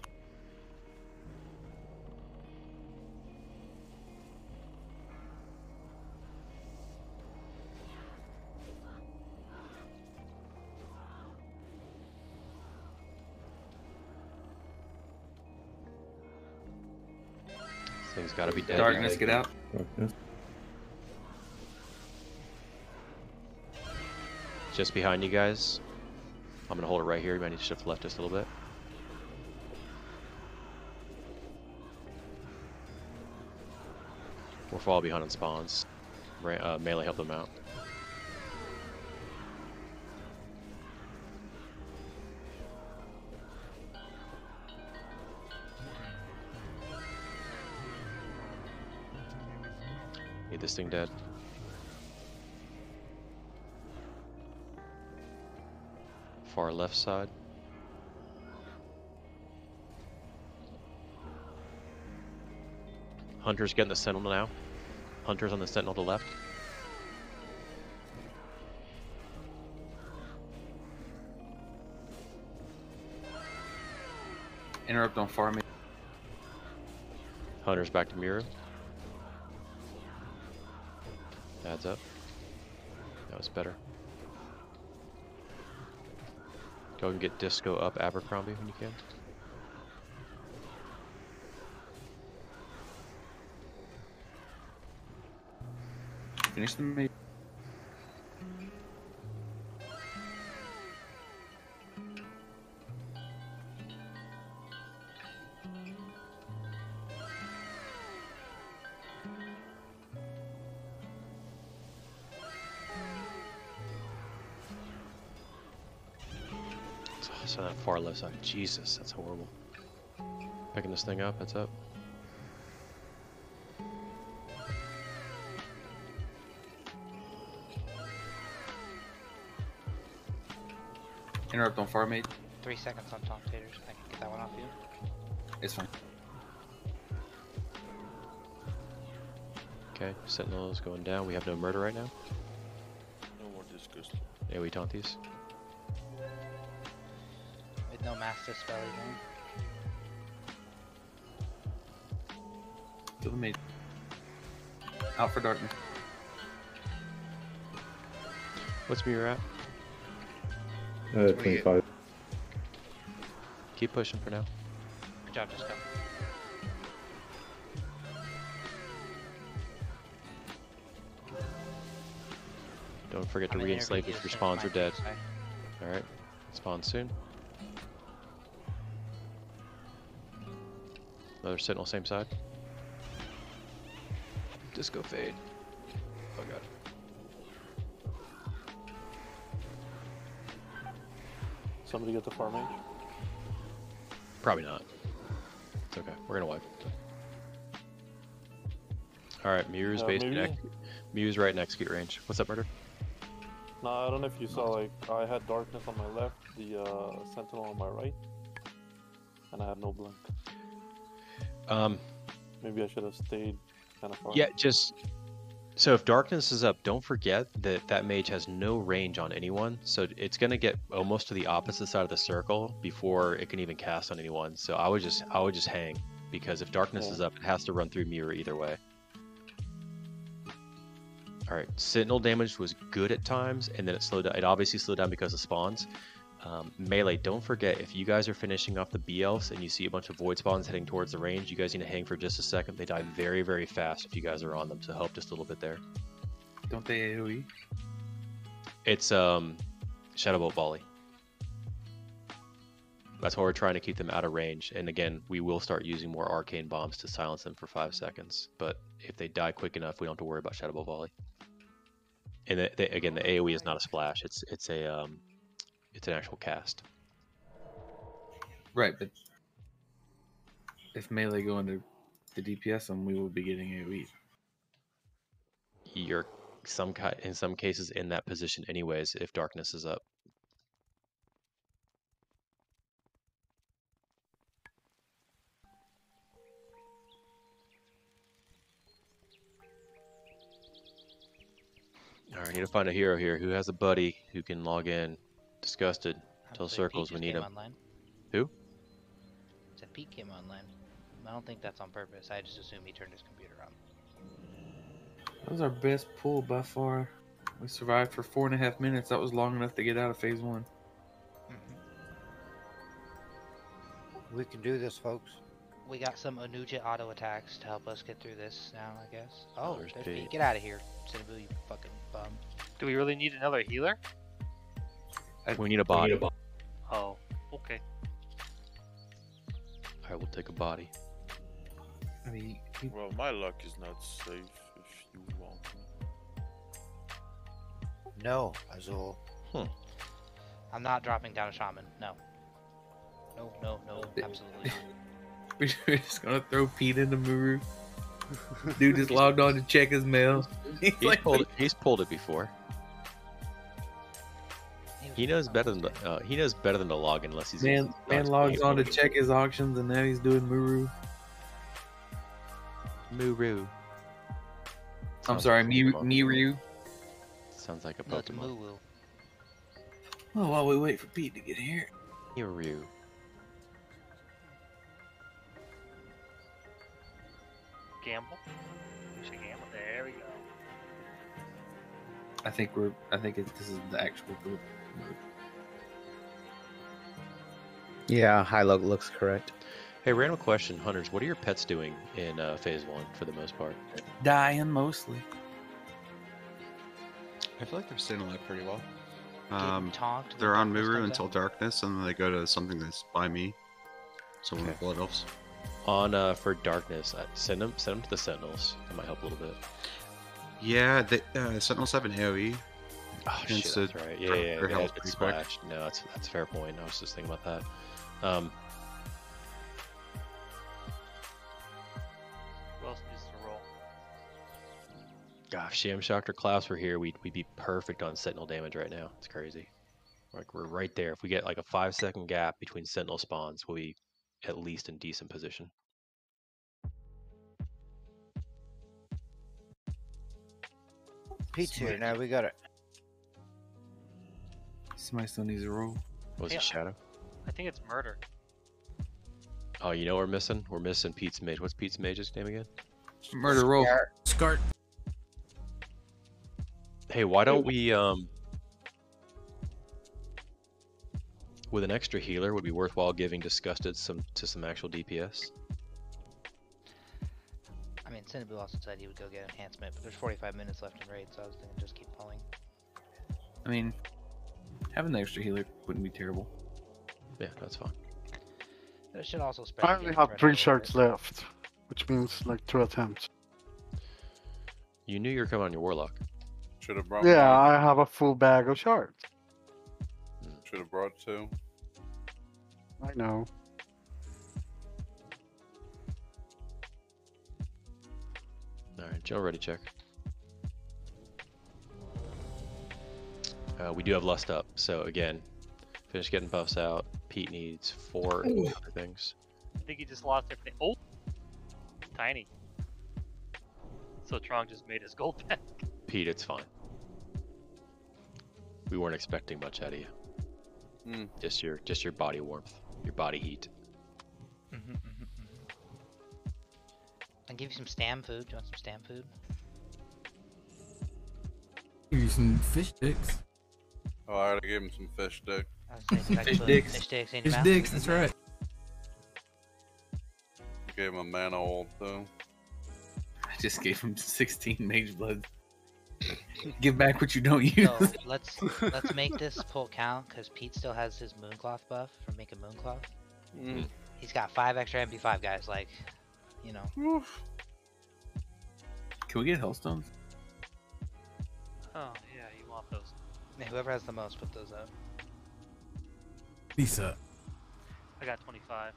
This thing's gotta be dead. Darkness, get out. Darkness. Just behind you guys. I'm gonna hold it right here. You might need to shift left just a little bit. We'll fall behind on spawns. Melee help them out. Need this thing dead. Far left side. Hunter's getting the Sentinel now. Hunter's on the Sentinel to the left. Interrupt on farming. Hunter's back to Muru. Adds up. That was better. Go and get Disco up Abercrombie when you can. Finish the mate. So that far left side, Jesus, that's horrible. Picking this thing up, that's up. Interrupt on farm mate. 3 seconds on top taters. I can get that one off you. It's fine. Okay, Sentinel's going down. We have no murder right now. No more disgust. Yeah, we taunt these. With no mass dispel again. Kill the mage. Out for darkness. What's Muru at? 25. Keep pushing for now. Good job, Disco. Don't forget to re-enslave if your spawns are dead. Alright, spawn soon. Another Sentinel, same side. Disco fade. Oh god. Somebody get the farm mage? Probably not. It's okay. We're gonna wipe. Alright, Muru's Muru's right in execute range. What's up, Murder? No, I don't know if you saw, like, I had darkness on my left, the sentinel on my right, and I had no blink. Maybe I should have stayed kind of far. Yeah, just so if darkness is up, don't forget that that mage has no range on anyone, so it's gonna get almost to the opposite side of the circle before it can even cast on anyone. So I would just hang, because if darkness is up, it has to run through Muru either way. All right, Sentinel damage was good at times, and then it slowed down. It obviously slowed down because of spawns. Melee, don't forget, if you guys are finishing off the B-Elves and you see a bunch of void spawns heading towards the range, you guys need to hang for just a second. They die very, very fast if you guys are on them, so help just a little bit there. Don't they AoE? It's Shadow Bolt Volley. That's why we're trying to keep them out of range. And again, we will start using more arcane bombs to silence them for 5 seconds. But if they die quick enough, we don't have to worry about Shadow Bolt Volley. And again, the AoE is not a splash. It's an actual cast. Right, but if melee go into the DPS, then we will be getting AoE. You're in some cases in that position anyways if darkness is up. Alright, need to find a hero here who has a buddy who can log in. Disgusted. Tell circles we need him. Online. Who? Said Pete came online. I don't think that's on purpose. I just assume he turned his computer on. That was our best pull by far. We survived for 4.5 minutes. That was long enough to get out of phase 1. We can do this, folks. We got some Anuja auto attacks to help us get through this now, I guess. Oh, there's there's Pete. Pete. Get out of here, Cinnaboo, you fucking bum. Do we really need another healer? We need a body. Oh, okay. I will take a body. I mean, well, my luck is not safe if you want. No, Azul. I'm not dropping down a shaman. No. No, absolutely not. We're just gonna throw Pete into Muru. Dude just logged on to check his mail. He's pulled it before. He knows better than to log in unless he's man logs on to check his auctions and now he's doing Muru. Muru. I'm sorry, Miru. Sounds like a No, it's Pokemon. Moo-woo. Oh, while we wait for Pete to get here. Miru. Gamble? We should gamble. There we go. I think this is the actual group. Yeah, high log looks correct. Hey, random question, Hunters. What are your pets doing in phase 1 for the most part? Dying mostly. I feel like they're staying alive pretty well. Talked They're on Muru until darkness, and then they go to something that's by me. So one of the Blood Elves. On for darkness, send them to the Sentinels. That might help a little bit. Yeah, the Sentinels have an AoE. Oh shit, that's right. Yeah, Their health it's pretty quick. splashed. No, that's a fair point. I was just thinking about that. Who else needs to roll? Gosh, Sham Shocked or Klaus were here, we'd be perfect on Sentinel damage right now. It's crazy. Like we're right there. If we get like a 5-second gap between sentinel spawns, we'll be at least in decent position. Pete's here now. We got it. Somebody still needs a roll. Was it Shadow? I think it's murder. Oh, you know what we're missing? We're missing Pete's mage. What's Pete's mage's name again? Murder roll. Scart. Hey, why don't we with an extra healer, would be worthwhile giving Disgusted some actual DPS. I mean, Cinnaboo also said he would go get enhancement, but there's 45 minutes left in raid, so I was thinking just keep pulling. I mean, having the extra healer wouldn't be terrible. Yeah, that's fine. It should also spread. I only have 3 shards left, which means like 2 attempts. You knew you were coming on your Warlock. Should have brought. Yeah, I have a full bag of shards. Should have brought 2. I know. Alright, Joe, ready check. We do have Lust up, so again, finish getting buffs out. Pete needs 4 other things. I think he just lost everything. Oh! Tiny. So Trong just made his gold back. Pete, it's fine. We weren't expecting much out of you. Just your body warmth, your body heat. I'll give you some stam food. Do you want some stam food? Give you some fish sticks. Oh, I already gave him some fish stick. Fish dicks. Fish dicks in your Fish mouth? dicks, that's right. Gave him a mana old too. I just gave him 16 mage blood. Give back what you don't use. So let's make this pull count because Pete still has his Mooncloth buff from making Mooncloth. He's got 5 extra MP5 guys, like, you know. Can we get Hellstones? Oh, yeah, you want those. Yeah, whoever has the most, put those up. Lisa. I got 25.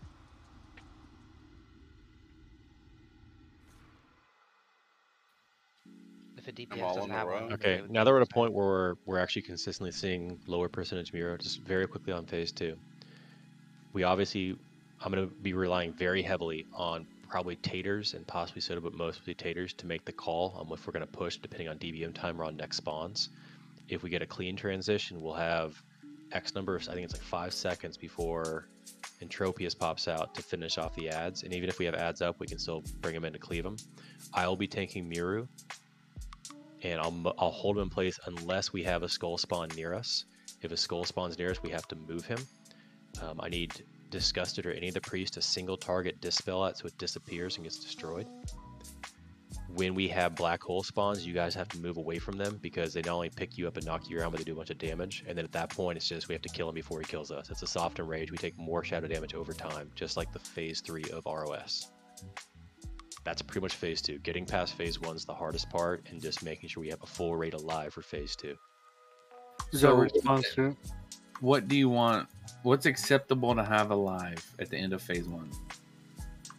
If a DPS doesn't have one. Okay, now that we're at a point where we're actually consistently seeing lower percentage Muro, just very quickly on phase 2. We obviously, I'm going to be relying very heavily on probably Taters and possibly Soda, but mostly Taters to make the call on if we're going to push depending on DBM time or on next spawns. If we get a clean transition, we'll have X number of, I think it's like 5 seconds before Entropius pops out to finish off the ads. And even if we have ads up, we can still bring them in to cleave them. I'll be tanking Muru. And I'll hold him in place unless we have a skull spawn near us. If a skull spawns near us, we have to move him. I need Disgusted or any of the priests to single target Dispel it so it disappears and gets destroyed. When we have black hole spawns, you guys have to move away from them because they not only pick you up and knock you around, but they do a bunch of damage. And then at that point, it's just we have to kill him before he kills us. It's a soft enrage. We take more shadow damage over time, just like the phase 3 of ROS. That's pretty much phase 2. Getting past phase 1 is the hardest part, and just making sure we have a full raid alive for phase 2. So, what do you want? What's acceptable to have alive at the end of phase 1?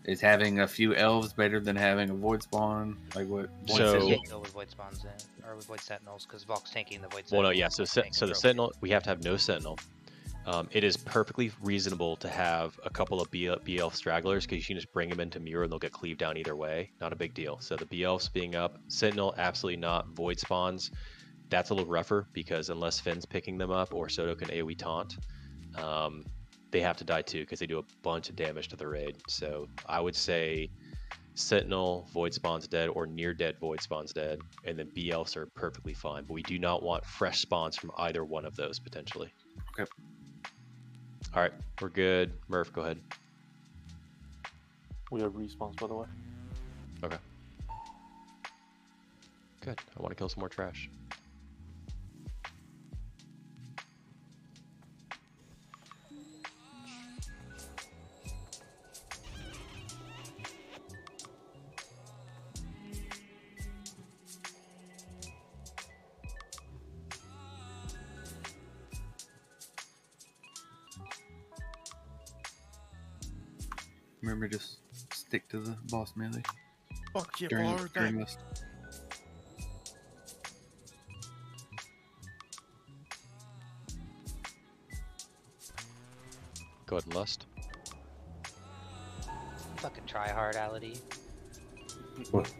Is having a few elves better than having a void spawn? Like what? So you can't go with void spawns in, or with void sentinels, because Volk's tanking the void sentinel. Well, no, yeah. So the sentinel, we have to have no sentinel. It is perfectly reasonable to have a couple of B elf stragglers because you can just bring them into Muro and they'll get cleaved down either way. Not a big deal. So the B elves being up, sentinel absolutely not. Void spawns, that's a little rougher because unless Finn's picking them up or Soto can AoE taunt, they have to die too because they do a bunch of damage to the raid. So I would say sentinel, void spawns dead, or near dead void spawns dead, and then B elves are perfectly fine. But we do not want fresh spawns from either one of those potentially. Okay. All right, we're good. Murph, go ahead. We have respawns, by the way. Okay. Good. I want to kill some more trash. Remember, just stick to the boss melee. Fuck you, during this. Go ahead and lust. Fucking try hard, Ality. What?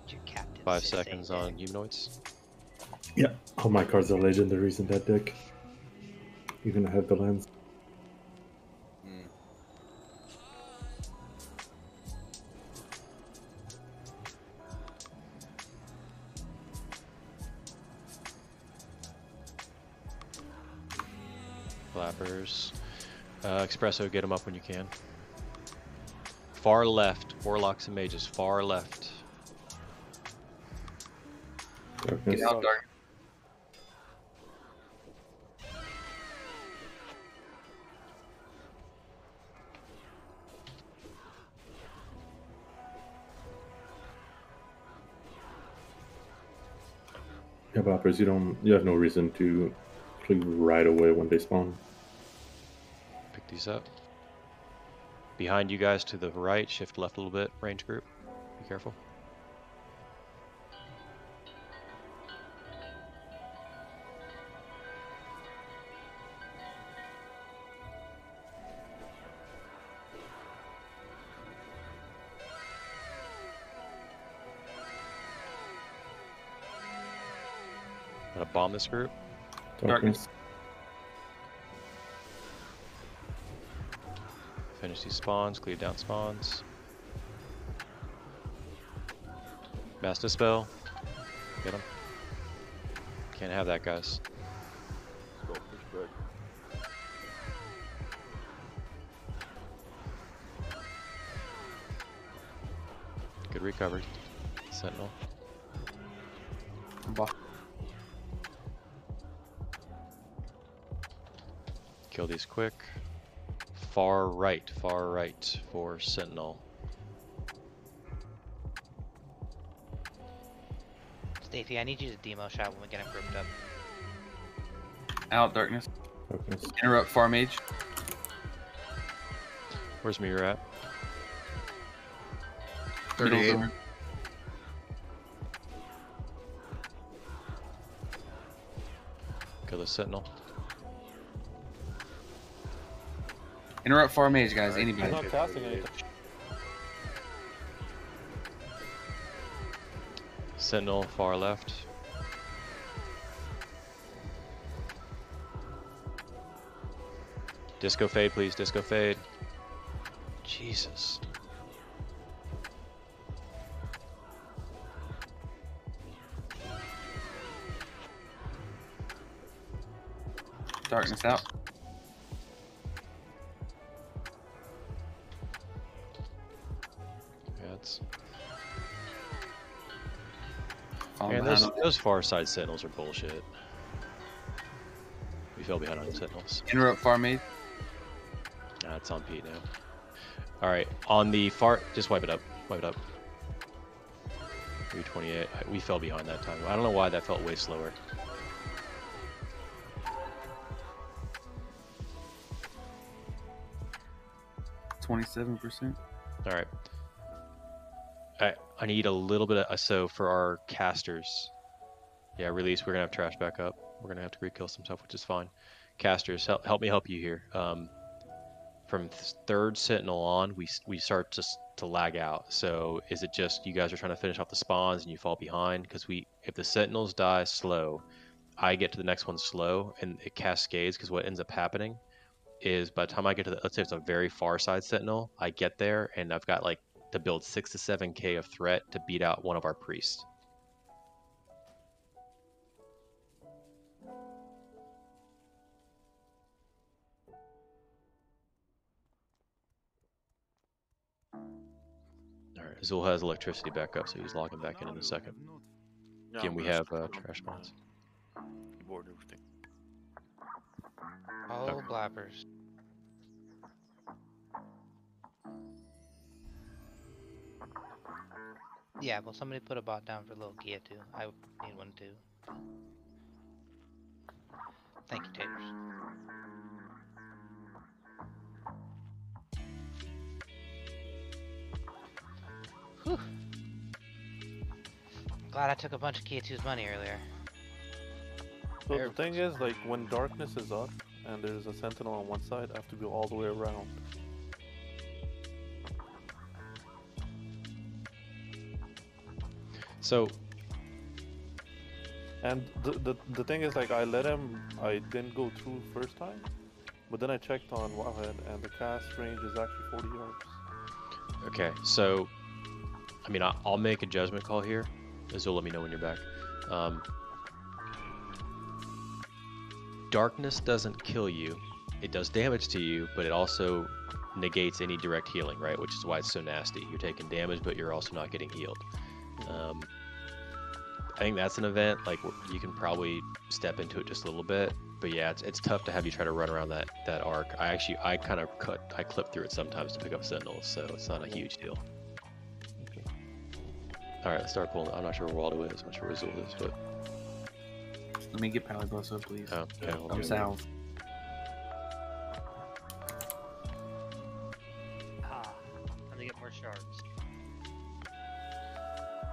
Your captain 5 sits seconds ain't on humanoids. Yeah, all my cards are legendaries in that deck. Even I have the lands. Flappers. Espresso, get them up when you can. Far left. Warlocks and mages. Far left. Darkness. Get out, dark. Yeah, Boppers, you have no reason to click right away when they spawn. Pick these up. Behind you guys to the right, shift left a little bit, range group. Be careful. I'm gonna bomb this group. Darkness. Finish these spawns, clear down spawns. Mass Dispel. Get them. Can't have that, guys. Go push back. Good recovery. Sentinel. Kill these quick. Far right for Sentinel. Stacey, I need you to demo shot when we get him grouped up. Out, darkness. Darkness. Interrupt far mage. Where's Mirror at? 38. Kill the Sentinel. Interrupt far mage, guys. He's Anybody. not casting anything. Sentinel far left. Disco fade, please. Disco fade. Jesus. Darkness out. Yeah, it's... Falling Man, behind those far side Sentinels are bullshit. We fell behind on Sentinels. Interrupt far mage. Nah, it's on Pete now. Alright, on the far... Just wipe it up. Wipe it up. 328. We fell behind that time. I don't know why that felt way slower. %. Alright. I need a little bit of... So for our casters... Yeah, release. We're gonna have trash back up. We're gonna have to re-kill some stuff, which is fine. Casters, help me help you here. From third Sentinel on, we start to lag out. So is it just you guys are trying to finish off the spawns and you fall behind? Because if the Sentinels die slow, I get to the next one slow, and it cascades. Because what ends up happening is by the time I get to the, let's say it's a very far side Sentinel, I get there and I've got like to build 6 to 7k of threat to beat out one of our priests. Alright, Azul has electricity back up, so he's logging back in a second. Again, we have trash spawns. Keyboard, everything. Oh, blappers. Yeah, well, somebody put a bot down for little Gia too. I need one too. Thank you, Taters. Whew. Glad I took a bunch of Kia 2's money earlier. So the thing is, like, when darkness is up, and there's a sentinel on one side, I have to go all the way around. So, and the thing is, like, I didn't go through first time, but then I checked on Wowhead, and the cast range is actually 40 yards. okay, so, I mean, I'll make a judgment call here. This will let me know when you're back. Darkness doesn't kill you. It does damage to you, but it also negates any direct healing, right? Which is why it's so nasty. You're taking damage, but you're also not getting healed. I think that's an event, like, you can probably step into it just a little bit, but yeah, it's tough to have you try to run around that arc. I clip through it sometimes to pick up sentinels, so it's not a huge deal. Okay. Alright, let's start pulling. I'm not sure where Waldo is, I'm not sure where Zul is, but... Let me get Palibus up, please. Oh, okay, I'm south. Let me get more shards.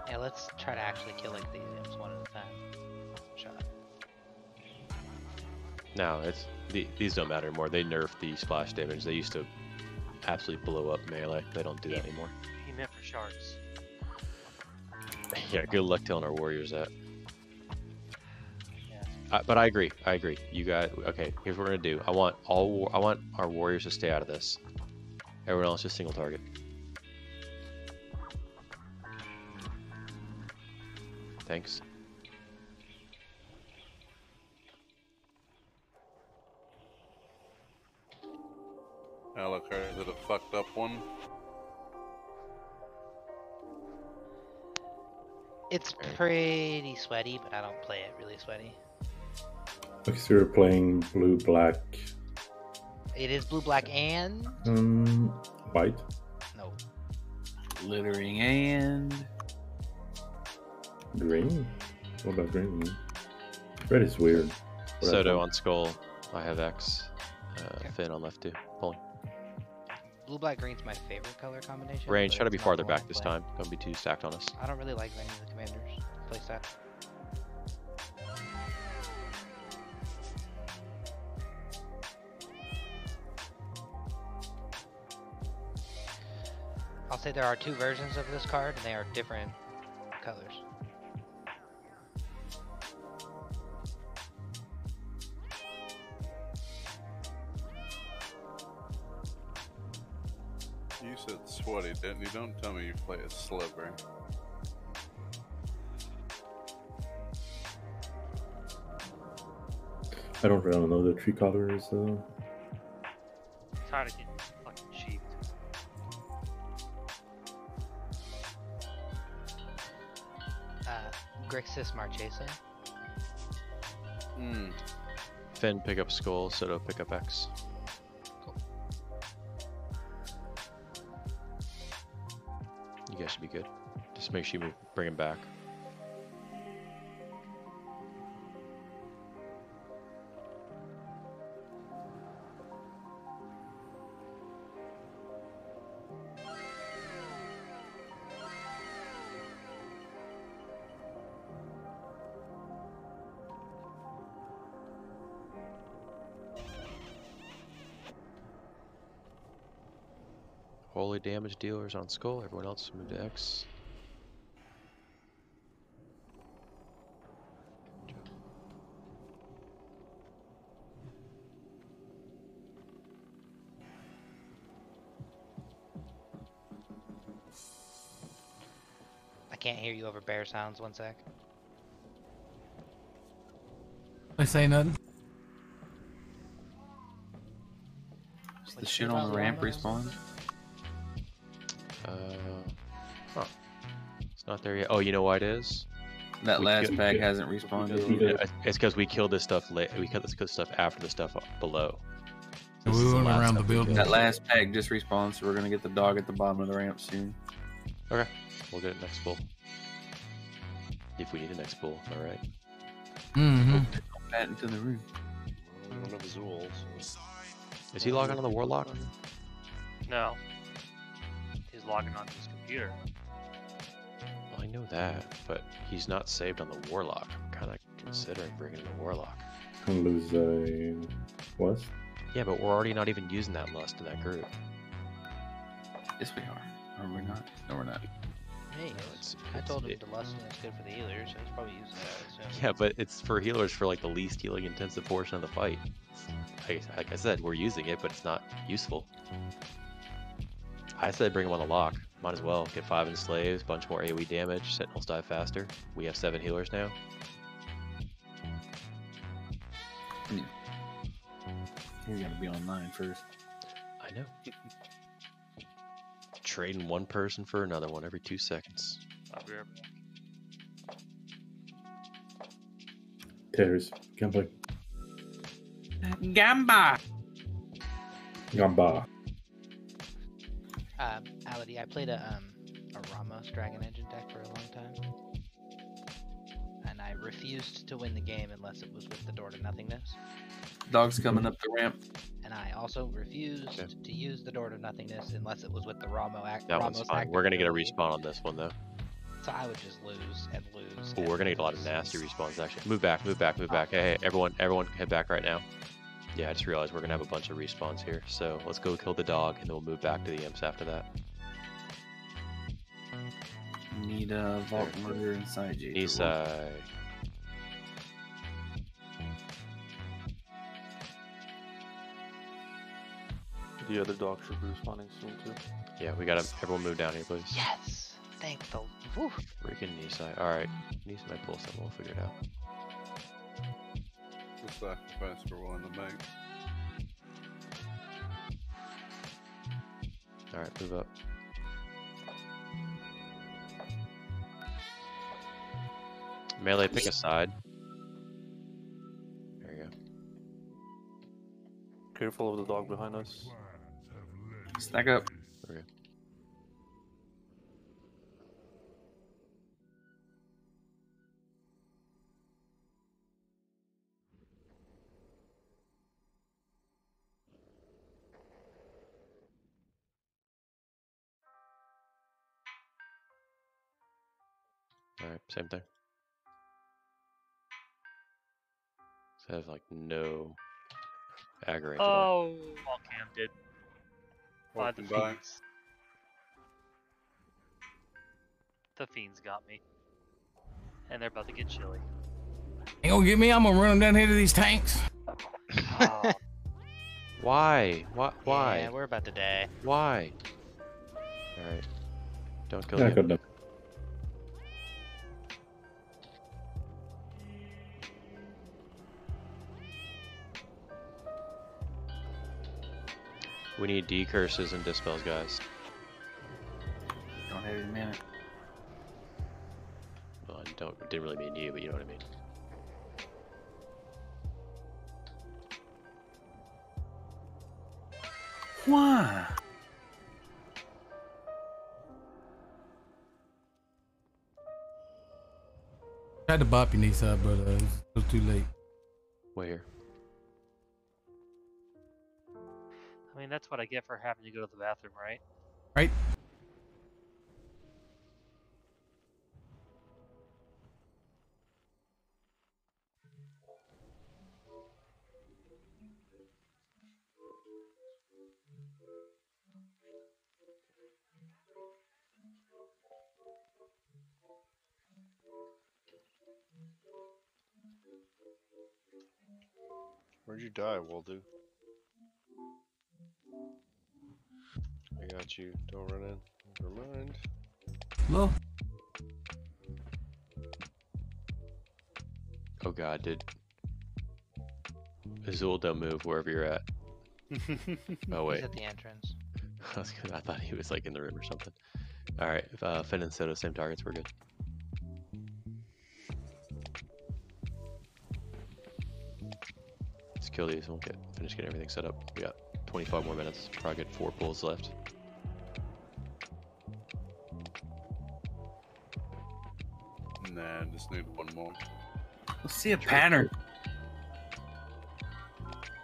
Yeah, let's try to actually kill like these imps one at a time. Shot. No, these don't matter anymore. They nerfed the splash damage. They used to absolutely blow up melee. They don't do that anymore. He meant for shards. Yeah, good luck telling our warriors that. But I agree. You got okay. Here's what we're gonna do. I want our warriors to stay out of this. Everyone else just single target. Thanks. Alucard, is it a fucked up one? It's pretty sweaty, but I don't play it really sweaty. Okay, so you're playing blue, black. It is blue, black, and White. no. Glittering and Green. What about green? Red is weird. Soto on skull. I have X. Finn on left too. Pulling. Blue, black, green's my favorite color combination. Range. but Try to be it's not farther the one back I this play. time. Don't be too stacked on us. I don't really like any of the commanders. Play stat. I'll say there are two versions of this card, and they are different colors. You said sweaty, didn't you? Don't tell me you play a sliver. I don't really know the tree colors. I'm tired of getting fucking cheap. Grixis Marchesa. Finn pick up skull. Soto pick up X. You guys should be good. Just make sure you bring him back. Holy damage dealers on skull. Everyone else move to X. I can't hear you over bear sounds. 1 sec. I say nothing. Is the shit on the ramp respawn? Huh. It's not there yet. Oh, you know why it is? That last pack hasn't respawned yet. It's because we killed this stuff late. We killed this good stuff after the stuff below. So we went around the building. That last pack just respawned, so we're gonna get the dog at the bottom of the ramp soon. Okay, we'll get it next pull. If we need a next pull, all right. Pat into the room. One of Zool. Is he logging on the warlock? No. He's logging onto his computer. Well, I know that, but he's not saved on the warlock. I'm kind of considering bringing in the warlock. And lose a West. Yeah, but we're already not even using that lust in that group. Yes, we are. Are we not? No, we're not. Hey, I told him the lust is good for the healers, so he's probably using that. So. Yeah, but it's for healers for like the least healing intensive portion of the fight. Like I said, we're using it, but it's not useful. I said bring him on the lock. Might as well get 5 enslaves, bunch more AoE damage, sentinels die faster. We have 7 healers now. Yeah. He's gotta be online first. I know. Trading one person for another one every 2 seconds. I'll be right back. Tears. Gamba. Gamba! Gamba. Ality, I played a Ramos Dragon Engine deck for a long time. And I refused to win the game unless it was with the Door to Nothingness. Dog's coming up the ramp. And I also refused to use the Door to Nothingness unless it was with the Ramos That one's fine. We're gonna get a respawn on this one though. So I would just lose and lose. Oh, we're gonna get a lot of nasty respawns actually. Move back, move back, move back. Hey, everyone head back right now. Yeah, I just realized we're gonna have a bunch of respawns here. So let's go kill the dog and then we'll move back to the imps after that. Need a vault murder inside you. Nisai. The other dog should be respawning soon too. Yeah, we gotta. Everyone move down here, please. Yes! Thank the. Whew. Freaking Nisai. Alright. Nisai might pull something, we'll figure it out. The sacrifice we're willing to make. Alright, move up. Melee, pick a side. There you go. Careful of the dog behind us. Stack up. Okay. Alright, same thing. So I have like no aggro range. Oh, all cam did. By the Welcome back. fiends. The fiends got me. And they're about to get chilly. Ain't gonna get me. I'm gonna run them down here to these tanks. Oh, Why? Why? Yeah, we're about to die. Why? Alright. Don't kill Yeah, him. got them. We need decurses and dispels, guys. Don't have any mana. Well, didn't really mean you, but you know what I mean. Why? Tried to bop you, Nisai, but it was too late. Where? I mean, that's what I get for having to go to the bathroom, right? Right? Where'd you die, Waldo? I got you. Don't run in. Never mind. Well, Oh god, did Azul don't move wherever you're at. Oh wait. He's at the entrance. I thought he was like in the room or something. Alright, Finn and Soto, same targets, we're good. Let's kill these and we'll finish getting everything set up. We got 25 more minutes. Probably get 4 pulls left. Nah, just need one more. Let's see a pattern.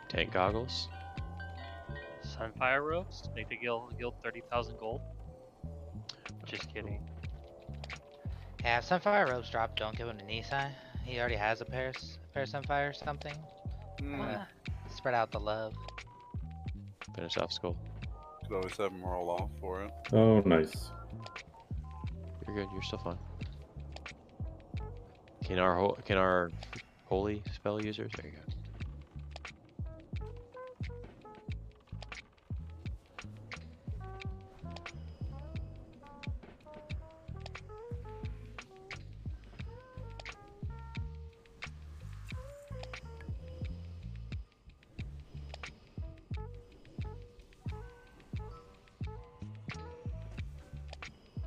Tank goggles. Sunfire robes to make the guild 30,000 gold. Just kidding. Yeah, if Sunfire Robes drop, don't give him to Nisai. He already has a pair of Sunfire or something. Spread out the love. Finish off skull. Could always have them roll off for it. Oh, nice. You're good. You're still fine. Can our holy spell users? There you go.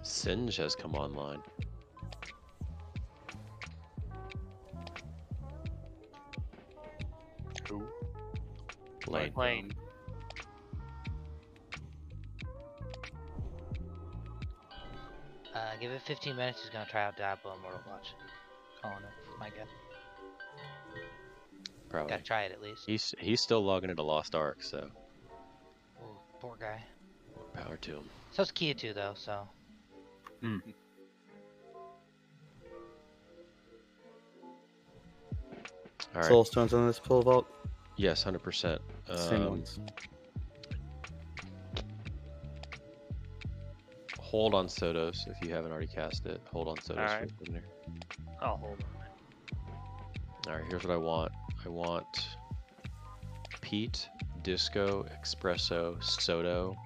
Singe has come online. Who? Lane. Lane. Give it 15 minutes. He's gonna try out Diablo Immortal Watch. Calling it. My guess. Probably. Gotta try it at least. He's still logging into Lost Ark, so Ooh, poor guy. power to him. So it's Kia too, though. So. Mm. All right. Soulstones on this pull vault? Yes, 100%. Same ones. Hold on Sodos if you haven't already cast it. Hold on Sodos. Alright. For a minute. I'll hold on. Alright, here's what I want. I want Pete, Disco, Espresso, Sodo,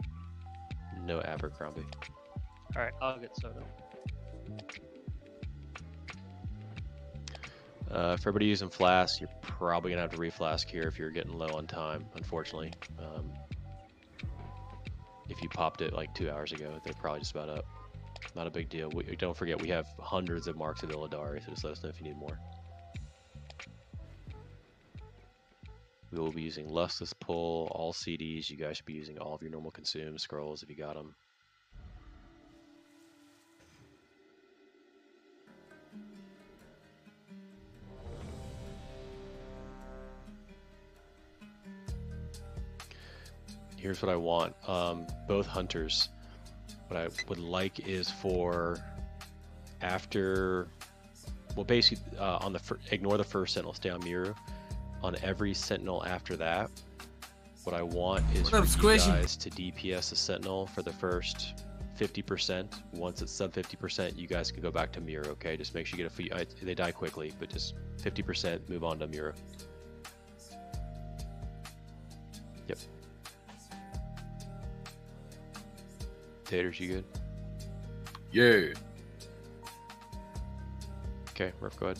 no Abercrombie. Alright, I'll get Soto. For everybody using Flask, you're probably gonna have to reflask here if you're getting low on time, unfortunately. If you popped it like 2 hours ago, they're probably just about up. Not a big deal. Don't forget, we have hundreds of Marks of Illidari, so just let us know if you need more. We will be using Lustless Pull, all CDs. You guys should be using all of your normal consume scrolls if you got them. Here's what I want. Both hunters. What I would like is for after, well, basically on the ignore the first sentinel, stay on Muru. On every sentinel after that, what I want is for you guys to DPS the sentinel for the first 50%. Once it's sub 50%, you guys can go back to Muru. Okay, just make sure you get a they die quickly, but just 50%, move on to Muru. Yep. Taters, you good? Yeah. Okay, Murph, go ahead.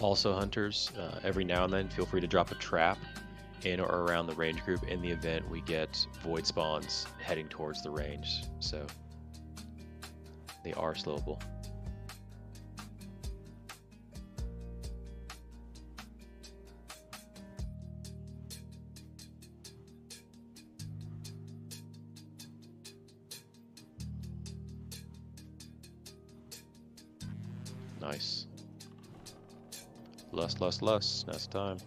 Also, hunters, every now and then feel free to drop a trap in or around the range group in the event we get void spawns heading towards the range, so they are slowable. Nice. Lust, lust, lust. Now it's time.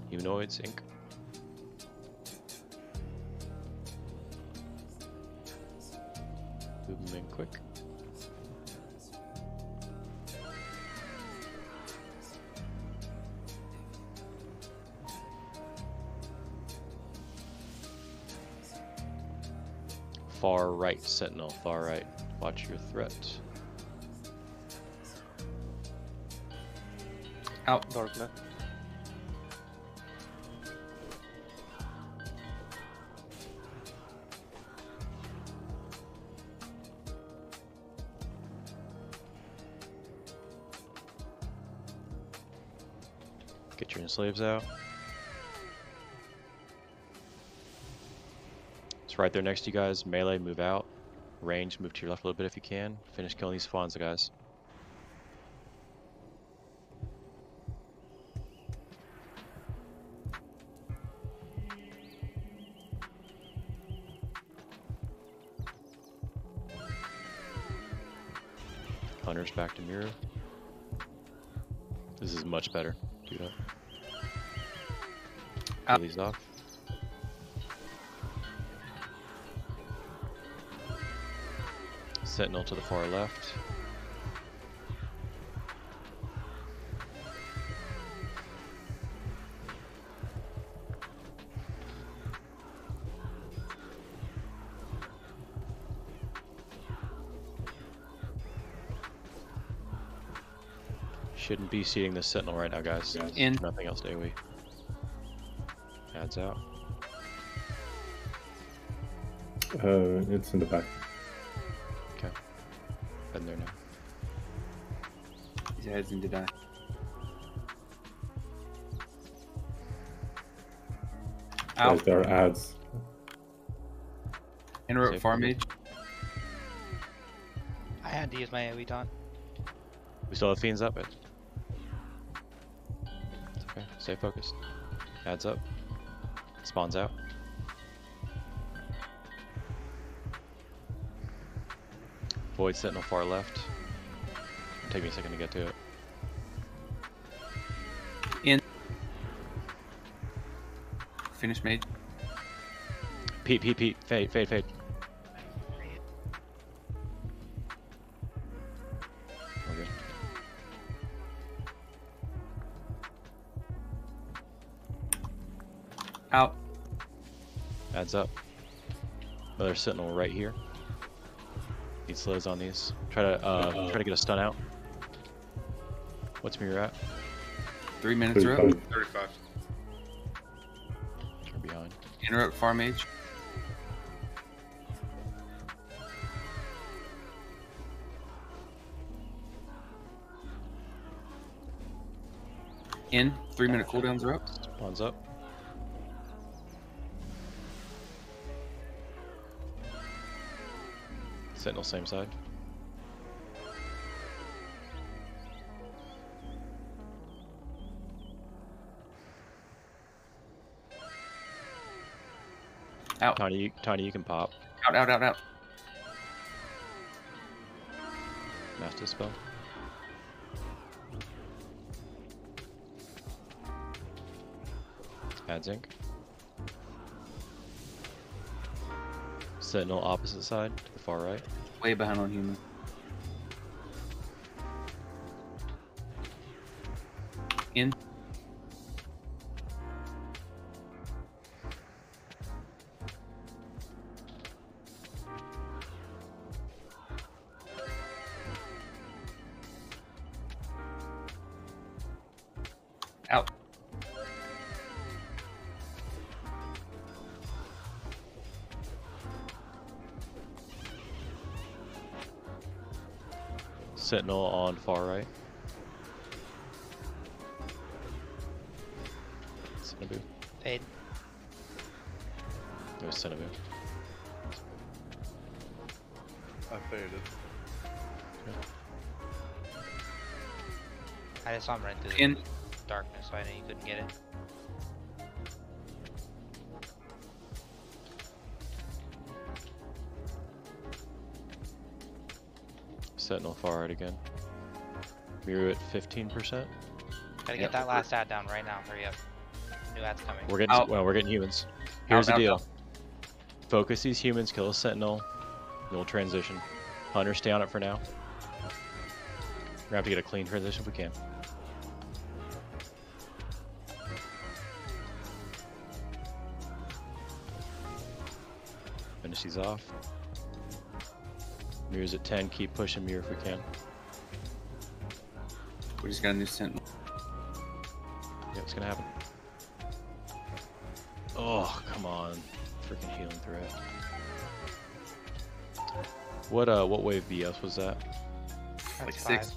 Humanoids, Inc. Move them in quick. Far right, Sentinel, far right. Watch your threat. Out. Darknet. Get your enslaves out. It's right there next to you guys. Melee, move out. Range, move to your left a little bit if you can. Finish killing these Fonza guys. Hunter's back to Muru. This is much better. Do that. Kill these off. Sentinel to the far left. Shouldn't be seating the Sentinel right now, guys. In. Nothing else to AoE. Adds out. It's in the back. Okay. Been there now. His head's into die. Guys, there are ads. Interrupt Safe farm for mage. I had to use my AoE taunt. We still have fiends up. It's okay. Stay focused. Adds up. Spawns out. Void Sentinel far left. Take me a second to get to it. In. Finish mage. Pete. Fade. Okay. Out. Adds up. Another Sentinel right here. Need slows on these. Try to get a stun out. What's Mirror at? 3 minutes are up. 35. Turn behind. Interrupt farm mage. In. 3 minute cooldowns are up. Spawns up. Sentinel same side. Out. Tiny, you can pop. Out. Master spell. Add zinc. Sentinel opposite side to the far right. Way behind on human. In. Out. Sentinel on far right. Cinnaboo. Fade. It was Cinnaboo. I faded. I just saw him run through In. the darkness, so I knew you couldn't get it. Sentinel far right again. Muru at 15%. Gotta get that last ad down right now. Hurry up. New ad's coming. We're getting humans. Here's the deal. Out. Focus these humans, kill a Sentinel, and we'll transition. Hunter, stay on it for now. We're gonna have to get a clean transition if we can. Finish these off. Muru's at 10, keep pushing Muru if we can. We just got a new sentinel. Yeah, it's gonna happen. Oh, come on. Freaking healing threat. What wave BS was that? Like 6.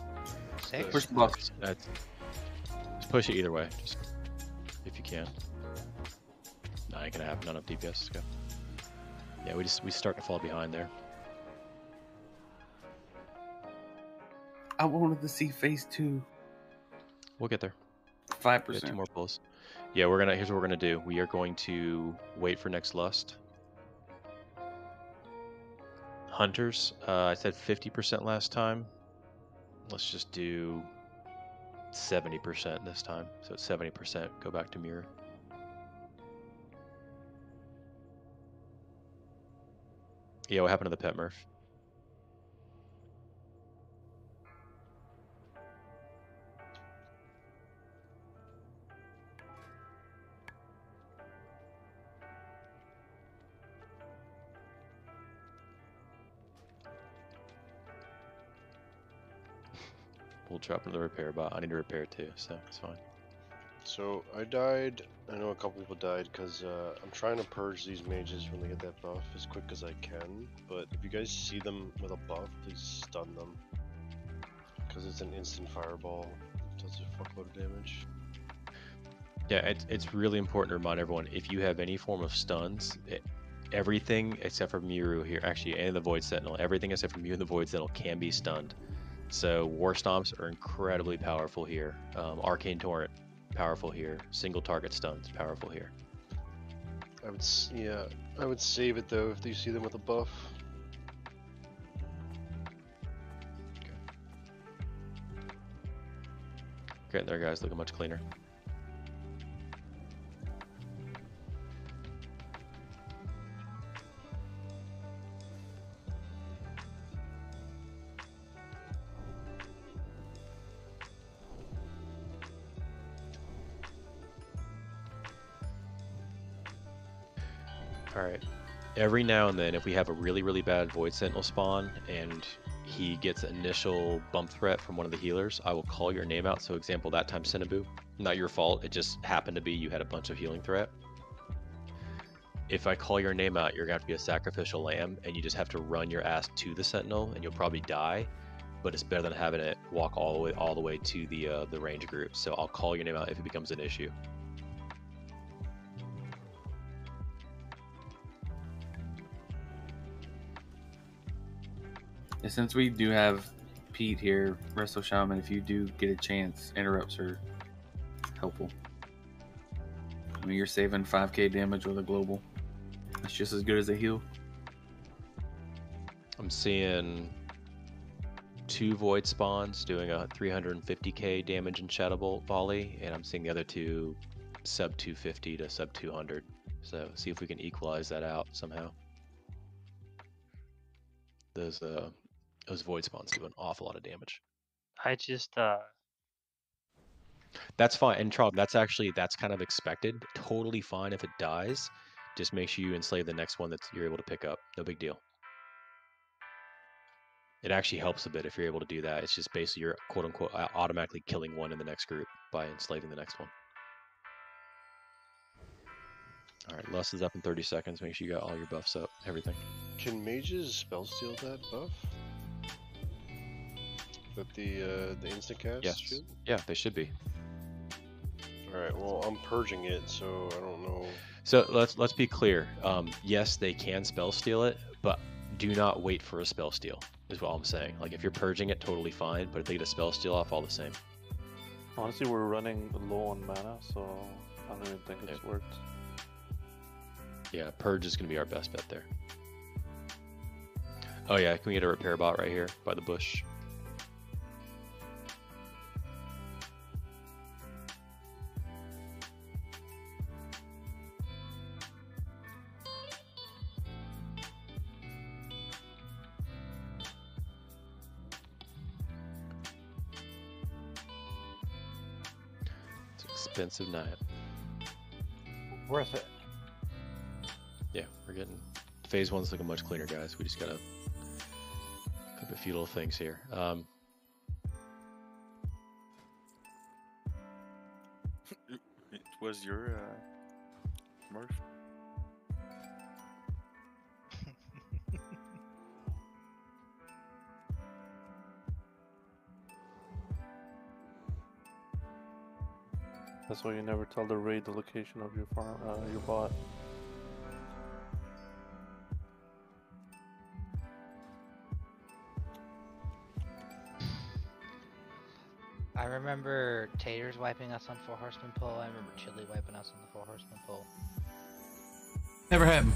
6? Push the box. Just push it either way, just if you can. Nah, ain't gonna happen. Not enough DPS. Let's go. Yeah, we start to fall behind there. I wanted to see phase 2. We'll get there. 5%. 2 more pulls. Yeah, here's what we're gonna do. We are going to wait for next lust. Hunters, I said 50% last time. Let's just do 70% this time. So it's 70%. Go back to mirror. Yeah, what happened to the pet Murph? We'll drop into the repair bot. I need to repair too, so it's fine. So I died. I know a couple people died because I'm trying to purge these mages when they get that buff as quick as I can. But if you guys see them with a buff, please stun them because it's an instant fireball. It does a fuckload of damage. Yeah, it's really important to remind everyone, if you have any form of stuns, everything except for Muru here, actually, and the Void Sentinel, everything except for Muru and the Void Sentinel can be stunned. So War Stomps are incredibly powerful here. Arcane Torrent, powerful here. Single target stuns, powerful here. I would save it though if you see them with a buff. Getting there, guys, looking much cleaner. Alright, every now and then if we have a really bad Void Sentinel spawn and he gets initial bump threat from one of the healers, I will call your name out. So example, that time Cinnaboo, not your fault, it just happened to be you had a bunch of healing threat. If I call your name out, you're going to have to be a sacrificial lamb and you just have to run your ass to the Sentinel and you'll probably die, but it's better than having it walk all the way to the range group. So I'll call your name out if it becomes an issue. And since we do have Pete here, Resto Shaman, if you do get a chance, interrupts are helpful. I mean, you're saving 5k damage with a global. That's just as good as a heal. I'm seeing 2 Void spawns doing a 350k damage in Shadow Bolt volley, and I'm seeing the other 2 sub 250 to sub 200. So see if we can equalize that out somehow. Those Void spawns do an awful lot of damage. I just That's fine, and Trog, that's kind of expected. Totally fine if it dies. Just make sure you enslave the next one that you're able to pick up. No big deal. It actually helps a bit if you're able to do that. It's just basically you're quote unquote automatically killing one in the next group by enslaving the next one. Alright, Lust is up in 30 seconds. Make sure you got all your buffs up, everything. Can mages spell steal that buff? With the instant cast? Yes. Shit? Yeah, they should be. Alright, well I'm purging it, so I don't know. So let's be clear. Yes, they can spell steal it, but do not wait for a spell steal, is what I'm saying. Like if you're purging it, totally fine, but if they get a spell steal off, all the same. Honestly, we're running low on mana, so I don't even think it's worked. Yeah, purge is gonna be our best bet there. Oh yeah, can we get a repair bot right here by the bush? Expensive night. Worth it. Yeah, we're getting phase 1's looking much cleaner, guys. We just gotta flip a few little things here. It was your Murph. That's why you never tell the raid the location of your farm, your bot. I remember Taters wiping us on 4 Horsemen pull. I remember Chili wiping us on the 4 Horsemen pull. Never happened.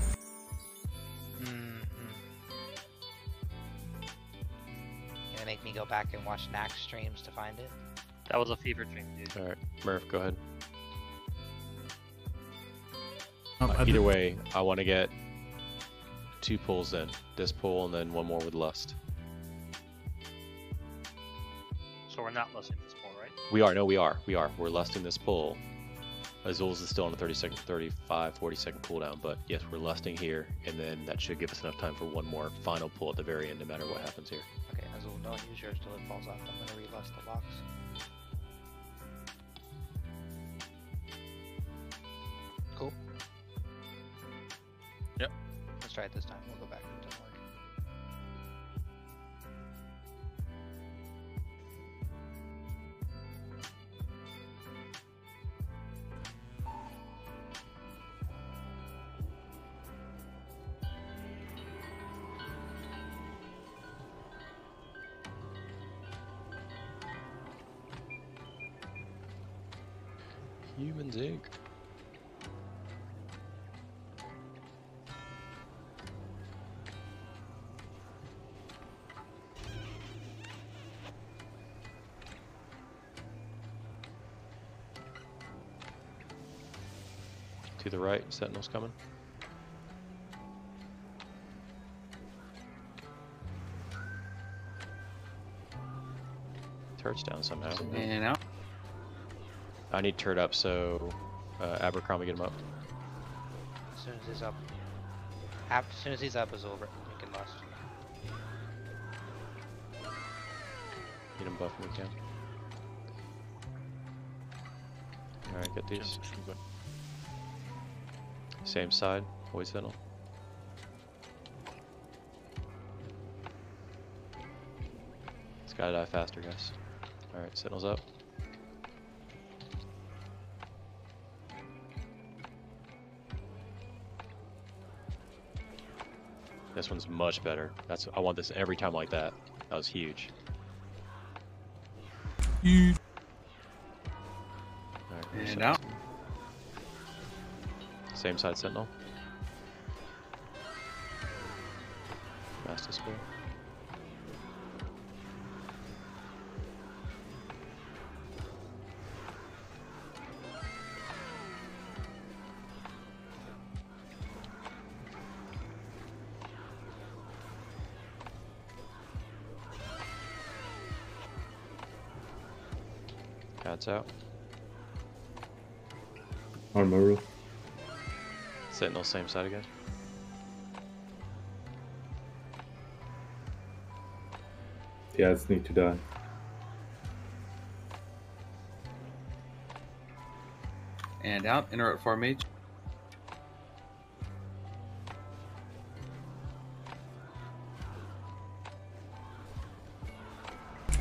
Gonna make me go back and watch Nax streams to find it. That was a fever dream, dude. All right, Murph, go ahead. I Either way, I want to get 2 pulls in. This pull and then one more with lust. So we're not lusting this pull, right? We are. No, we are. We are. We're lusting this pull. Azul's is still on a 30-second, 35, 40-second cooldown, but yes, we're lusting here, and then that should give us enough time for one more final pull at the very end, no matter what happens here. Okay, Azul, don't use yours till it falls off. I'm gonna re-lust the locks. Cool. Yep. Let's try it this time. We'll go back and don't worry. Humans Inc. To the right, Sentinel's coming. Turret's down somehow. And out. I need turret up, so Abercrombie, get him up. As soon as he's up. As soon as he's up, Azul, we can lust. Get him buff when we can. Alright, get these. Same side, always Sentinel. It's gotta die faster, guys. Alright, Sentinel's up. This one's much better. I want this every time like that. That was huge. And Alright, out. Same side Sentinel. Master Spear. Cat's out. Muru-hu-hu. Sentinel, same side again. The ads need to die. And out. Interrupt for mage.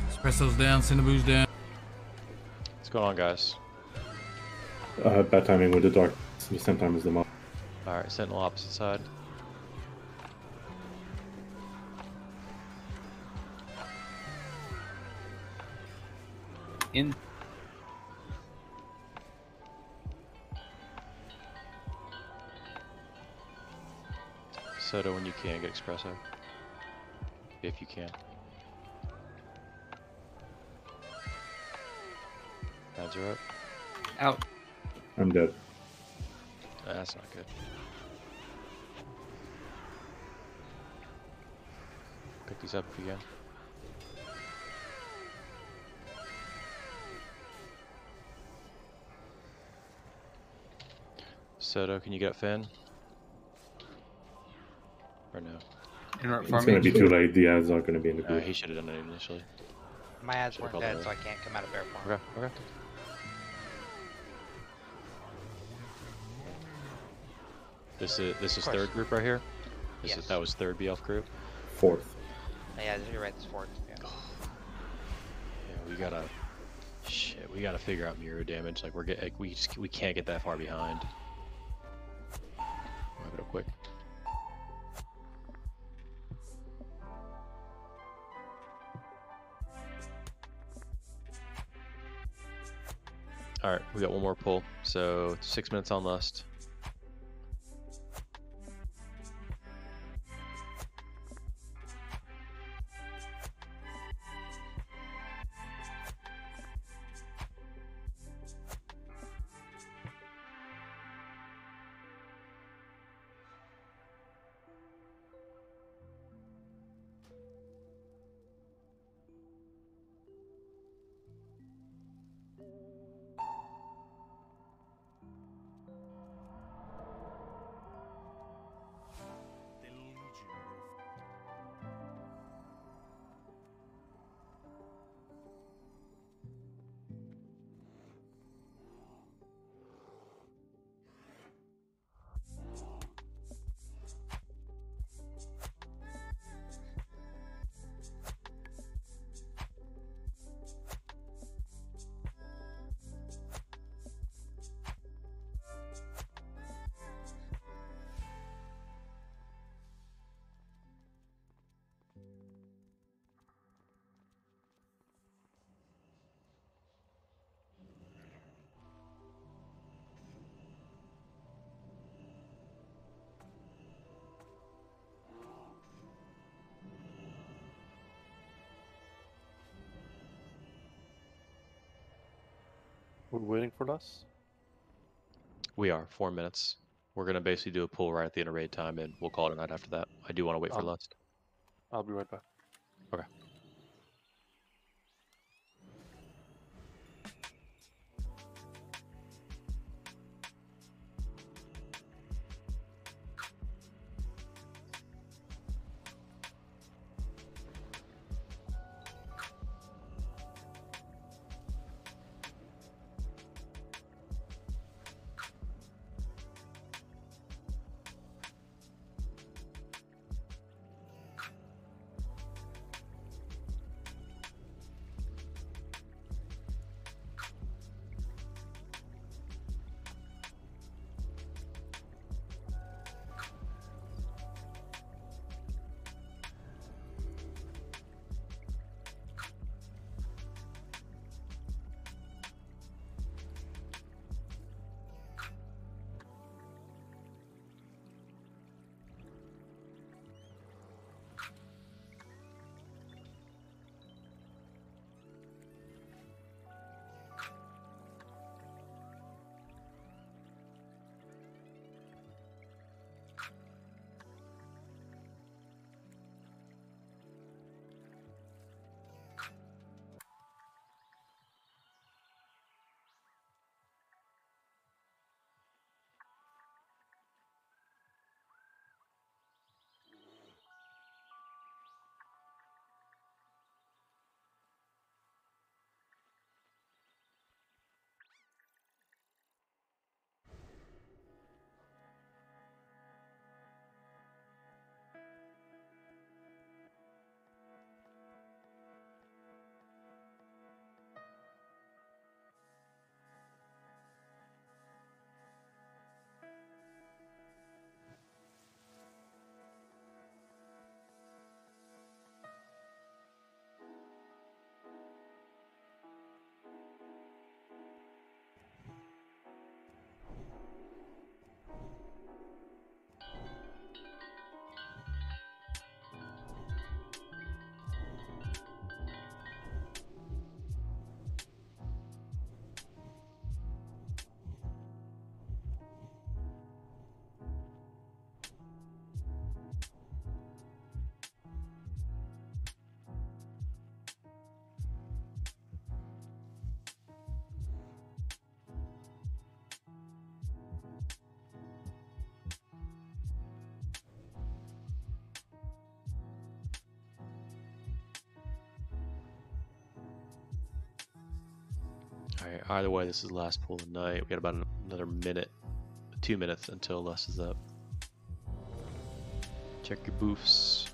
Espresso's down, Cinnaboo's down. What's going on, guys? Bad timing with the dark. The same time as the mob. Alright, Sentinel opposite side. In. Soda when you can, get Espresso. If you can. Ads are up. Out. I'm dead. That's not good. Pick these up if you can. Soto, can you get Finn? Or no? It's gonna be too late. The ads aren't gonna be in the group. He should have done it initially. My ads Should've weren't called dead, that so I right. can't come out of bear form. Okay, okay. This is third group right here. That was third BF group. Fourth. Yeah, you're right. It's fourth. Yeah. Yeah, we gotta figure out Muru damage. Like we can't get that far behind. Move it up quick. All right, we got one more pull. So 6 minutes on lust. We're waiting for us. We are 4 minutes. We're gonna basically do a pull right at the end of raid time, and we'll call it a night after that. I do want to wait for Lust. I'll be right back. Okay. Alright, either way, this is the last pull of the night. We got about another minute, 2 minutes until Lust is up. Check your boofs.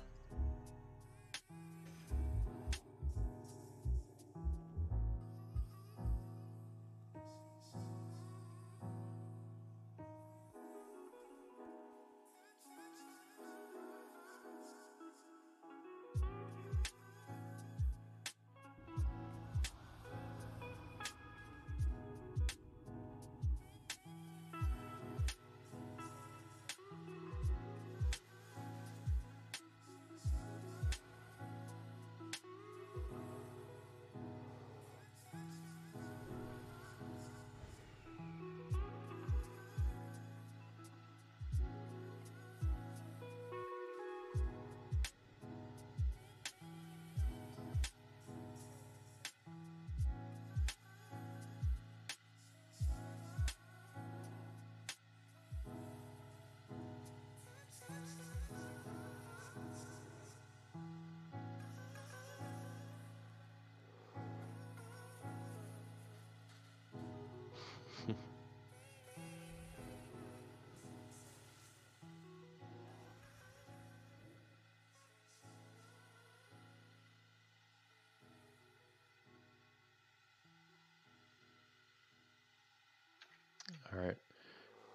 Alright.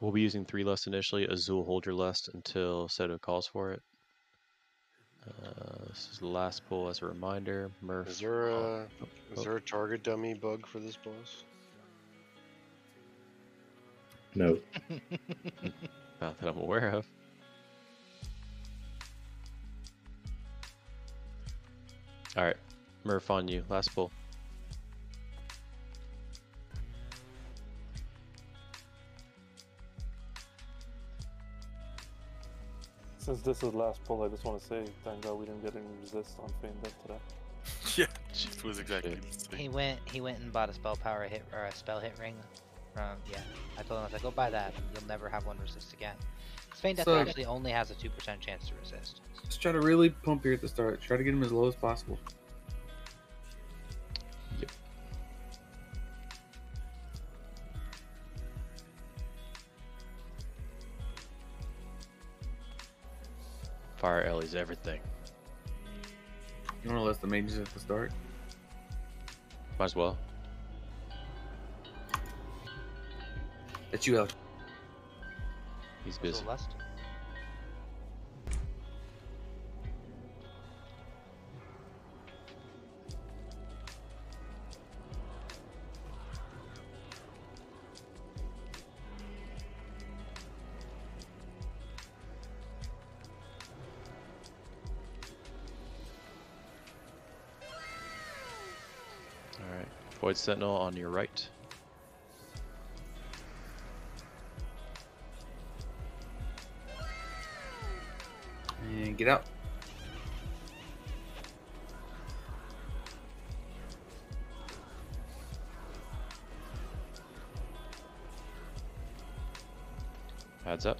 We'll be using 3 Lust initially. Azul, hold your Lust until Soto calls for it. This is the last pull as a reminder. Murph. Is there a target dummy bug for this boss? No. Not that I'm aware of. Alright. Murph on you. Last pull. Since this is last pull, I just want to say, thank God we didn't get any resist on Feign Death today. Yeah, it was exactly the same. He went and bought a spell power hit or a spell hit ring. Yeah, I told him, I was like, go buy that. You'll never have one resist again. Feign Death So- actually only has a 2% chance to resist. Just try to really pump here at the start. Try to get him as low as possible. Yep. Fire Ellie's everything. You want to list the mages at the start? Might as well. That's you, Alex. He's busy. Celeste? Alright. Void Sentinel on your right. And get out. Heads up.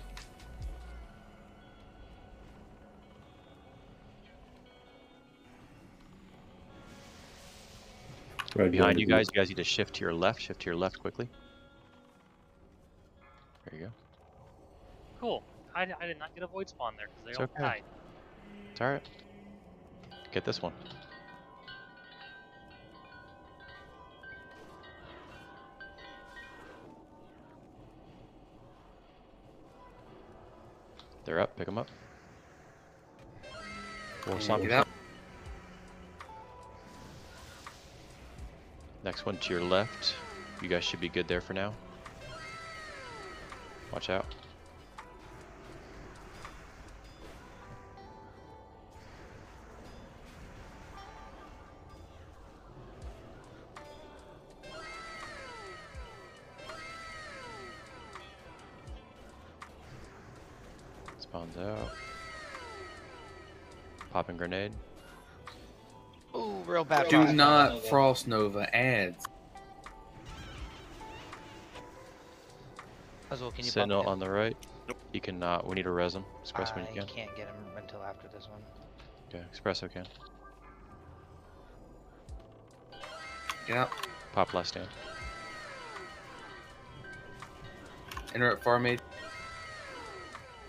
Right Behind you guys need to shift to your left. Shift to your left quickly. There you go. Cool. I did not get a void spawn there because they It's all okay. died. It's alright. Get this one. They're up. Pick them up. Get out. Next one to your left. You guys should be good there for now. Watch out. Spawns out. Popping grenade. Ooh, real bad. Do Frost not Nova. Frost Nova ads. Puzzle, can you Sentinel bump him? on the right. Nope. You cannot. We need to res him. Express when you I can. can't get him until after this one. Okay, Espresso can. Get out. Pop last stand. Interrupt farm aid.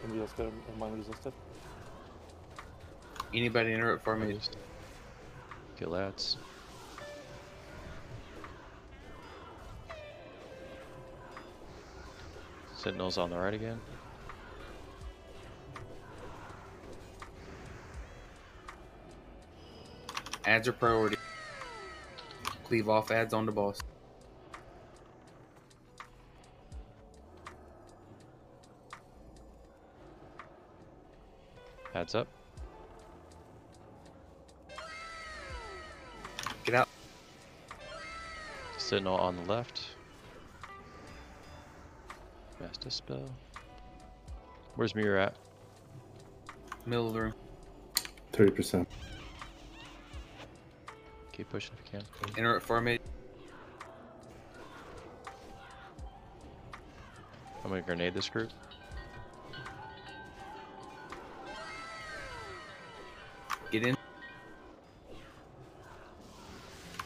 Anybody else got a mine resisted? Anybody interrupt farm aid. Get lads. Sentinel's on the right again. Ads are priority. Cleave off ads on the boss. Heads up. Get out. Sentinel on the left. Cast a spell. Where's Mirror at? Middle of the room. 30%. Keep pushing if you can. Interrupt farm aid. I'm gonna grenade this group. Get in.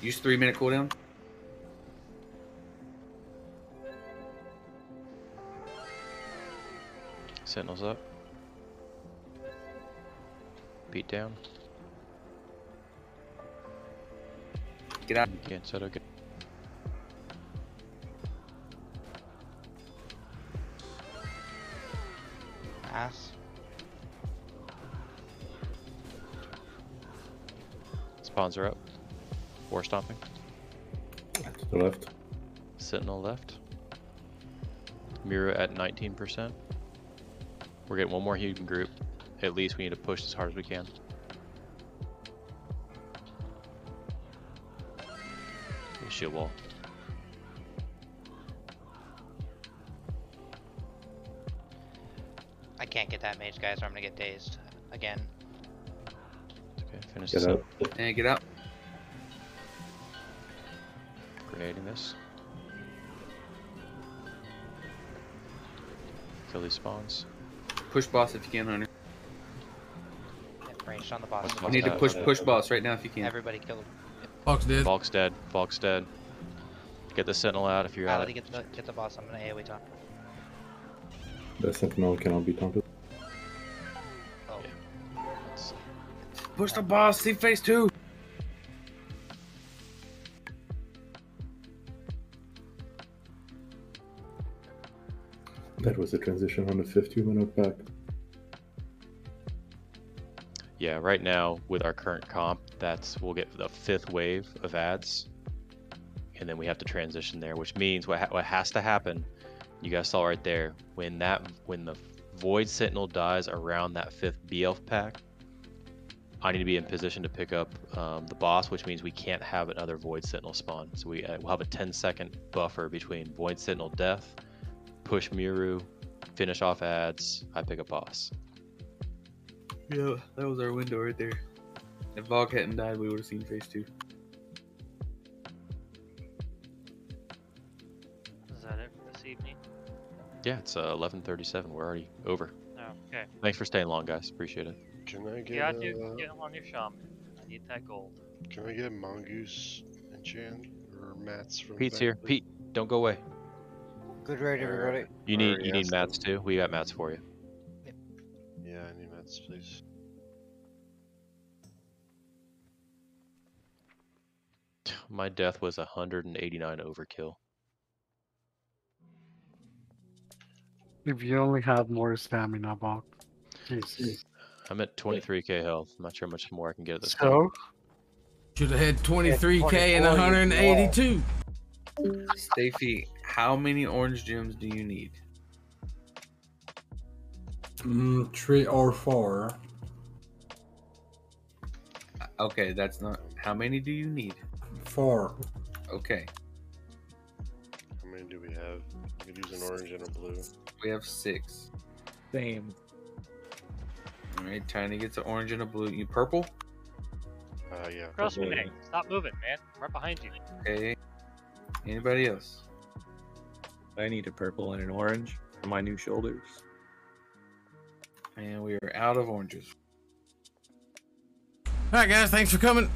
Use 3-minute cooldown. Sentinel's up. Beat down. Get out. You can't set okay. Ass. Spawns are up. War stomping. To the left. Sentinel left. Muru at 19%. We're getting one more human group. At least we need to push as hard as we can. Shield wall. can't get that mage, guys, or I'm gonna get dazed again. Okay, finish Get this out. up. And get out. Grenading this. Kill these spawns. Push boss if you can, Hunter. Yeah, ranged on the boss. You need to push boss right now if you can. Everybody kill him. Bulk's dead. Bulk's dead. Bulk's dead. Get the sentinel out if you're at it. Get the boss. I'm gonna AoE taunt. The sentinel cannot be taunted. Oh. Push the boss. See phase 2. That was a transition on the 50-minute back. Yeah, right now with our current comp, we'll get the 5th wave of ads, and then we have to transition there, which means what has to happen. You guys saw right there when the Void Sentinel dies around that 5th B-Elf pack. I need to be in position to pick up the boss, which means we can't have another Void Sentinel spawn. So we'll have a 10-second buffer between Void Sentinel death, push Muru, finish off ads, I pick up boss. Yeah, that was our window right there. If Valk hadn't died, we would have seen phase 2. Is that it for this evening? Yeah, it's 11:37. We're already over. Oh, okay. Thanks for staying long, guys. Appreciate it. Can I get? Yeah, get along your shaman. I need that gold. Can I get Mongoose enchant or mats from? Pete's here. Pete, don't go away. Good raid, everybody. You need mats too. We got mats for you. Yeah, I need mats, please. My death was 189 overkill. If you only had more stamina, Bulk. Jeez. I'm at 23k health. I'm not sure how much more I can get at this So? point. Should have had 23k and 182. Stafy, how many orange gems do you need? 3 or 4. Okay, that's not. How many do you need? 4. Okay. How many do we have? We could use an orange and a blue. We have 6. Same. Alright, Tiny gets an orange and a blue. You purple? Yeah. Cross me, Nick. Stop moving, man. Right behind you. Okay. Anybody else? I need a purple and an orange for my new shoulders. And we are out of oranges. Alright, guys. Thanks for coming.